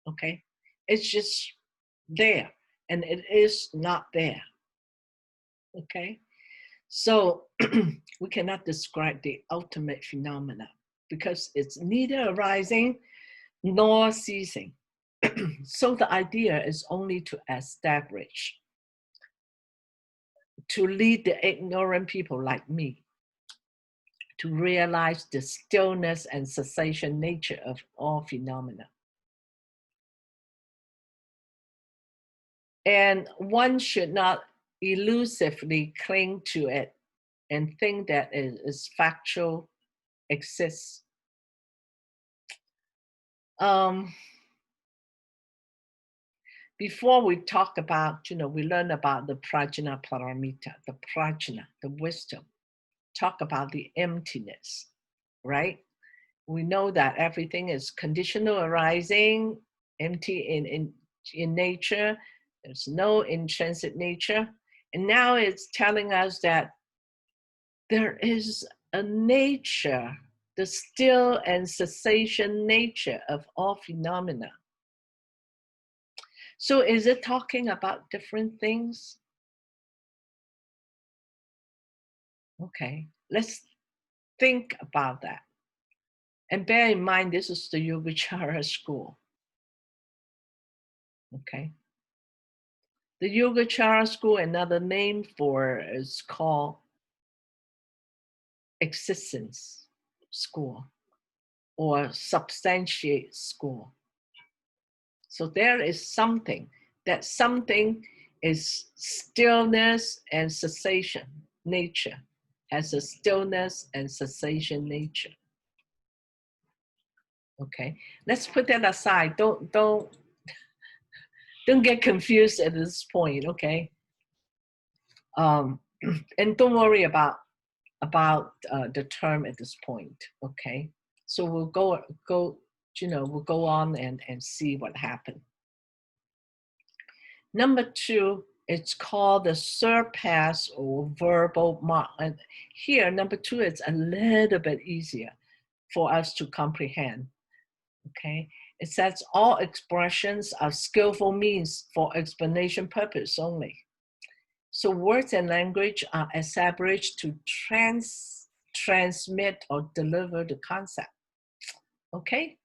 okay? It's just there, and it is not there, okay? So we cannot describe the ultimate phenomena because it's neither arising nor ceasing. So the idea is only to establish, to lead the ignorant people like me to realize the stillness and cessation nature of all phenomena. And one should not elusively cling to it and think that it is factual, exists. Before we talk about, we learn about the prajna paramita, the prajna, the wisdom, talk about the emptiness, right? We know that everything is conditional arising, empty in nature. There's no intrinsic nature. And now it's telling us that there is a nature, the still and cessation nature of all phenomena. So is it talking about different things? Okay, let's think about that. And bear in mind, this is the Yogacara school. Okay. The Yogacara school, another name for it is called existence school or substantiate school. So there is something, that something is stillness and cessation nature, has a stillness and cessation nature. Okay, let's put that aside. Don't get confused at this point, okay? And don't worry about the term at this point, okay? So we'll go we'll go on and see what happened. Number 2, it's called the surpass or verbal mark. And here, number 2 is a little bit easier for us to comprehend, okay? It says all expressions are skillful means for explanation purpose only. So words and language are established to transmit or deliver the concept. Okay,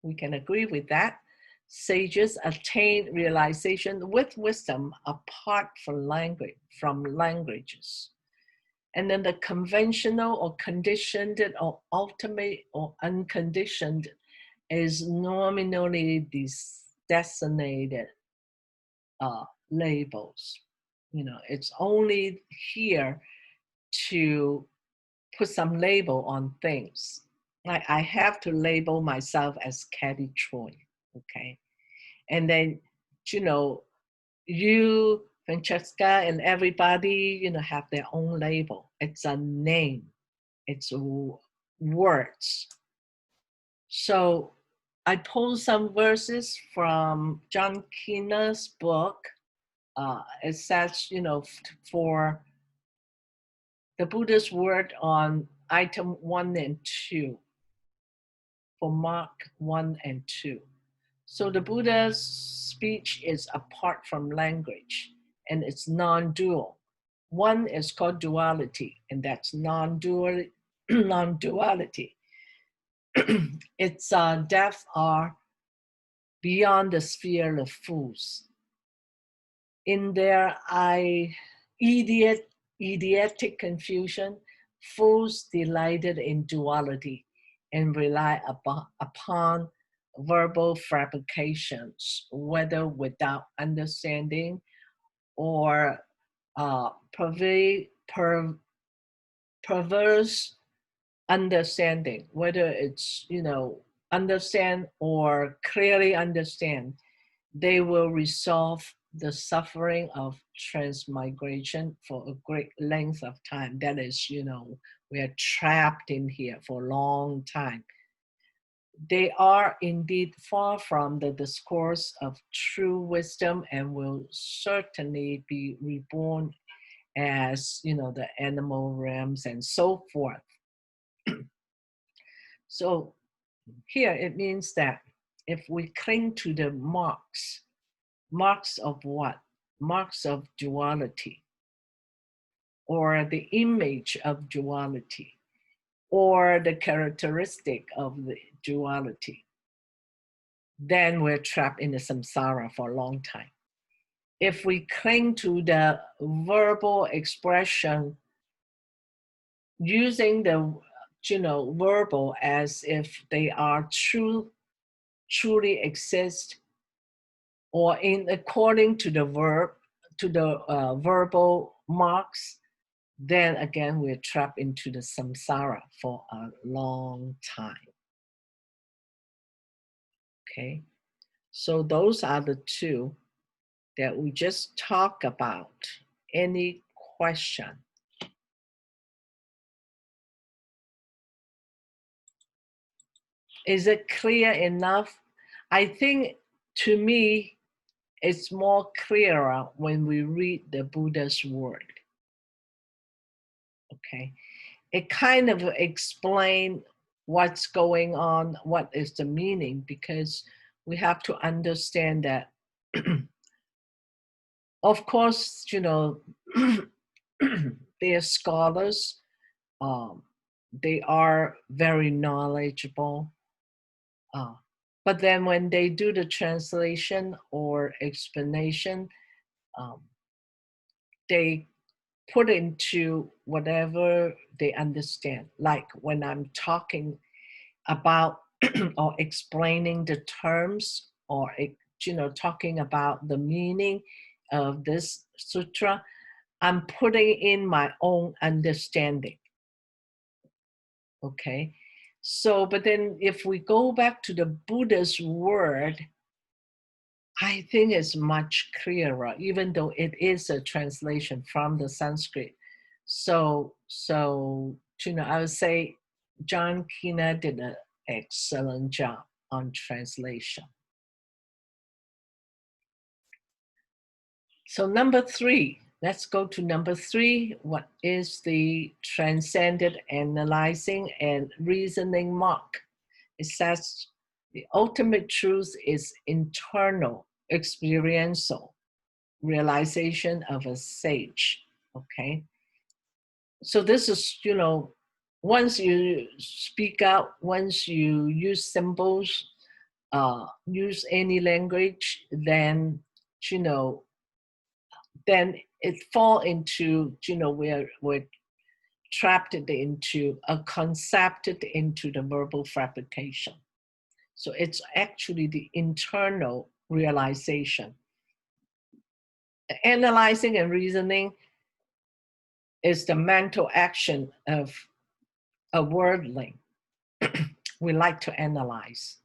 we can agree with that. Sages attain realization with wisdom apart from languages. And then the conventional or conditioned or ultimate or unconditioned is nominally designated labels. It's only here to put some label on things. Like I have to label myself as Kathy Troy, okay? And then, you, Francesca, and everybody, have their own label. It's a name. It's words. So I pulled some verses from John Keener's book. It says, for the Buddha's word on item 1 and 2, for mark 1 and 2. So the Buddha's speech is apart from language and it's non-dual. One is called duality, and that's non-duality. Its depths are beyond the sphere of fools. In their idiotic confusion, fools delighted in duality and rely upon verbal fabrications, whether without understanding or perverse understanding, whether it's, understand or clearly understand. They will resolve the suffering of transmigration for a great length of time. That is, we are trapped in here for a long time. They are indeed far from the discourse of true wisdom and will certainly be reborn as, the animal realms and so forth. So here it means that if we cling to the marks of what? Marks of duality. or the image of duality, or the characteristic of the duality, then we're trapped in the samsara for a long time. If we cling to the verbal expression, using the verbal as if they are truly exist, or in according to the verb, to the verbal marks, then again we're trapped into the samsara for a long time. Okay, so those are the two that we just talk about. Any question? Is it clear enough? I think, to me, it's more clearer when we read the Buddha's word. Okay, it kind of explains what's going on, what is the meaning, because we have to understand that, of course, they are scholars, they are very knowledgeable, but then when they do the translation or explanation, they put into whatever they understand. Like when I'm talking about or explaining the terms, or talking about the meaning of this sutra, I'm putting in my own understanding. Okay, so but then if we go back to the Buddha's word, I think it's much clearer, even though it is a translation from the Sanskrit. So I would say John Kina did an excellent job on translation. So number 3, let's go to number 3. What is the transcendent analyzing and reasoning mark? It says the ultimate truth is internal, experiential realization of a sage. Okay, so this is, once you speak out, once you use symbols, use any language, then then it fall into, we're trapped into a concepted into the verbal fabrication. So it's actually the internal realization. Analyzing and reasoning is the mental action of a worldling. We like to analyze.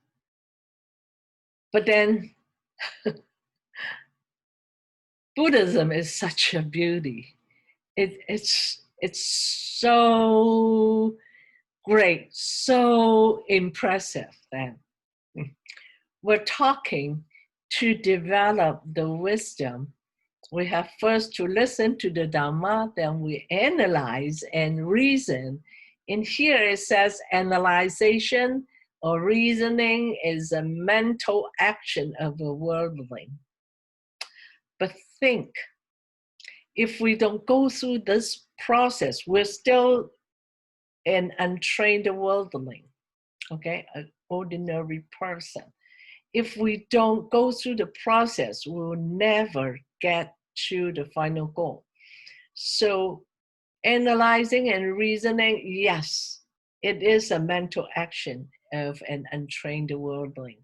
But then Buddhism is such a beauty. It's so great, so impressive. Then we're talking to develop the wisdom. We have first to listen to the Dhamma, then we analyze and reason. In here it says analyzation or reasoning is a mental action of a worldling. But think, if we don't go through this process, we're still an untrained worldling, okay, an ordinary person. If we don't go through the process, we will never get to the final goal. So analyzing and reasoning, yes, it is a mental action of an untrained worldling.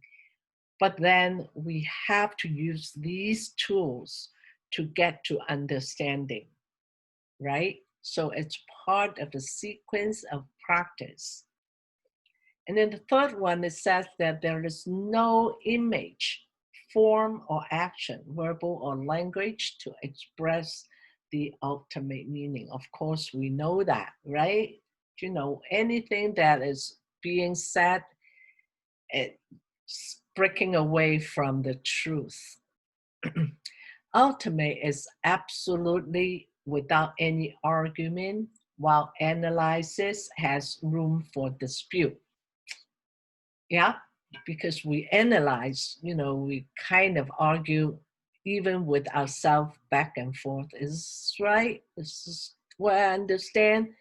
But then we have to use these tools to get to understanding, right? So it's part of the sequence of practice. And then the third one, it says that there is no image, form, or action, verbal or language, to express the ultimate meaning. Of course, we know that, right? Anything that is being said, it's breaking away from the truth. Ultimate is absolutely without any argument, while analysis has room for dispute. Yeah, because we analyze, we kind of argue even with ourselves back and forth. Is this right? Is this Well, I understand,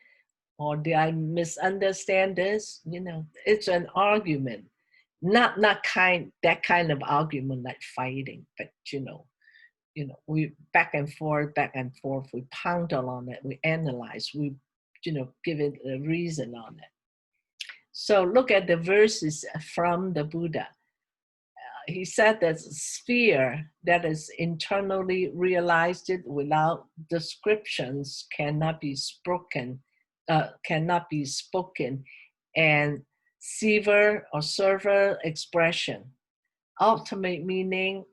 or did I misunderstand this? You know, it's an argument, not that kind of argument like fighting, but we back and forth, we ponder on it, we analyze, we give it a reason on it. So look at the verses from the Buddha. He said that sphere that is internally realized without descriptions cannot be spoken, and sever or server expression, ultimate meaning,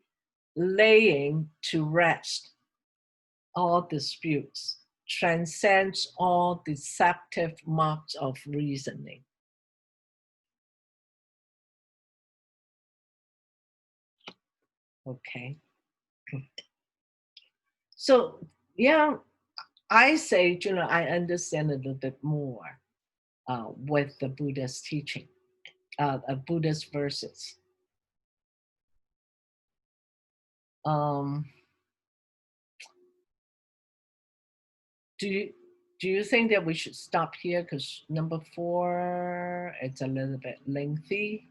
laying to rest all disputes, transcends all deceptive marks of reasoning. Okay. So, yeah, I say, I understand a little bit more with the Buddha's teaching, Buddhist verses. Do you think that we should stop here? Because number 4, it's a little bit lengthy.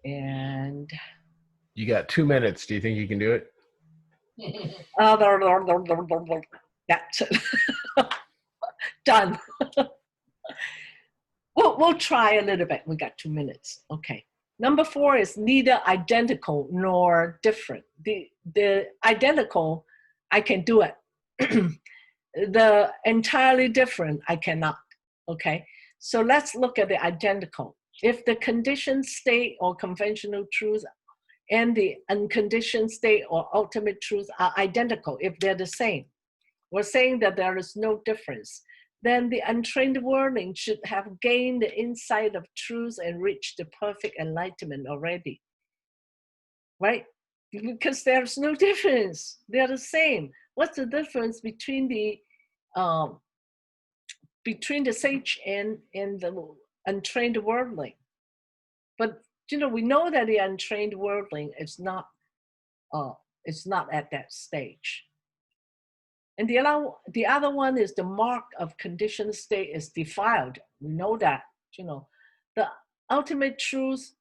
And You got 2 minutes. Do you think you can do it? That's it. Done. We'll try a little bit. We got 2 minutes. Okay. Number 4 is neither identical nor different. The identical, I can do it. The entirely different, I cannot. Okay. So let's look at the identical. If the conditioned state or conventional truth and the unconditioned state or ultimate truth are identical, if they're the same, we're saying that there is no difference, then the untrained worldling should have gained the insight of truth and reached the perfect enlightenment already, right? Because there's no difference. They're the same. What's the difference between the sage and the untrained worldling? But we know that the untrained worldling is not at that stage. And the other one is the mark of conditioned state is defiled. We know that, the ultimate truth,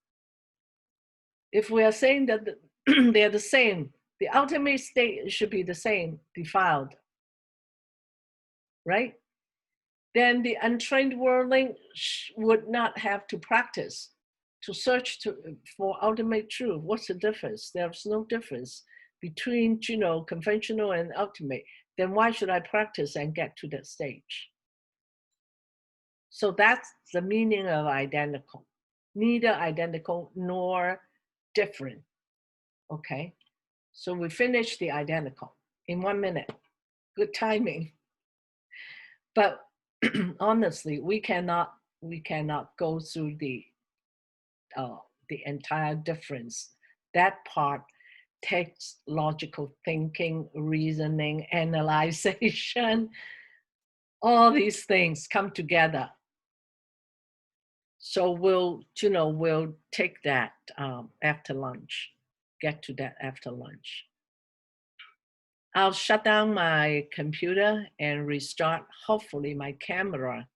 if we are saying that they are the same, the ultimate state should be the same, defiled, right? Then the untrained worldling would not have to practice to search for ultimate truth. What's the difference? There's no difference between, conventional and ultimate. Then why should I practice and get to that stage? So that's the meaning of identical. Neither identical nor different. Okay. So we finished the identical in 1 minute. Good timing. But honestly, we cannot go through the entire difference. That part takes logical thinking, reasoning, analyzation. All these things come together. So we'll take that after lunch. Get to that after lunch. I'll shut down my computer and restart. Hopefully my camera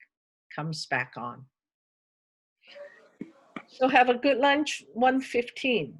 comes back on. So have a good lunch, 1:15.